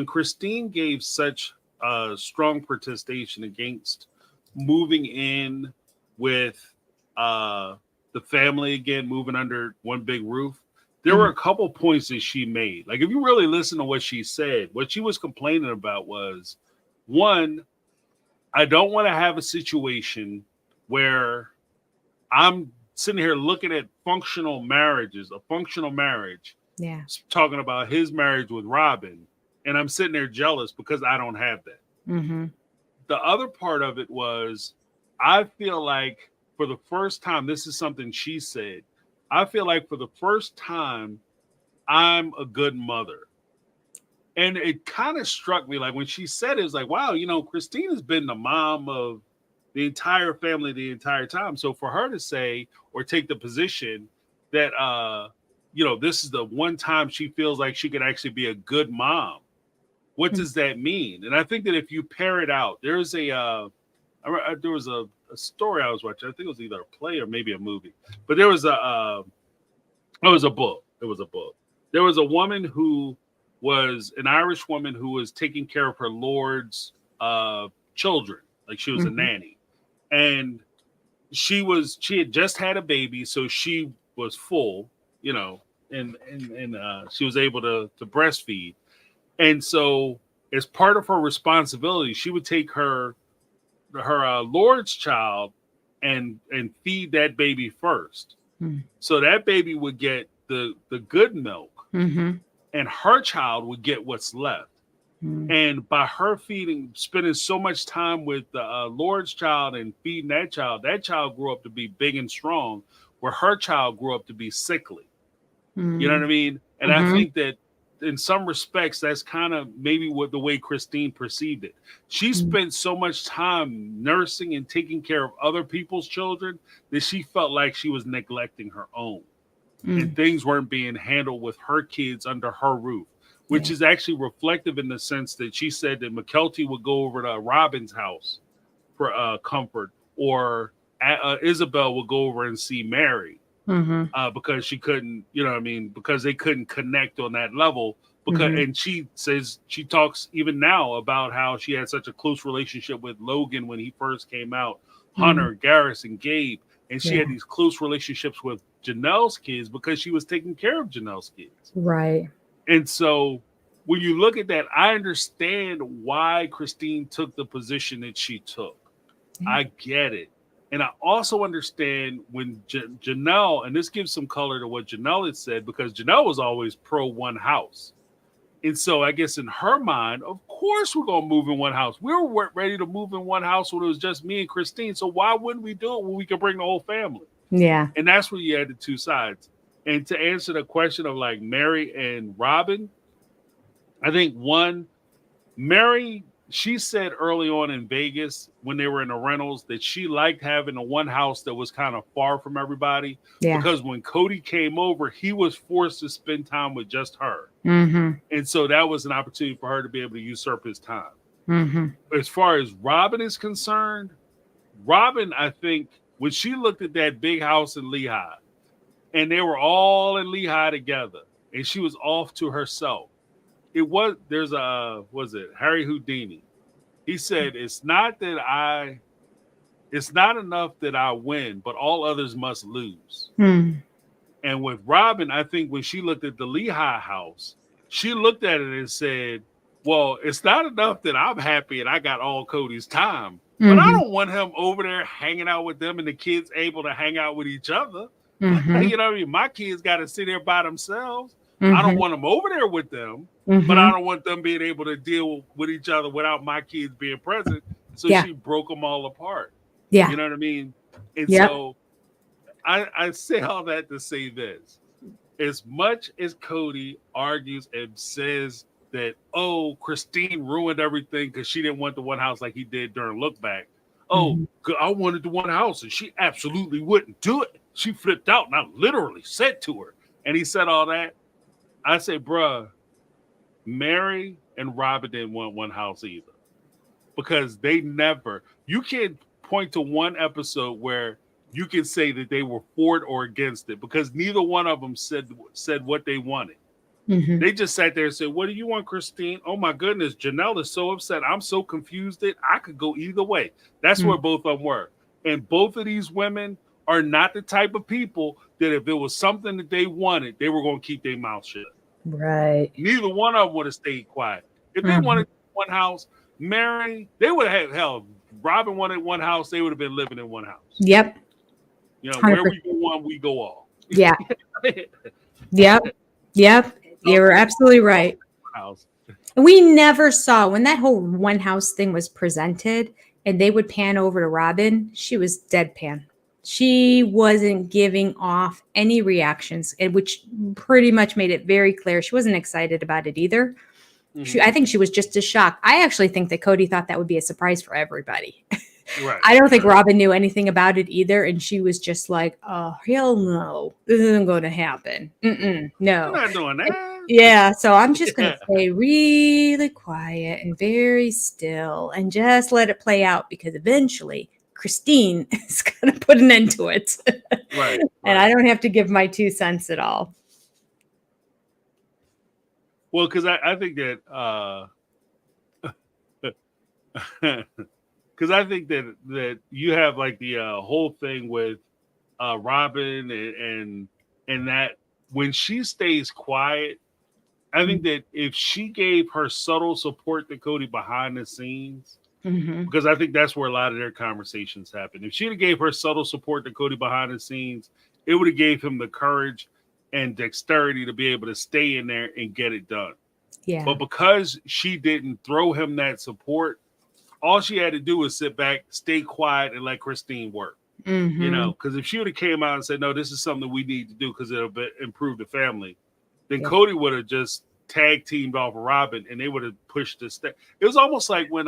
Christine gave such strong protestation against moving in with the family again, moving under one big roof, there were a couple points that she made. Like if you really listen to what she said, what she was complaining about was, one, I don't want to have a situation where I'm sitting here looking at functional marriages, a functional marriage, talking about his marriage with Robin, and I'm sitting there jealous because I don't have that. The other part of it was, I feel like for the first time, this is something she said, I feel like for the first time, I'm a good mother. And it kind of struck me, like when she said it, was like, wow, Christine has been the mom of the entire family the entire time. So for her to say or take the position that, this is the one time she feels like she could actually be a good mom, what does that mean? And I think that if you pair it out, there was a story I was watching. I think it was either a play or maybe a movie, but there was it was a book. It was a book. There was a woman who was an Irish woman who was taking care of her lord's children. Like she was a nanny. And she had just had a baby, so she was full, and she was able to breastfeed. And so as part of her responsibility, she would take her lord's child and feed that baby first. So that baby would get the good milk, and her child would get what's left. And by her spending so much time with the Lord's child and feeding that child grew up to be big and strong, where her child grew up to be sickly. You know what I mean? And I think that in some respects, that's kind of maybe the way Christine perceived it. She spent so much time nursing and taking care of other people's children that she felt like she was neglecting her own. And things weren't being handled with her kids under her roof, which is actually reflective in the sense that she said that McKelty would go over to Robin's house for comfort, or Isabelle would go over and see Mary because she couldn't, because they couldn't connect on that level. And she says, she talks even now about how she had such a close relationship with Logan when he first came out, Hunter, Garrus, and Gabe. And she had these close relationships with Janelle's kids because she was taking care of Janelle's kids. Right. And so when you look at that, I understand why Christine took the position that she took. I get it. And I also understand when Janelle, and this gives some color to what Janelle had said, because Janelle was always pro one house. And so I guess in her mind, of course we're going to move in one house. We were ready to move in one house when it was just me and Christine. So why wouldn't we do it when we could bring the whole family? Yeah. And that's where you had the two sides. And to answer the question of like Mary and Robin, I think Mary, she said early on in Vegas when they were in the rentals that she liked having a one house that was kind of far from everybody. Yeah. Because when Cody came over, he was forced to spend time with just her. And so that was an opportunity for her to be able to usurp his time. As far as Robin is concerned, Robin, I think when she looked at that big house in Lehigh, and they were all in Lehigh together, and she was off to herself. Was it Harry Houdini? He said, it's not enough that I win, but all others must lose. And with Robin, I think when she looked at the Lehigh house, she looked at it and said, well, it's not enough that I'm happy and I got all Cody's time, but I don't want him over there hanging out with them and the kids able to hang out with each other. You know what I mean? My kids got to sit there by themselves. I don't want them over there with them, but I don't want them being able to deal with each other without my kids being present. So she broke them all apart. Yeah. You know what I mean? And so I say all that to say this. As much as Cody argues and says that, oh, Christine ruined everything because she didn't want the one house like he did during Look Back. Oh, I wanted the one house and she absolutely wouldn't do it. She flipped out and I literally said to her. And he said all that. I say, bruh, Mary and Robin didn't want one house either. Because you can't point to one episode where you can say that they were for it or against it, because neither one of them said what they wanted. They just sat there and said, what do you want, Christine? Oh my goodness, Janelle is so upset. I'm so confused that I could go either way. That's where both of them were. And both of these women are not the type of people that if it was something that they wanted, they were going to keep their mouth shut. Right. Neither one of them would have stayed quiet. If they wanted one house, Mary, they would have had, hell, Robin wanted one house, they would have been living in one house. Yep. You know, 100%. Where we go one, we go all. Yeah. Yep. You're absolutely right. We never saw, when that whole one house thing was presented and they would pan over to Robin, she was deadpan. She wasn't giving off any reactions, which pretty much made it very clear she wasn't excited about it either. I think she was just as shocked. I actually think that Cody thought that would be a surprise for everybody. Right. I don't think Robin knew anything about it either. And she was just like, oh, hell no. This isn't going to happen. No. I'm not doing that. Yeah. So I'm just going to stay really quiet and very still and just let it play out, because eventually Christine is going to put an end to it. Right. And I don't have to give my 2 cents at all. Well, because I think that because I think that you have like the whole thing with Robin and that when she stays quiet, I think that if she gave her subtle support to Cody behind the scenes, because I think that's where a lot of their conversations happen. If she gave her subtle support to Cody behind the scenes, it would have gave him the courage and dexterity to be able to stay in there and get it done. Yeah. But because she didn't throw him that support, all she had to do was sit back, stay quiet, and let Christine work. You know, because if she would have came out and said, no, this is something we need to do because it'll improve the family, then Cody would have just tag teamed off of Robin and they would have pushed the step. It was almost like when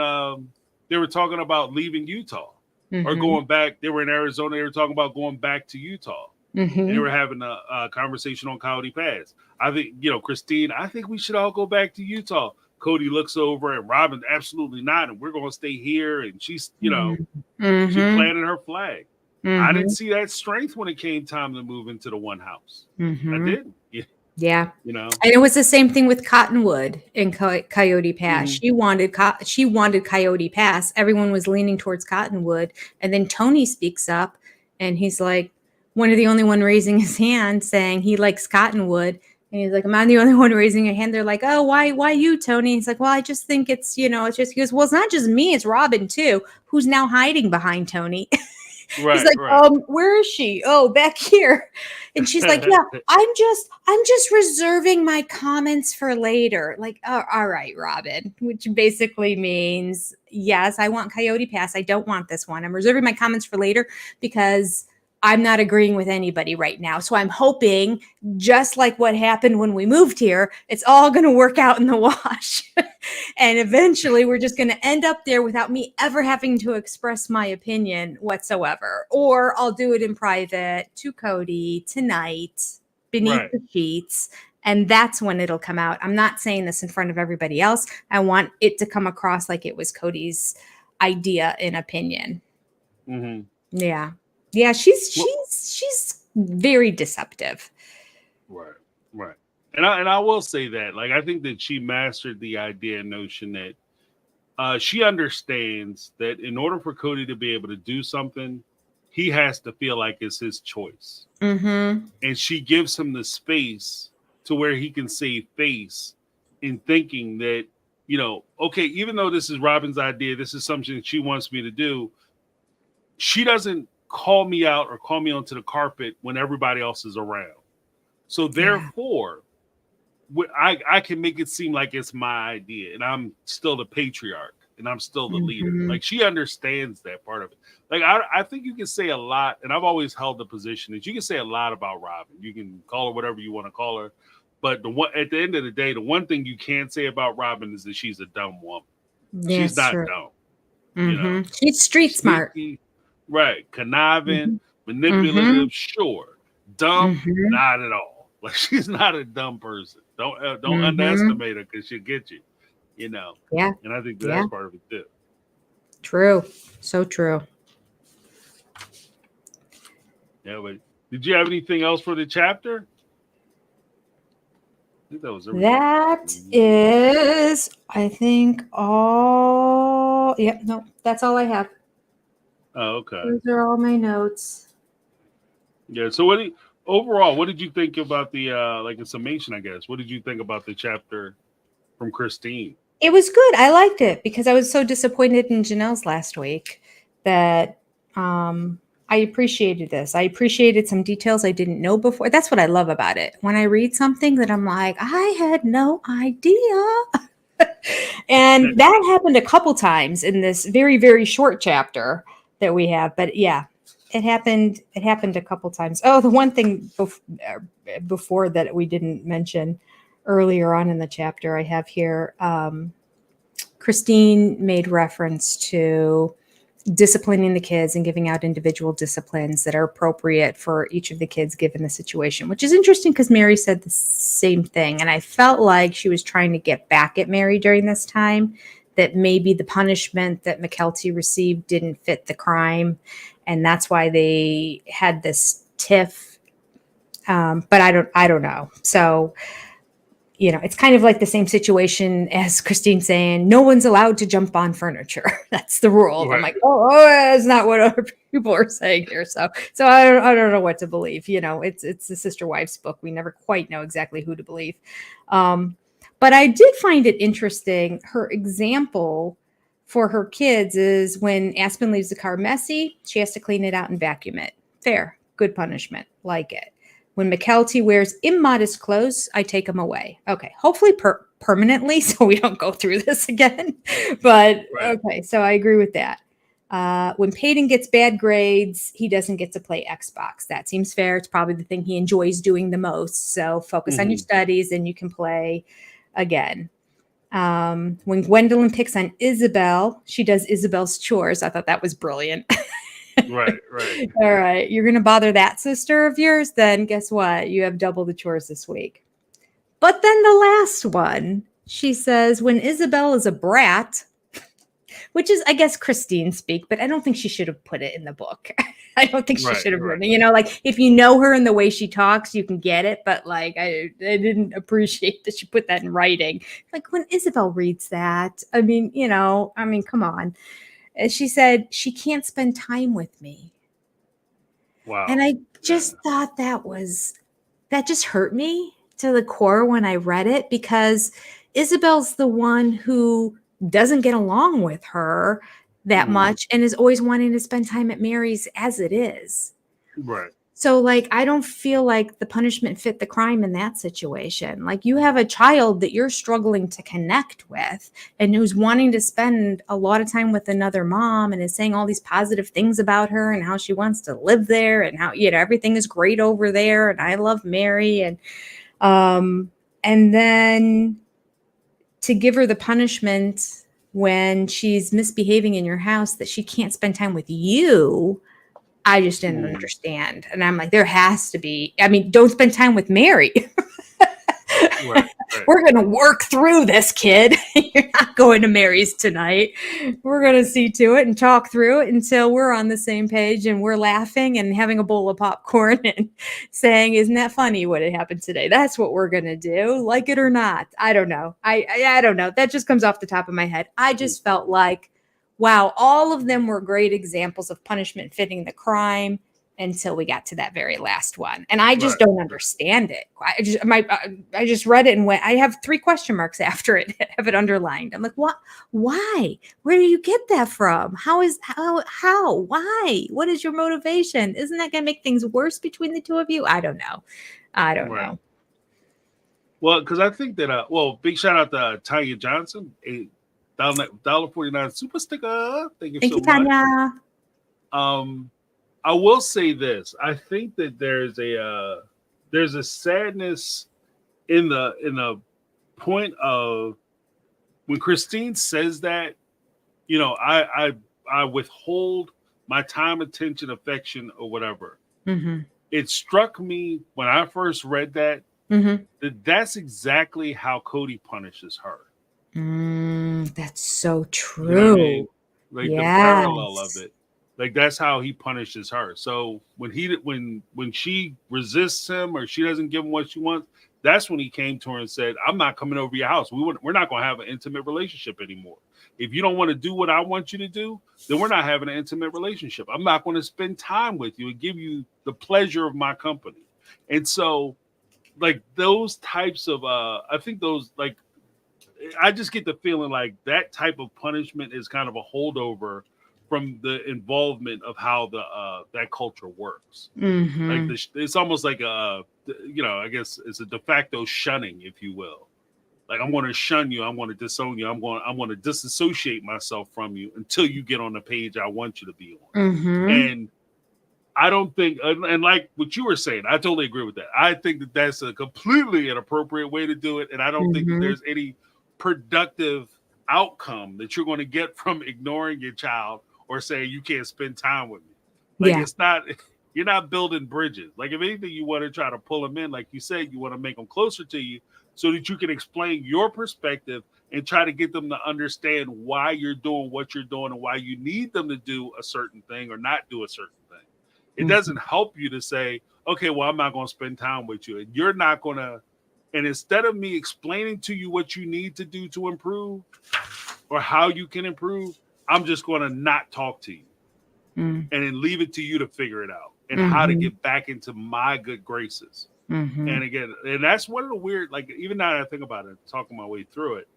they were talking about leaving Utah or going back. They were in Arizona. They were talking about going back to Utah. And they were having a conversation on Coyote Pass. I think, Christine, I think we should all go back to Utah. Cody looks over and Robin, absolutely not. And we're going to stay here. And she's, she planted her flag. I didn't see that strength when it came time to move into the one house. I didn't. Yeah. And it was the same thing with Cottonwood and Coyote Pass. She wanted Coyote Pass. Everyone was leaning towards Cottonwood. And then Tony speaks up and he's like, one of the only one raising his hand saying he likes Cottonwood. And he's like, am I the only one raising a hand? They're like, oh, why you, Tony? He's like, well, I just think it's, it's just, he goes, well, it's not just me, it's Robin too, who's now hiding behind Tony. He's like, where is she? Oh, back here. And she's like, yeah, I'm just reserving my comments for later. Like, oh, all right, Robin, which basically means, yes, I want Coyote Pass. I don't want this one. I'm reserving my comments for later because I'm not agreeing with anybody right now. So I'm hoping, just like what happened when we moved here, it's all going to work out in the wash. And eventually we're just going to end up there without me ever having to express my opinion whatsoever. Or I'll do it in private to Cody tonight beneath the sheets. And that's when it'll come out. I'm not saying this in front of everybody else. I want it to come across like it was Cody's idea and opinion. Yeah. Yeah, she's Well, she's very deceptive. right, right. And I will say that, like, I think that she mastered the idea and notion that she understands that in order for Cody to be able to do something, he has to feel like it's his choice. Mm-hmm. And she gives him the space to where he can save face in thinking that, okay, even though this is Robin's idea, this is something that she wants me to do, she doesn't call me out or call me onto the carpet when everybody else is around. So Yeah. therefore, I can make it seem like it's my idea and I'm still the patriarch and I'm still the leader. Mm-hmm. Like, she understands that part of it. Like, I think you can say a lot, and I've always held the position that you can say a lot about Robin. You can call her whatever you want to call her. But at the end of the day, the one thing you can't say about Robin is that she's a dumb woman. Yeah, She's it's not true. dumb. Mm-hmm. She's street smart. Sneaky, right? Conniving, Mm-hmm. manipulative, sure. Dumb, Mm-hmm. not at all. Like, she's not a dumb person. Don't Mm-hmm. underestimate her because she'll get you. Yeah. And I think Yeah. that's part of it too. True. So true. Yeah, but did you have anything else for the chapter? I think that was everything. That is, I think, all. Yep. No, that's all I have. Oh, okay. Those are all my notes. Yeah. So overall, what did you think about the like a summation, I guess? What did you think about the chapter from Christine? It was good. I liked it because I was so disappointed in Janelle's last week that I appreciated this. I appreciated some details I didn't know before. That's what I love about it. When I read something that I'm like, I had no idea. And that happened a couple times in this very, very short chapter that we have. But yeah, it happened a couple times. Oh, the one thing before that we didn't mention earlier on in the chapter I have here, Christine made reference to disciplining the kids and giving out individual disciplines that are appropriate for each of the kids given the situation, which is interesting because Mary said the same thing. And I felt like she was trying to get back at Mary during this time, that maybe the punishment that McKelty received didn't fit the crime. And that's why they had this tiff. But I don't know. So, it's kind of like the same situation as Christine saying, no one's allowed to jump on furniture. That's the rule. Right. I'm like, oh, that's not what other people are saying here. So I don't know what to believe. It's the sister wives book. We never quite know exactly who to believe. But I did find it interesting. Her example for her kids is when Aspen leaves the car messy, she has to clean it out and vacuum it. Fair, good punishment, like it. When McKelty wears immodest clothes, I take him away. Okay, hopefully permanently, so we don't go through this again. But right. Okay, so I agree with that. When Peyton gets bad grades, he doesn't get to play Xbox. That seems fair. It's probably the thing he enjoys doing the most. So focus on your studies and you can play again. When Gwendolyn picks on Isabelle, she does Isabelle's chores. I thought that was brilliant. Right. All right. You're going to bother that sister of yours? Then guess what? You have double the chores this week. But then the last one, she says, when Isabelle is a brat, which is, I guess, Christine speak, but I don't think she should have put it in the book. I don't think she should have written it. Like if you know her and the way she talks, you can get it. But like, I didn't appreciate that she put that in writing. Like when Isabelle reads that, come on. She said she can't spend time with me. Wow. And I just thought that just hurt me to the core when I read it, because Isabel's the one who doesn't get along with her that much and is always wanting to spend time at Mary's as it is. Right. So like, I don't feel like the punishment fit the crime in that situation. Like you have a child that you're struggling to connect with and who's wanting to spend a lot of time with another mom and is saying all these positive things about her and how she wants to live there and how, everything is great over there. And I love Mary. And then to give her the punishment when she's misbehaving in your house that she can't spend time with you, I just didn't understand. And I'm like, there has to be, don't spend time with Mary. Right, right. We're going to work through this, kid. You're not going to Mary's tonight. We're going to see to it and talk through it until we're on the same page and we're laughing and having a bowl of popcorn and saying, isn't that funny what had happened today? That's what we're going to do, like it or not. I don't know. I don't know. That just comes off the top of my head. I just felt like, wow, all of them were great examples of punishment fitting the crime until we got to that very last one. And I just don't understand it. I just read it and went, I have 3 question marks after it, have it underlined. I'm like, what? Why? Where do you get that from? How? Why? What is your motivation? Isn't that going to make things worse between the two of you? I don't know. Know. Well, because I think that, big shout out to Tanya Johnson, $1.49 super sticker. Thank you so much. Tanya. I will say this. I think that there's a sadness in the point of when Christine says that, I withhold my time, attention, affection, or whatever. Mm-hmm. It struck me when I first read that, that's exactly how Cody punishes her. That's so true. You know what I mean? Like the parallel of it. Like that's how he punishes her. So when she resists him or she doesn't give him what she wants, that's when he came to her and said, "I'm not coming over your house. We're not going to have an intimate relationship anymore. If you don't want to do what I want you to do, then we're not having an intimate relationship. I'm not going to spend time with you and give you the pleasure of my company." And so, like those types of, I think those like, I just get the feeling like that type of punishment is kind of a holdover from the involvement of how that culture works. Mm-hmm. Like it's almost like I guess it's a de facto shunning, if you will. Like I'm going to shun you, I'm going to disown you, I'm going to disassociate myself from you until you get on the page I want you to be on. Mm-hmm. And I don't think, and like what you were saying, I totally agree with that. I think that that's a completely inappropriate way to do it, and I don't think that there's any productive outcome that you're going to get from ignoring your child or saying you can't spend time with me. Like it's not, you're not building bridges. Like if anything, you want to try to pull them in, like you said, you want to make them closer to you so that you can explain your perspective and try to get them to understand why you're doing what you're doing and why you need them to do a certain thing or not do a certain thing. It doesn't help you to say, okay, well, I'm not going to spend time with you. And you're not going to, and instead of me explaining to you what you need to do to improve or how you can improve, I'm just going to not talk to you and then leave it to you to figure it out and how to get back into my good graces. And again, and that's one of the weird, like, even now that I think about it, talking my way through it,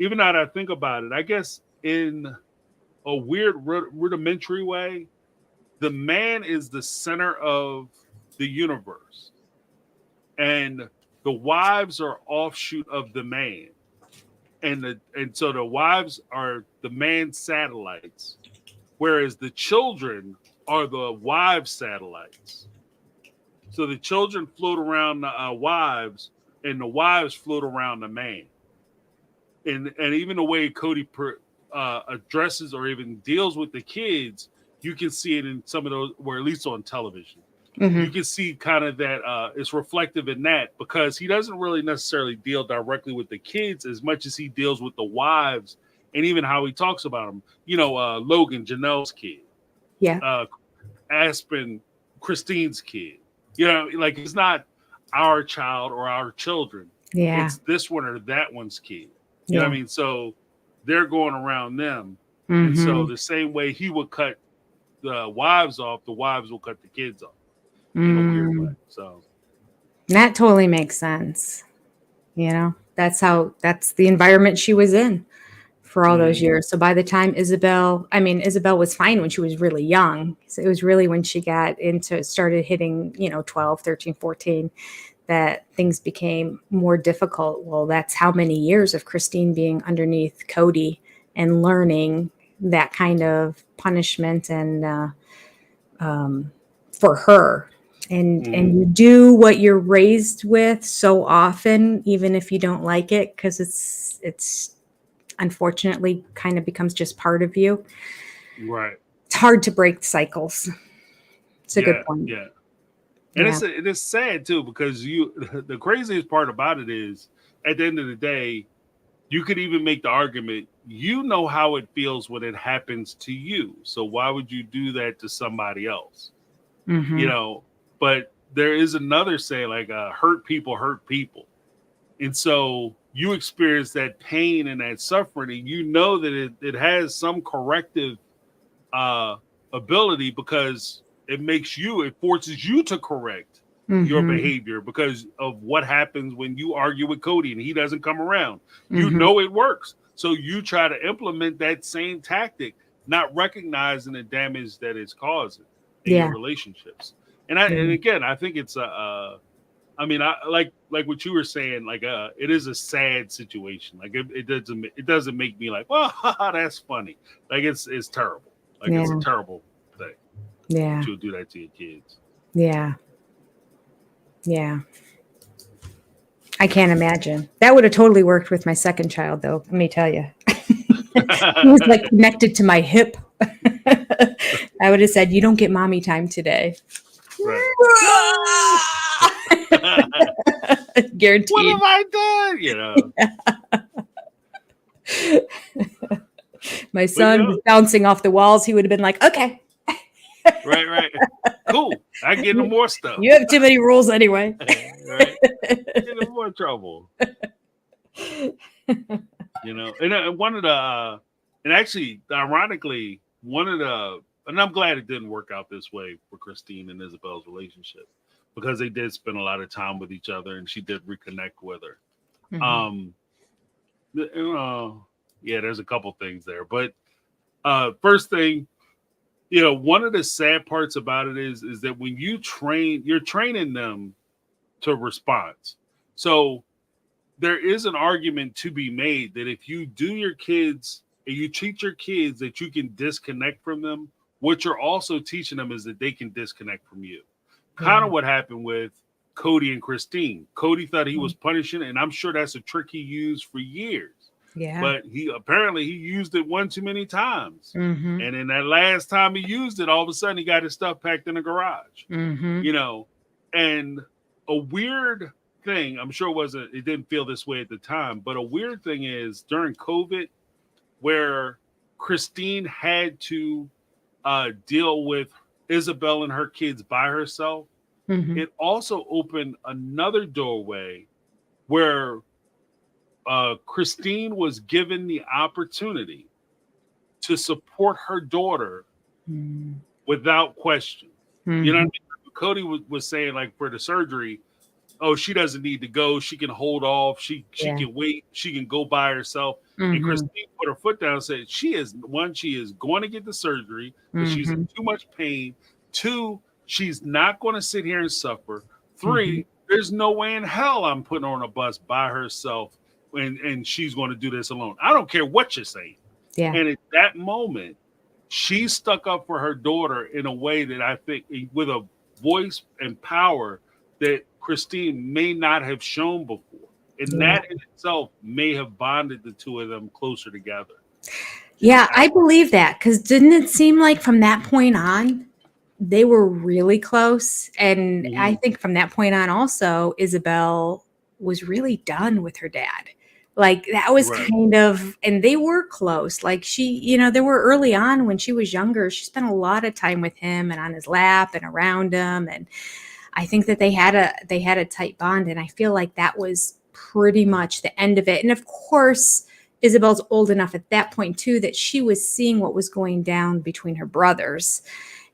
even now that I think about it, I guess in a weird rudimentary way, the man is the center of the universe. And the wives are offshoot of the man. And so the wives are the man's satellites, whereas the children are the wives' satellites. So the children float around the wives, and the wives float around the man. And even the way Cody addresses or even deals with the kids, you can see it in some of those, or at least on television. You can see kind of that it's reflective in that because he doesn't really necessarily deal directly with the kids as much as he deals with the wives and even how he talks about them. Logan, Janelle's kid. Aspen, Christine's kid. Like it's not our child or our children. It's this one or that one's kid. You know what I mean? So they're going around them. And so the same way he would cut the wives off, the wives will cut the kids off. In a weird way. So that totally makes sense. That's the environment she was in for all those years. So by the time Isabelle was fine when she was really young. So it was really when she started hitting, 12, 13, 14, that things became more difficult. Well, that's how many years of Christine being underneath Cody and learning that kind of punishment and for her. And you do what you're raised with so often, even if you don't like it, because it's unfortunately kind of becomes just part of you. Right. It's hard to break cycles. It's a good point. Yeah. And it is sad too, because the craziest part about it is at the end of the day, you could even make the argument, you know how it feels when it happens to you. So why would you do that to somebody else? You know, but there is another saying, like, hurt people hurt people. And so you experience that pain and that suffering, and you know that it has some corrective ability, because it forces you to correct your behavior because of what happens when you argue with Cody and he doesn't come around. You know it works. So you try to implement that same tactic, not recognizing the damage that it's causing in your relationships. And again, I think it's I like what you were saying, like it is a sad situation. Like it doesn't make me like, well, that's funny. Like it's terrible. Like it's a terrible thing. Yeah. To do that to your kids. Yeah. Yeah. I can't imagine. That would have totally worked with my second child, though. Let me tell you. He was like connected to my hip. I would have said, "You don't get mommy time today." Right. Guaranteed. What have I done? You know. My son was bouncing off the walls. He would have been like, "Okay." Right. Cool. I get no more stuff. You have too many rules anyway. Right. Get in more trouble. You know, and one of the, and actually, ironically, and I'm glad it didn't work out this way for Christine and Isabel's relationship, because they did spend a lot of time with each other, and she did reconnect with her. There's a couple things there, but first thing, you know, one of the sad parts about it is that when you're training them to response. So there is an argument to be made that if you do your kids and you teach your kids that you can disconnect from them, what you're also teaching them is that they can disconnect from you. Kind of what happened with Cody and Christine. Cody thought he was punishing, and I'm sure that's a trick he used for years. Yeah. But he used it one too many times. And in that last time he used it, all of a sudden he got his stuff packed in the garage. You know, and a weird thing, I'm sure it didn't feel this way at the time, but a weird thing is during COVID, where Christine had to deal with Isabelle and her kids by herself, it also opened another doorway where Christine was given the opportunity to support her daughter without question. You know what I mean? Cody was saying, like, for the surgery, oh, she doesn't need to go. She can hold off. She can wait. She can go by herself. And Christine put her foot down and said, she is going to get the surgery, but she's in too much pain. 2, she's not going to sit here and suffer. 3, there's no way in hell I'm putting her on a bus by herself and she's going to do this alone. I don't care what you're saying. Yeah. And at that moment, she stuck up for her daughter in a way that I think, with a voice and power that Christine may not have shown before. And that in itself may have bonded the two of them closer together. Yeah, I believe that, because didn't it seem like from that point on, they were really close? And I think from that point on also, Isabelle was really done with her dad. Like that was kind of, and they were close. Like she, you know, they were early on when she was younger. She spent a lot of time with him and on his lap and around him. And I think that they had a tight bond. And I feel like that was pretty much the end of it. And of course, Isabelle's old enough at that point too, that she was seeing what was going down between her brothers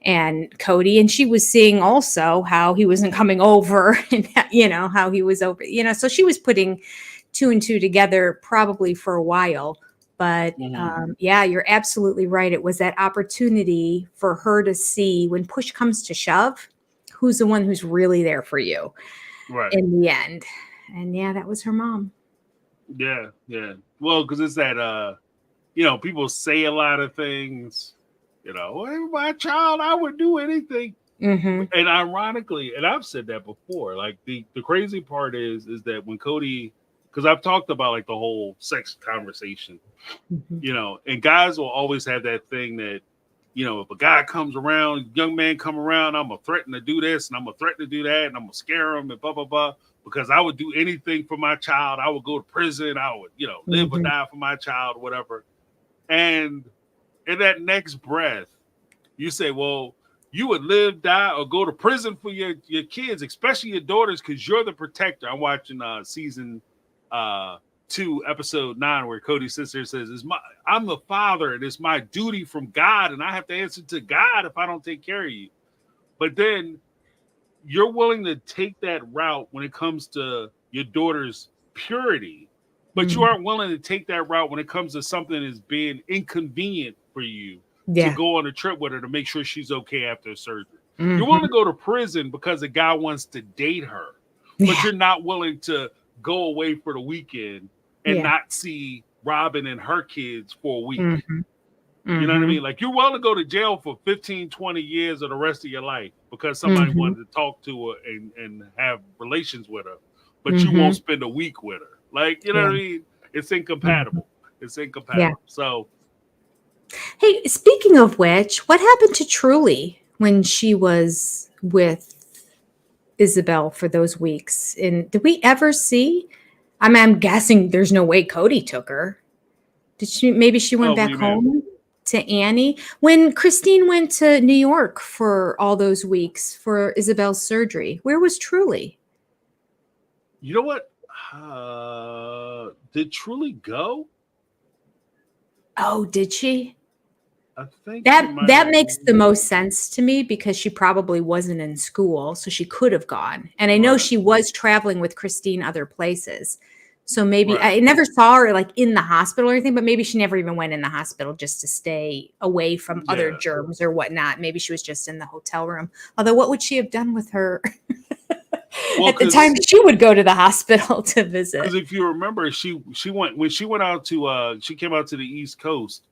and Cody. And she was seeing also how he wasn't coming over and, you know, how he was over, you know, so she was putting 2 and 2 together probably for a while. But yeah, you're absolutely right. It was that opportunity for her to see when push comes to shove, who's the one who's really there for you in the end. And yeah, that was her mom. Yeah. Well, because it's that, you know, people say a lot of things, you know, well, my child, I would do anything. And ironically, and I've said that before, like the crazy part is that when Cody, because I've talked about like the whole sex conversation, you know, and guys will always have that thing that if a guy comes around, young man come around, I'm gonna threaten to do this and I'm gonna threaten to do that and I'm gonna scare him and blah blah blah because I would do anything for my child. I would go to prison. I would live or die for my child, whatever. And in that next breath, you say, well, you would live, die, or go to prison for your kids, especially your daughters, because you're the protector. I'm watching season 2, episode 9, where Cody's sister says, I'm the father, and it's my duty from God, and I have to answer to God if I don't take care of you. But then you're willing to take that route when it comes to your daughter's purity, but you aren't willing to take that route when it comes to something that's being inconvenient for you to go on a trip with her to make sure she's okay after surgery. You're willing to go to prison because a guy wants to date her, but you're not willing to go away for the weekend and not see Robin and her kids for a week. You know what I mean? Like, you're willing to go to jail for 15, 20 years of the rest of your life because somebody wanted to talk to her and have relations with her, but you won't spend a week with her. Like, you know what I mean? It's incompatible. It's incompatible. So, hey, speaking of which, what happened to Truly when she was with Isabelle for those weeks? And did we ever see? I'm guessing there's no way Cody took her. Did she? Maybe she went back home to Annie when Christine went to New York for all those weeks for Isabel's surgery. Where was Truly? You know what? Did Truly go? Oh, did she? I think that makes the most sense to me because she probably wasn't in school, so she could have gone. And I know she was traveling with Christine other places. So maybe I never saw her like in the hospital or anything, but maybe she never even went in the hospital just to stay away from other germs or whatnot. Maybe she was just in the hotel room. Although what would she have done with her at the time she would go to the hospital to visit? Because if you remember, she went when she went out to she came out to the East Coast.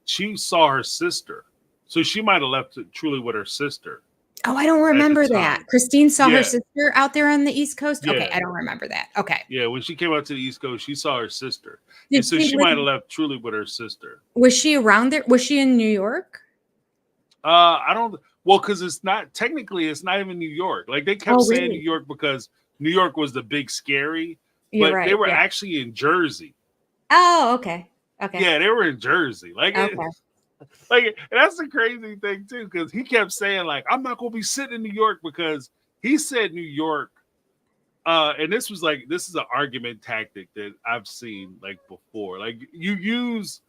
She saw her sister, so she might have left Truly with her sister. Oh, I don't remember that. Christine saw her sister out there on the East Coast. Okay, I don't remember that. Okay. Yeah, when she came out to the East Coast, she saw her sister, and so she might have left Truly with her sister. Was she around there? Was she in New York? I don't. Well, because it's not technically, it's not even New York. Like they kept saying New York because New York was the big scary, but they were actually in Jersey. Oh, okay. Okay. Yeah, they were in Jersey. Like, like that's the crazy thing too, because he kept saying like, "I'm not gonna be sitting in New York," because he said New York. And this is an argument tactic that I've seen like before. Like you use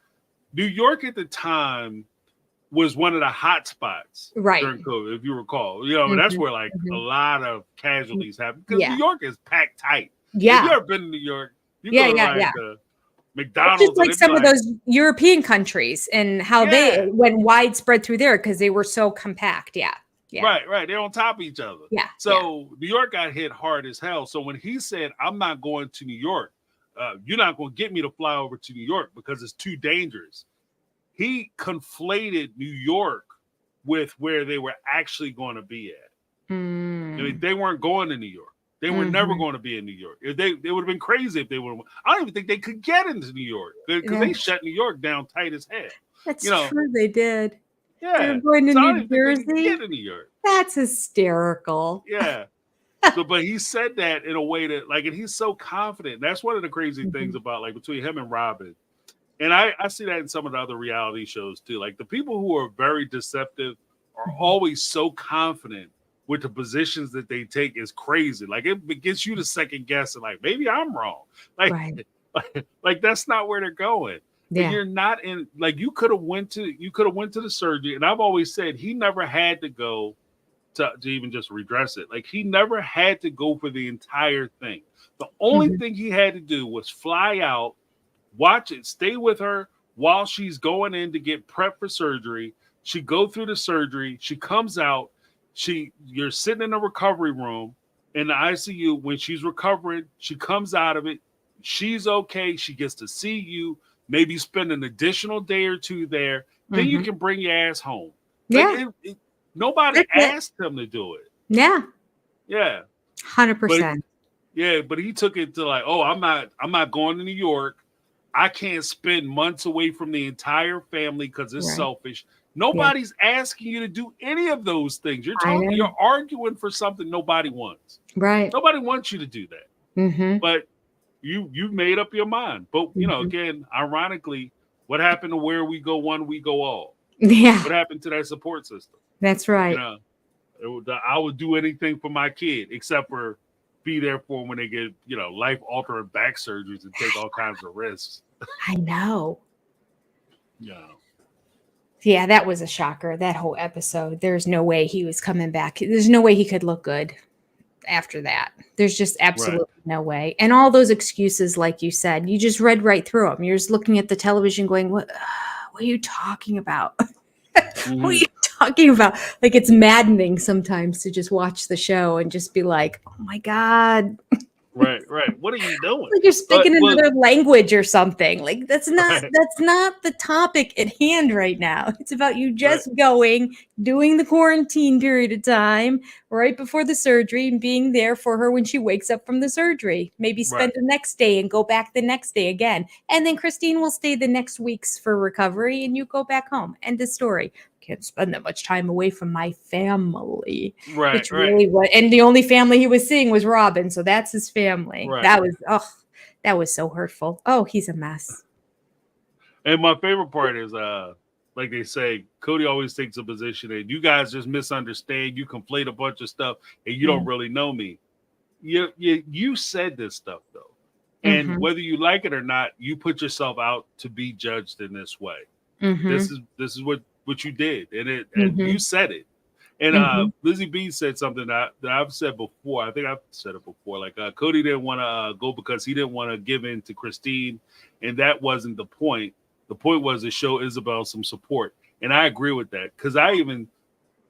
New York at the time was one of the hot spots during COVID, if you recall. And that's where like a lot of casualties happen because New York is packed tight. Yeah, if you ever been to New York, you go to the McDonald's, just like some of those European countries and how they went widespread through there because they were so compact. Right. They're on top of each other. So New York got hit hard as hell. So when he said, "I'm not going to New York," you're not going to get me to fly over to New York because it's too dangerous. He conflated New York with where they were actually going to be at. I mean, they weren't going to New York. They were never going to be in New York. They would have been crazy if they would have. I don't even think they could get into New York because they shut New York down tight as hell. That's true. They did. Yeah. They were going to New Jersey. Get in New York. That's hysterical. Yeah. But he said that in a way that like, and he's so confident. That's one of the crazy things about like between him and Robin. And I see that in some of the other reality shows too. Like the people who are very deceptive are always so confident with the positions that they take is crazy. Like it gets you to second guess and like maybe I'm wrong. Like, like that's not where they're going. Yeah. And you're not in like you could have went to the surgery. And I've always said he never had to go to even just redress it. Like he never had to go for the entire thing. The only thing he had to do was fly out, watch it, stay with her while she's going in to get prepped for surgery. She go through the surgery. She comes out. You're sitting in the recovery room in the ICU. When she's recovering, she comes out of it. She's okay. She gets to see you, maybe spend an additional day or two there. Then you can bring your ass home. Yeah. Like nobody asked him to do it. Yeah. Yeah. 100%. But he took it to like, oh, I'm not going to New York. I can't spend months away from the entire family because it's selfish. Nobody's asking you to do any of those things. I know. You're arguing for something nobody wants. Right. Nobody wants you to do that. Mm-hmm. But you've made up your mind. But again, ironically, what happened to where we go one, we go all? Yeah. What happened to that support system? That's right. I would do anything for my kid except for be there for them when they get, life-altering back surgeries and take all kinds of risks. I know. Yeah. Yeah, that was a shocker, that whole episode. There's no way he was coming back. There's no way he could look good after that. There's just absolutely no way. And all those excuses, like you said, you just read right through them. You're just looking at the television going, what are you talking about? Mm-hmm. What are you talking about? Like, it's maddening sometimes to just watch the show and just be like, oh my God. Right. What are you doing? Like you're speaking another language or something. Like that's not the topic at hand right now. It's about you just doing the quarantine period of time right before the surgery and being there for her when she wakes up from the surgery. Maybe spend the next day and go back the next day again. And then Christine will stay the next weeks for recovery and you go back home. End of story. Can't spend that much time away from my family. Right. Really and the only family he was seeing was Robin, so that's his family. Right. That was so hurtful. Oh, he's a mess. And my favorite part is like they say, Cody always takes a position and you guys just misunderstand, you conflate a bunch of stuff and you don't really know me. You said this stuff though. And whether you like it or not, you put yourself out to be judged in this way. This is what you did, and you said it. And Lizzie B said something that I've said before. I think I've said it before. Like Cody didn't want to go because he didn't want to give in to Christine, and that wasn't the point. The point was to show Isabelle some support, and I agree with that because I even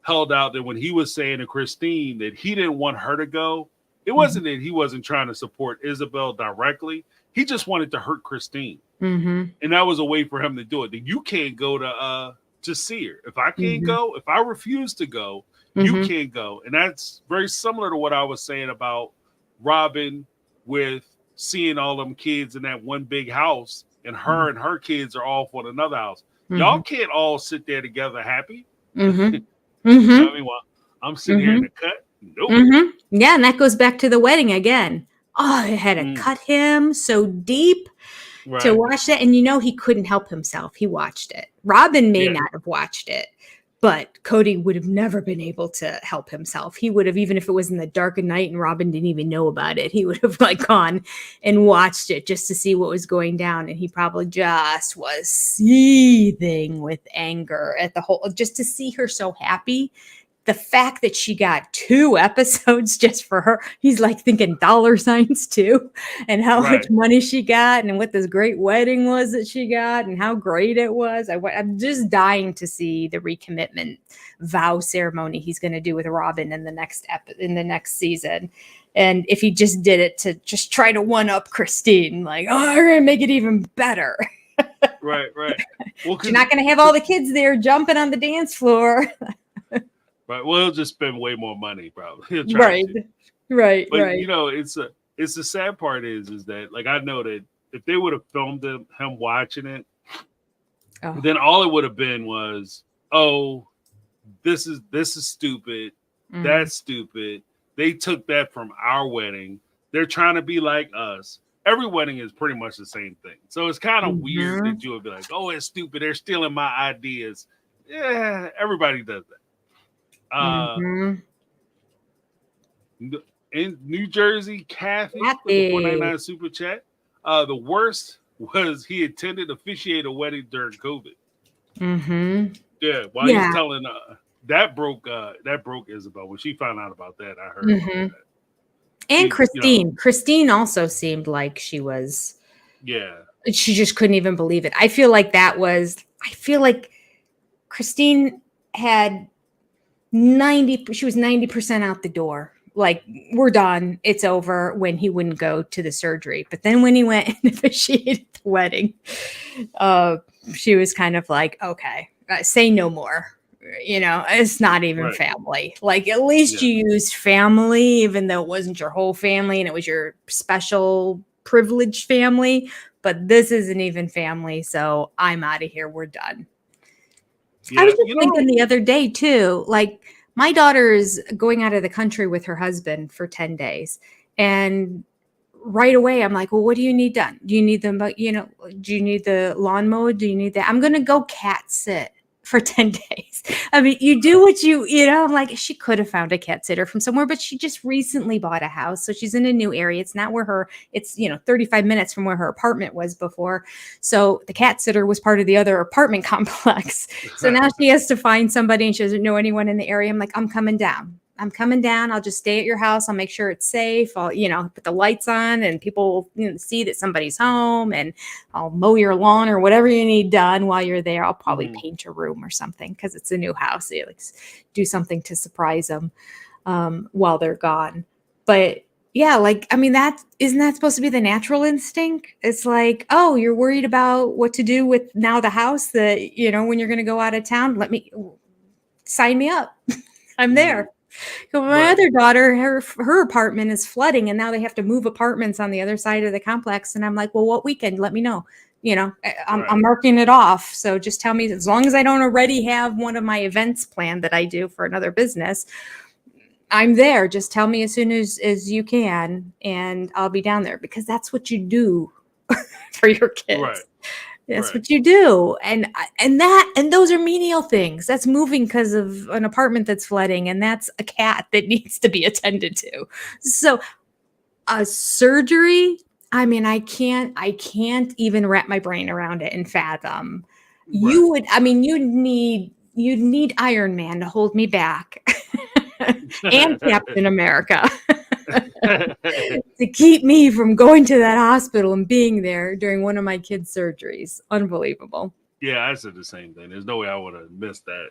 held out that when he was saying to Christine that he didn't want her to go, it wasn't that he wasn't trying to support Isabelle directly. He just wanted to hurt Christine, and that was a way for him to do it. That you can't go to see her. If I can't go, if I refuse to go, you can't go. And that's very similar to what I was saying about Robin with seeing all them kids in that one big house and her and her kids are off on another house. Y'all can't all sit there together happy. I mean, well, I'm sitting here in the cut. Nope. Yeah, and that goes back to the wedding again. Oh, they had to cut him so deep to watch that. And he couldn't help himself. He watched it. Robin may not have watched it, but Cody would have never been able to help himself. He would have, even if it was in the dark of night and Robin didn't even know about it, he would have gone and watched it just to see what was going down. And he probably just was seething with anger at the whole, just to see her so happy. The fact that she got 2 episodes just for her, he's like thinking dollar signs too, and how much money she got and what this great wedding was that she got and how great it was. I'm just dying to see the recommitment vow ceremony he's going to do with Robin in the next season. And if he just did it to just try to one up Christine, like, oh, we're going to make it even better. Right. Well, you're not going to have all the kids there jumping on the dance floor. Right. Well, he'll just spend way more money, probably. He'll try to. Right. But it's the sad part is that like I know that if they would have filmed him watching it, then all it would have been was, oh, this is stupid. That's stupid. They took that from our wedding. They're trying to be like us. Every wedding is pretty much the same thing. So it's kind of weird that you would be like, oh, it's stupid. They're stealing my ideas. Yeah, everybody does that. In New Jersey, Kathy with the 499 super chat. The worst was he attended officiate a wedding during COVID. Yeah, while he's telling that broke Isabelle when she found out about that. I heard about that. And Christine also seemed like she was. Yeah, she just couldn't even believe it. I feel like Christine had. She was 90% out the door. Like, we're done. It's over when he wouldn't go to the surgery. But then when he went and officiated the wedding, she was kind of like, okay, say no more. It's not even family. Like, at least you used family, even though it wasn't your whole family and it was your special privileged family. But this isn't even family. So I'm out of here. We're done. I Yeah, was just thinking the other day too, like my daughter is going out of the country with her husband for 10 days. And right away, I'm like, well, what do you need done? Do you need them, do you need the lawn mowed? Do you need that? I'm going to go cat sit for 10 days. I mean, you do what I'm like, she could have found a cat sitter from somewhere, but she just recently bought a house. So she's in a new area. It's not where it's 35 minutes from where her apartment was before. So the cat sitter was part of the other apartment complex. So now she has to find somebody and she doesn't know anyone in the area. I'm like, I'm coming down. I'll just stay at your house. I'll make sure it's safe. I'll, put the lights on and people see that somebody's home, and I'll mow your lawn or whatever you need done while you're there. I'll probably paint a room or something because it's a new house. So do something to surprise them while they're gone. But yeah, isn't that supposed to be the natural instinct? It's like, oh, you're worried about what to do with now the house that, when you're going to go out of town, sign me up. I'm there. So my other daughter, her apartment is flooding, and now they have to move apartments on the other side of the complex. And I'm like, well, what weekend? Let me know. I'm marking it off. So just tell me, as long as I don't already have one of my events planned that I do for another business, I'm there. Just tell me as soon as you can, and I'll be down there, because that's what you do for your kids. Right. That's what you do. And those are menial things. That's moving because of an apartment that's flooding, and that's a cat that needs to be attended to. So a surgery, I mean, I can't even wrap my brain around it and fathom. You'd need Iron Man to hold me back. And Captain America. To keep me from going to that hospital and being there during one of my kids' surgeries. Unbelievable. Yeah, I said the same thing. There's no way I would have missed that.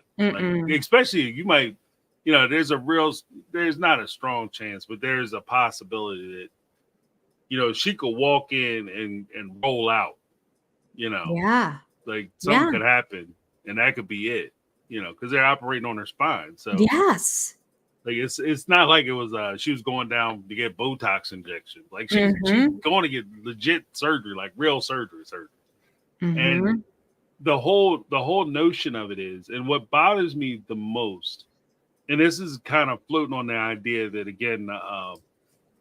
Especially you might, there's not a strong chance, but there's a possibility that, she could walk in and roll out, Yeah. like something could happen, and that could be it, because they're operating on her spine. So yes. Like it's not like it was she was going down to get Botox injections. Like she's going to get legit surgery, like real surgery. And the whole notion of it is, and what bothers me the most, and this is kind of floating on the idea that, again,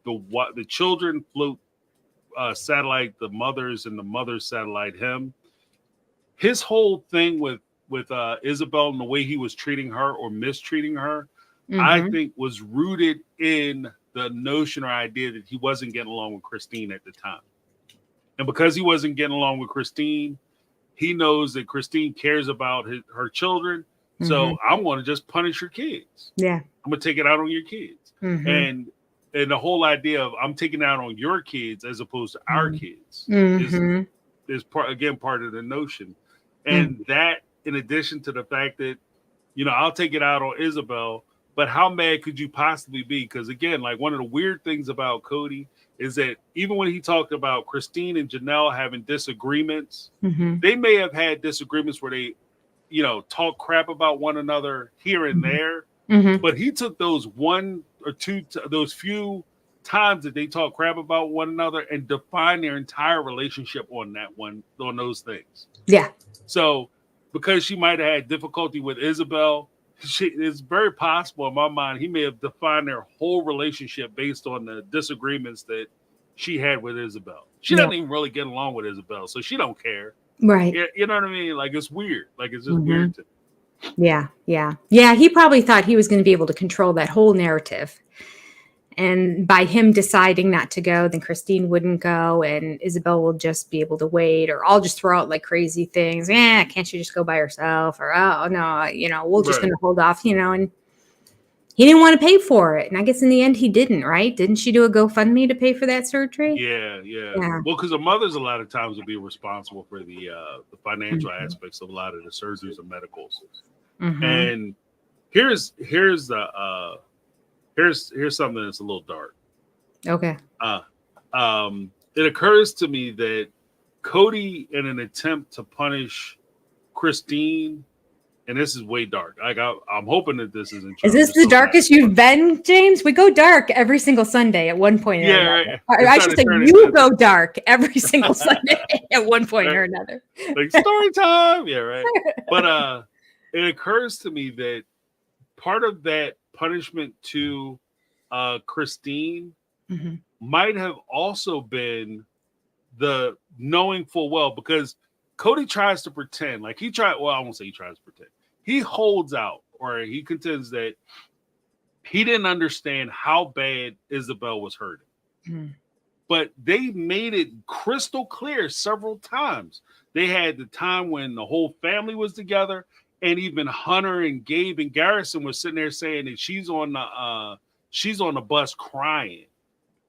the children float satellite the mothers, and the mothers satellite him. His whole thing with Isabelle and the way he was treating her or mistreating her, I think, was rooted in the notion or idea that he wasn't getting along with Christine at the time. And because he wasn't getting along with Christine, he knows that Christine cares about her children. So I'm going to just punish your kids. Yeah. I'm going to take it out on your kids. And the whole idea of I'm taking it out on your kids as opposed to our kids is part of the notion. And that, in addition to the fact that, I'll take it out on Isabelle, but how mad could you possibly be? Because, again, like, one of the weird things about Cody is that even when he talked about Christine and Janelle having disagreements, they may have had disagreements where they, talk crap about one another here and there. But he took those one or two, those few times that they talk crap about one another and defined their entire relationship on those things. Yeah. So because she might have had difficulty with Isabelle, it's very possible in my mind he may have defined their whole relationship based on the disagreements that she had with Isabelle. She doesn't even really get along with Isabelle, so she don't care. Right. You know what I mean? Like, it's weird. Like, it's just weird to me. Yeah. He probably thought he was going to be able to control that whole narrative. And by him deciding not to go, then Christine wouldn't go, and Isabelle will just be able to wait, or I'll just throw out like crazy things. Can't she just go by herself? Or, oh no, we're just going to hold off, and he didn't want to pay for it. And I guess in the end he didn't, right? Didn't she do a GoFundMe to pay for that surgery? Yeah. Well, because the mothers a lot of times will be responsible for the financial aspects of a lot of the surgeries and medicals. And here's something that's a little dark. Okay. It occurs to me that Cody, in an attempt to punish Christine, and this is way dark. I'm hoping that this isn't true. Is this the darkest you've been, James? We go dark every single Sunday at one point or another. Right. I should say you go dark every single Sunday at one point or another. Like story time. Yeah, right. But it occurs to me that part of that punishment to Christine might have also been the knowing full well, because Cody tries to pretend like well, I won't say he tries to pretend. He holds out, or he contends that he didn't understand how bad Isabelle was hurting. But they made it crystal clear several times. They had the time when the whole family was together, and even Hunter and Gabe and Garrison were sitting there saying that she's on the bus crying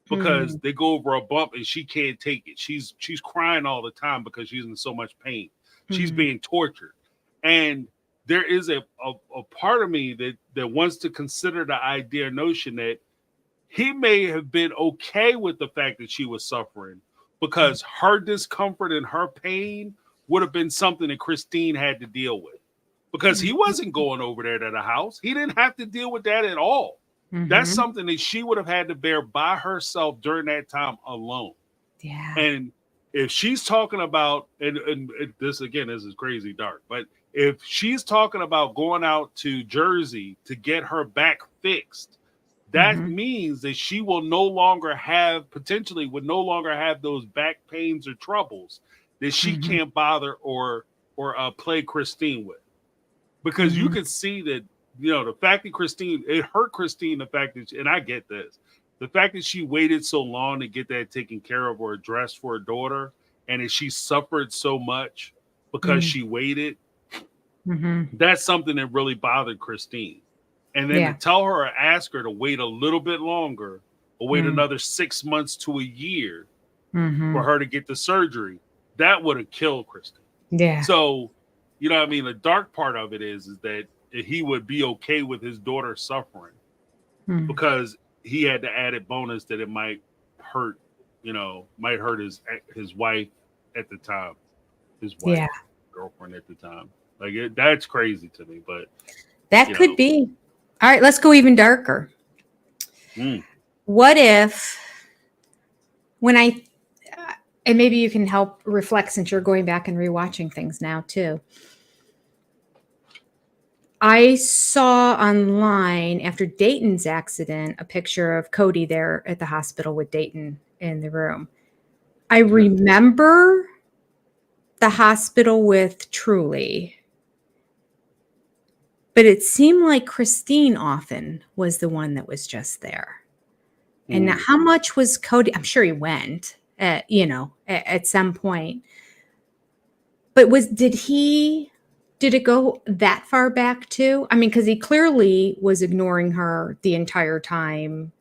because they go over a bump and she can't take it. She's crying all the time because she's in so much pain. She's being tortured. And there is a part of me that wants to consider the idea notion that he may have been okay with the fact that she was suffering, because her discomfort and her pain would have been something that Christine had to deal with, because he wasn't going over there to the house. He didn't have to deal with that at all. That's something that she would have had to bear by herself during that time alone. Yeah. And if she's talking about, and this again, this is crazy dark, but if she's talking about going out to Jersey to get her back fixed, that means that she will no longer have those back pains or troubles that she can't bother or play Christine with. Because you could see that, the fact that it hurt Christine, the fact that, and I get this, the fact that she waited so long to get that taken care of or addressed for her daughter, and that she suffered so much because she waited, that's something that really bothered Christine. And then to tell her or ask her to wait a little bit longer, or wait another 6 months to a year for her to get the surgery, that would have killed Christine. Yeah. So, the dark part of it is that he would be okay with his daughter suffering because he had the added bonus that it might hurt his wife at the time, girlfriend at the time. Like that's crazy to me, but that could be. All right, let's go even darker. What if, and maybe you can help reflect since you're going back and rewatching things now too. I saw online after Dayton's accident a picture of Cody there at the hospital with Dayton in the room. I remember the hospital with Truly, but it seemed like Christine often was the one that was just there. And now, how much was Cody? I'm sure he went at some point. But did it go that far back too? I mean, because he clearly was ignoring her the entire time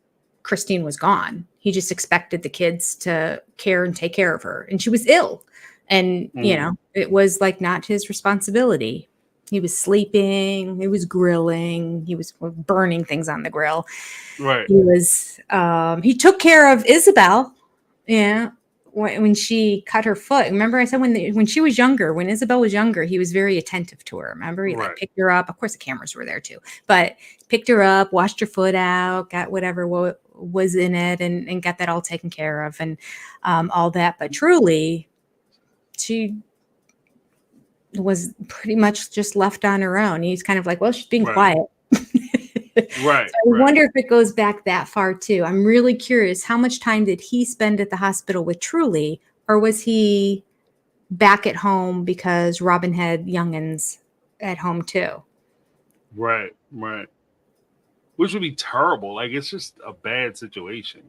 Christine was gone. He just expected the kids to care and take care of her. And she was ill. And, it was like not his responsibility. He was sleeping, he was grilling, he was burning things on the grill. Right. He took care of Isabelle. Yeah. When she cut her foot. Remember I said when she was younger, when Isabelle was younger, he was very attentive to her. Remember he picked her up. Of course the cameras were there too, but picked her up, washed her foot out, got whatever was in it and got that all taken care of and all that. But Truly, she was pretty much just left on her own. He's kind of like, well, she's being quiet. Right. So I wonder if it goes back that far too. I'm really curious. How much time did he spend at the hospital with Truly, or was he back at home because Robin had youngins at home too? Right. Which would be terrible. Like it's just a bad situation,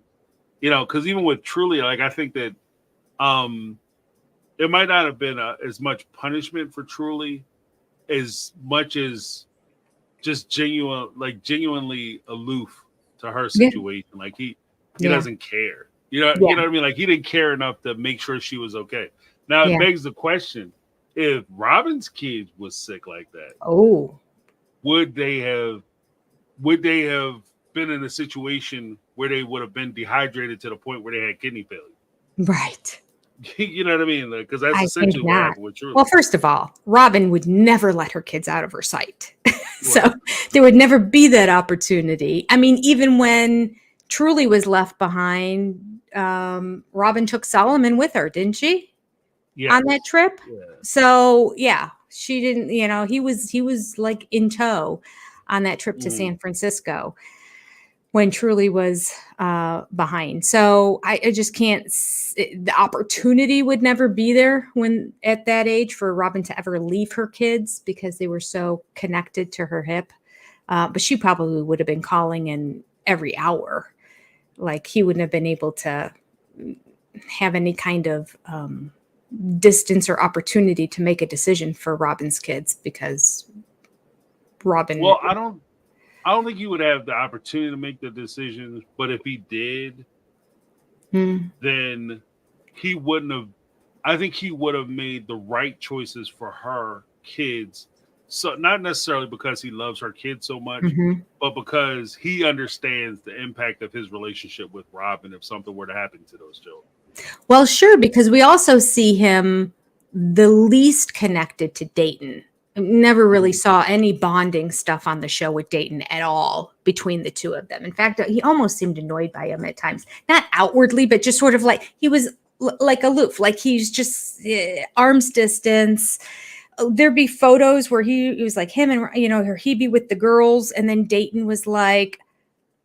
because even with Truly, like I think that it might not have been as much punishment for Truly as much as just genuinely aloof to her situation. Like he doesn't care. You know what I mean? Like he didn't care enough to make sure she was okay. Now it begs the question: if Robin's kid was sick like that, would they have been in a situation where they would have been dehydrated to the point where they had kidney failure? Right. You know what I mean? Because that's essentially what happened with Truly. Well, first of all, Robin would never let her kids out of her sight. So there would never be that opportunity. I mean, even when Truly was left behind, Robin took Solomon with her, didn't she? Yeah. On that trip? Yeah. So, she didn't, he was like in tow on that trip to San Francisco when Truly was behind. So I just can't, the opportunity would never be there when at that age for Robin to ever leave her kids because they were so connected to her hip. But she probably would have been calling in every hour. Like he wouldn't have been able to have any kind of distance or opportunity to make a decision for Robin's kids because Robin. Well, I don't think he would have the opportunity to make the decision, but if he did, then he wouldn't have. I think he would have made the right choices for her kids. So not necessarily because he loves her kids so much, but because he understands the impact of his relationship with Robin if something were to happen to those children. Well, sure, because we also see him the least connected to Dayton. Never really saw any bonding stuff on the show with Dayton at all between the two of them. In fact, he almost seemed annoyed by him at times. Not outwardly, but just sort of like he was like aloof, like he's just arm's distance. There'd be photos where he was like him and, or he'd be with the girls. And then Dayton was like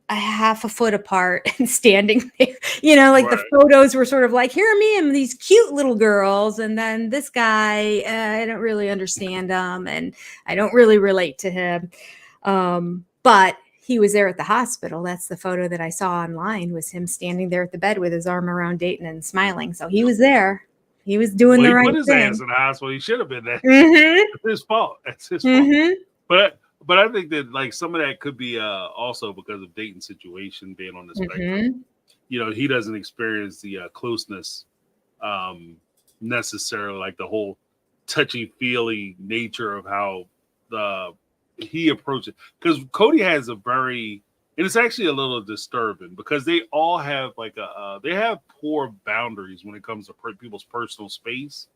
a half a foot apart and standing there, like the photos were sort of like, here are me and these cute little girls. And then this guy, I don't really understand him and I don't really relate to him. But he was there at the hospital. That's the photo that I saw online was him standing there at the bed with his arm around Dayton and smiling. So he was there. He was doing the right thing. He put his ass in the hospital. He should have been there. It's his fault. That's his fault. But I think that like some of that could be also because of Dayton's situation being on the spectrum. He doesn't experience the closeness necessarily, like the whole touchy-feely nature of how he approaches it. Because Cody has a very, and it's actually a little disturbing because they all have like they have poor boundaries when it comes to people's personal space.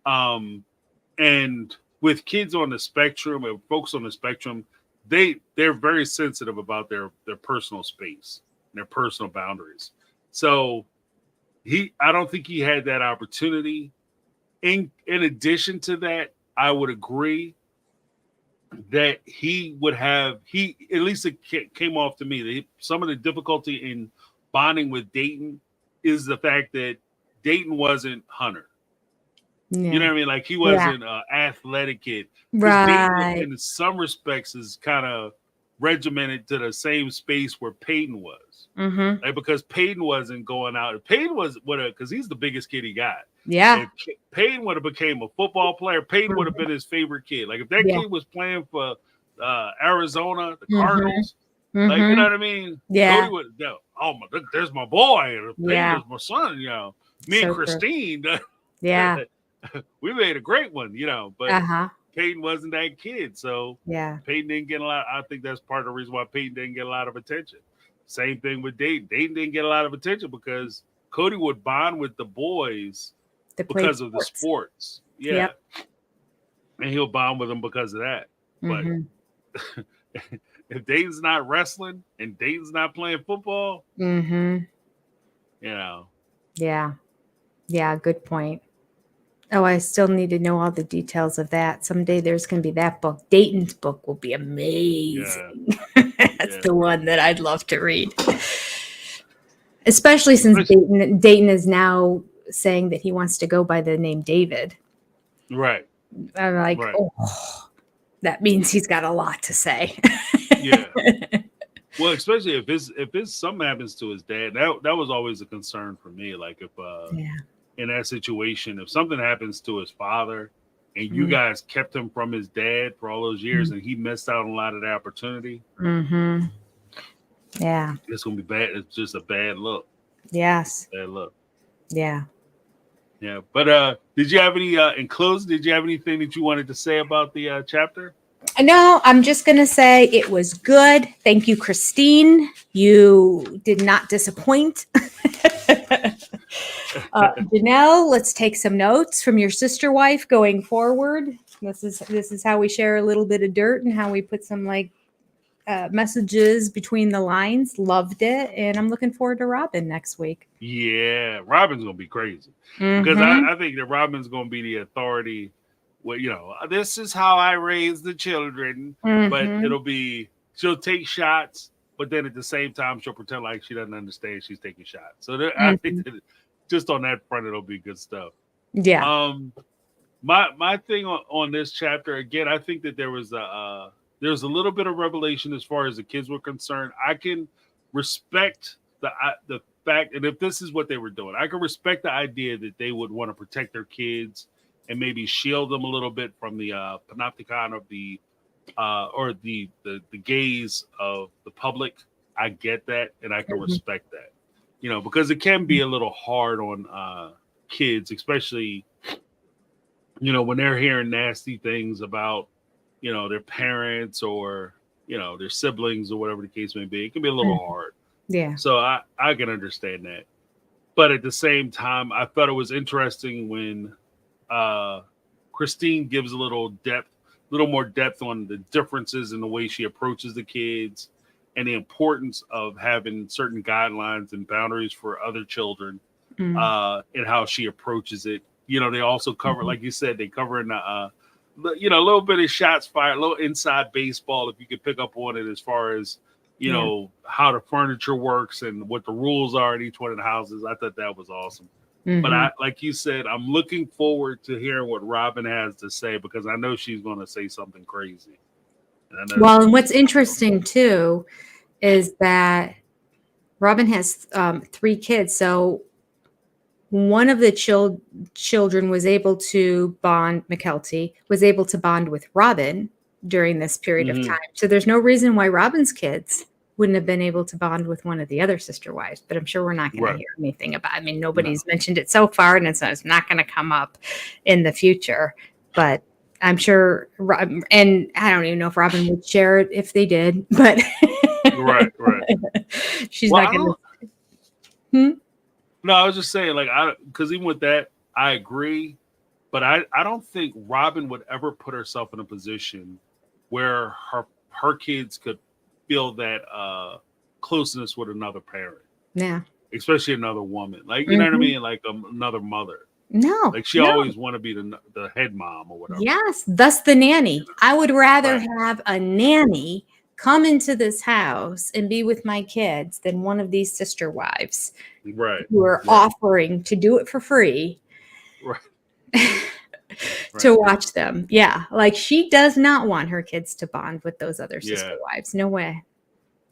And with kids on the spectrum and folks on the spectrum, they're very sensitive about their personal space and their personal boundaries. So I don't think he had that opportunity. In addition to that, I would agree that he at least it came off to me that some of the difficulty in bonding with Dayton is the fact that Dayton wasn't Hunter. Yeah. You know what I mean? Like he wasn't an athletic kid. Right. Dayton, in some respects, is kind of regimented to the same space where Peyton was. Like because Peyton wasn't going out. Peyton was because he's the biggest kid he got. Yeah. If Peyton would have became a football player, Peyton would have been his favorite kid. Like if that kid was playing for Arizona, the Cardinals, like you know what I mean? Yeah. Cody would look, there's my boy. Peyton is my son. Me and Christine. Yeah. We made a great one, but Peyton wasn't that kid. So Peyton didn't get a lot. I think that's part of the reason why Peyton didn't get a lot of attention. Same thing with Dayton. Dayton didn't get a lot of attention because Cody would bond with the boys because of the sports. Yeah. Yep. And he'll bond with them because of that. But if Dayton's not wrestling and Dayton's not playing football, Yeah. Yeah, good point. Oh, I still need to know all the details of that. Someday there's going to be that book. Dayton's book will be amazing. Yeah. That's the one that I'd love to read. Especially since Dayton is now saying that he wants to go by the name David. Right. I'm like, oh, that means he's got a lot to say. Yeah. Well, especially if something happens to his dad, that was always a concern for me. Like if in that situation, if something happens to his father and you guys kept him from his dad for all those years and he missed out on a lot of the opportunity. Yeah. It's going to be bad. It's just a bad look. Yes. Bad look. Yeah. Yeah. But did you have any, in closing, did you have anything that you wanted to say about the chapter? No, I'm just going to say it was good. Thank you, Christine. You did not disappoint. Janelle, let's take some notes from your sister wife going forward. This is how we share a little bit of dirt and how we put some messages between the lines. Loved it. And I'm looking forward to Robin next week. Yeah, Robin's going to be crazy because I think that Robin's going to be the authority well, this is how I raise the children, but Mhm. she'll take shots, but then at the same time she'll pretend like she doesn't understand she's taking shots. So I think Mhm. that just on that front it'll be good stuff. Yeah. My thing on this chapter again, I think that there was a little bit of revelation as far as the kids were concerned. I can respect the fact, and if this is what they were doing, I can respect the idea that they would want to protect their kids and maybe shield them a little bit from the panopticon of the or the gaze of the public. I get that, and I can Mhm. respect that, because it can be a little hard on kids, especially when they're hearing nasty things about their parents or their siblings or whatever the case may be. It can be a little Mhm. hard. Yeah. So I can understand that. But at the same time, I thought it was interesting when uh, Christine gives a little more depth on the differences in the way she approaches the kids and the importance of having certain guidelines and boundaries for other children, Mm. and how she approaches it. They also cover, Mhm. like you said, they cover in a little bit of shots fired, a little inside baseball, if you could pick up on it, as far as Yeah. how the furniture works and what the rules are in each one of the houses. I thought that was awesome. But Mhm. like you said, I'm looking forward to hearing what Robin has to say, because I know she's going to say something crazy. And I know Well, and what's she's interesting too is that Robin has 3 kids. So one of the children was able to bond, McKelty was able to bond with Robin during this period of Mhm. time. So there's no reason why Robin's kids wouldn't have been able to bond with one of the other sister wives. But I'm sure we're not going to Right. hear anything about. I mean, No. nobody's mentioned it so far, and it's not going to come up in the future. But I'm sure, and I don't even know if Robin would share it if they did. But Right. Right. she's Well, not I going don't. to. Hmm? No, I was just saying, like, because even with that, I agree, but I don't think Robin would ever put herself in a position where her kids could feel that closeness with another parent, Yeah. especially another woman. Like, you know what I Mhm. mean? Like, another mother. No, Like, she no. always want to be the head mom or whatever. Yes, thus the nanny. I would rather Right. have a nanny come into this house and be with my kids than one of these sister wives Right. who are Right. offering to do it for free Right. Right. to watch them. Yeah, like she does not want her kids to bond with those other sister Yeah. wives. No way.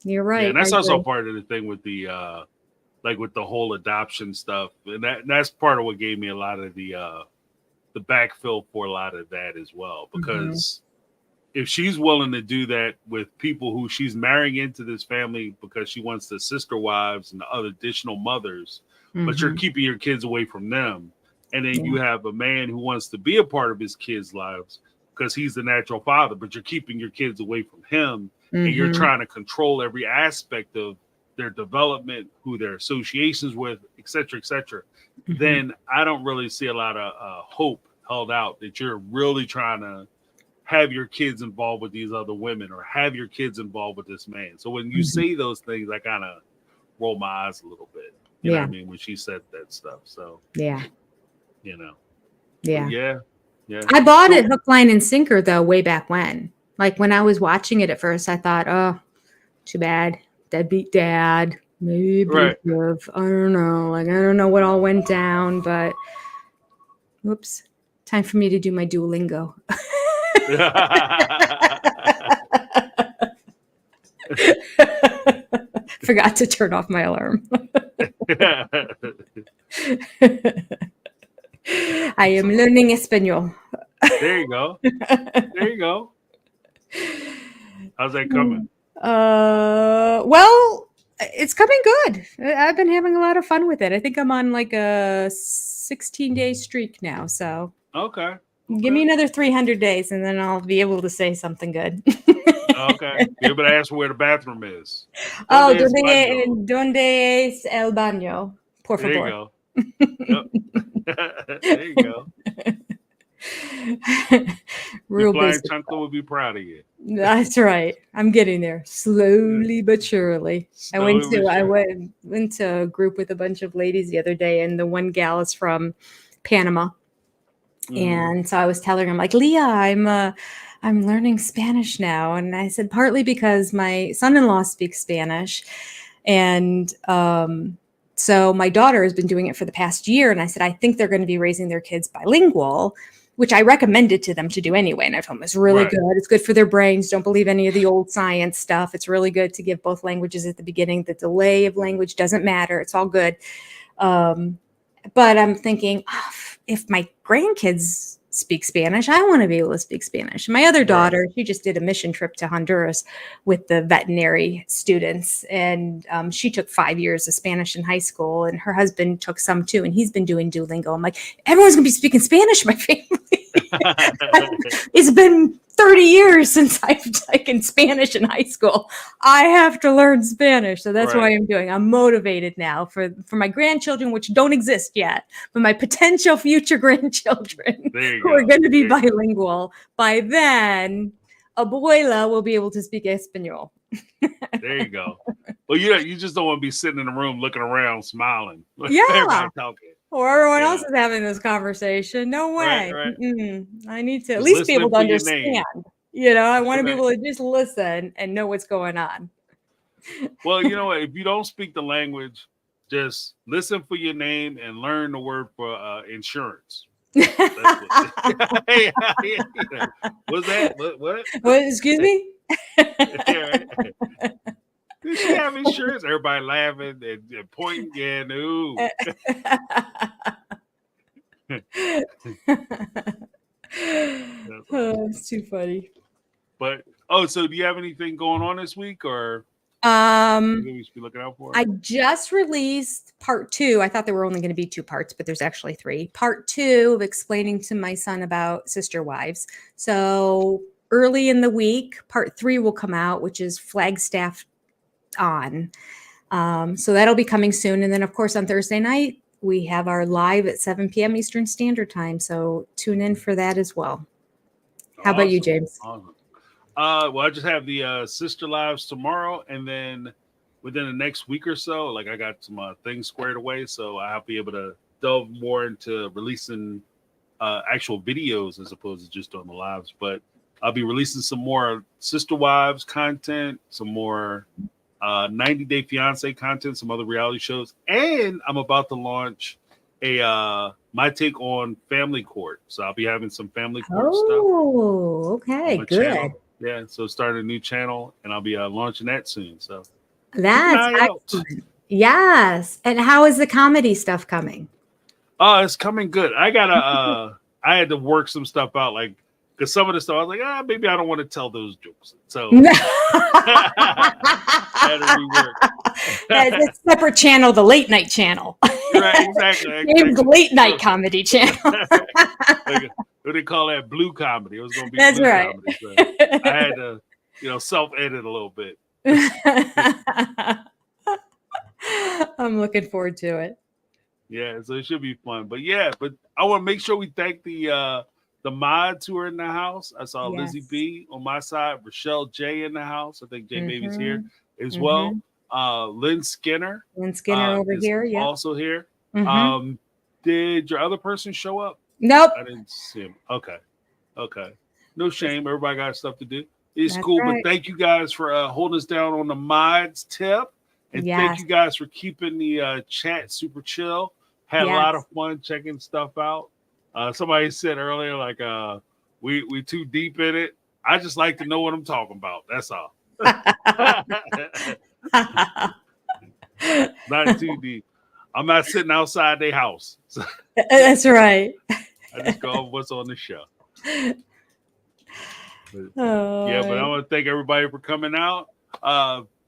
You're Yeah. right. And I that's also agree. part of the thing with the like with the whole adoption stuff, and that's part of what gave me a lot of the backfill for a lot of that as well. Mhm. Because if she's willing to do that with people who she's marrying into this family because she wants the sister wives and the other additional mothers, but you're Mhm. keeping your kids away from them, and then Yeah. you have a man who wants to be a part of his kids' lives because he's the natural father, but you're keeping your kids away from him, and you're Mhm. trying to control every aspect of their development, who their associations with, et cetera, Mhm. then I don't really see a lot of hope held out that you're really trying to have your kids involved with these other women or have your kids involved with this man. So when you Mhm. say those things, I kind of roll my eyes a little bit. You know what Yeah. I mean? When she said that stuff. So, Yeah. you know, but Yeah. yeah, yeah. I bought it So, hook, line, and sinker though way back when. Like when I was watching it at first, I thought, oh, too bad. Deadbeat dad. Maybe right. abusive. I don't know. Like I don't know what all went down, but whoops. Time for me to do my Duolingo. Forgot to turn off my alarm. I am learning Espanol. There you go. There you go. How's that coming? Well, it's coming good. I've been having a lot of fun with it. I think I'm on like a 16-day streak now. So Okay. give me Okay. another 300 days and then I'll be able to say something good. Okay. You're able to ask where the bathroom is. Oh, Donde es baño? ¿dónde es el baño? Por There you favor. go. Yep. There you go. Your Real flying basic. chunkler would be proud of you. That's right. I'm getting there slowly but surely. I went Slowly to but I surely. went to a group with a bunch of ladies the other day, and the one gal is from Panama, And so I was telling her, I'm like, Leah, I'm learning Spanish now. And I said, partly because my son-in-law speaks Spanish. And so my daughter has been doing it for the past year. And I said, I think they're going to be raising their kids bilingual, which I recommended to them to do anyway. And I told them it's really good. It's good for their brains. Don't believe any of the old science stuff. It's really good to give both languages at the beginning. The delay of language doesn't matter. It's all good. But I'm thinking, if my grandkids speak Spanish, I want to be able to speak Spanish. My other daughter, she just did a mission trip to Honduras with the veterinary students. And she took 5 years of Spanish in high school. And her husband took some too. And he's been doing Duolingo. I'm like, everyone's going to be speaking Spanish in my family. It's been 30 years since I've taken Spanish in high school. I have to learn Spanish. So that's why I'm doing. I'm motivated now for my grandchildren, which don't exist yet, but my potential future grandchildren who are going to be bilingual. By then, abuela will be able to speak Espanol. There you go. Well, you just don't want to be sitting in the room looking around, smiling. Yeah. Everybody talking. Or everyone else is having this conversation. No way. Right. I need to Just at least be able to understand. I want to be able to just listen and know what's going on. Well, you know what? If you don't speak the language, just listen for your name and learn the word for insurance. What's that? What? What? Excuse me? Did she have insurance? Everybody laughing and pointing. Yeah, no. It's too funny. But so do you have anything going on this week, or we should be looking out for? I just released part 2. I thought there were only going to be 2 parts, but there's actually 3. Part 2 of explaining to my son about sister wives. So early in the week, part 3 will come out, which is Flagstaff on. So that'll be coming soon. And then, of course, on Thursday night, we have our live at 7 p.m. Eastern Standard Time. So tune in for that as well. How about you, James? Awesome. Well, I just have the sister lives tomorrow, and then within the next week or so, like I got some things squared away, so I'll be able to delve more into releasing actual videos as opposed to just on the lives. But I'll be releasing some more sister wives content, some more 90 Day Fiance content, some other reality shows, and I'm about to launch a My Take on Family Court. So I'll be having some family court stuff. Oh, okay, good. Channel. Yeah, so starting a new channel, and I'll be launching that soon. So that's excellent. Yes. And how is the comedy stuff coming? It's coming good. I gotta I had to work some stuff out, like because some of the stuff I was like, maybe I don't want to tell those jokes. So I had to rework. That's a separate channel, the late night channel. Right, exactly. Named the late night comedy channel. What they call that? Blue comedy. It was going to be that's blue right. Comedy. So I had to, self-edit a little bit. I'm looking forward to it. Yeah, so it should be fun. But I want to make sure we thank the mods who are in the house. I saw Lizzie B on my side, Rochelle J in the house. I think J Baby's here as well. Lynn Skinner. Over here, yeah. Also here. Did your other person show up? Nope. I didn't see him. Okay. No shame. Everybody got stuff to do. It's cool. Right. But thank you guys for holding us down on the mods tip. And thank you guys for keeping the chat super chill. Had a lot of fun checking stuff out. Somebody said earlier, like, we too deep in it. I just like to know what I'm talking about. That's all. Not too deep. I'm not sitting outside their house. That's right. I just go off what's on the show. But I want to thank everybody for coming out.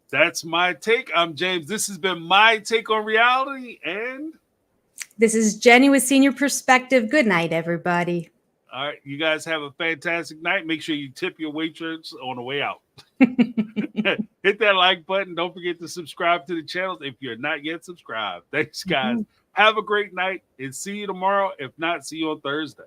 That's my take. I'm James. This has been My Take on Reality, and this is Jenny with Senior Perspective. Good night, everybody. All right, you guys have a fantastic night. Make sure you tip your waitress on the way out. Hit that like button. Don't forget to subscribe to the channels if you're not yet subscribed. Thanks, guys. Have a great night, and see you tomorrow. If not, see you on Thursday.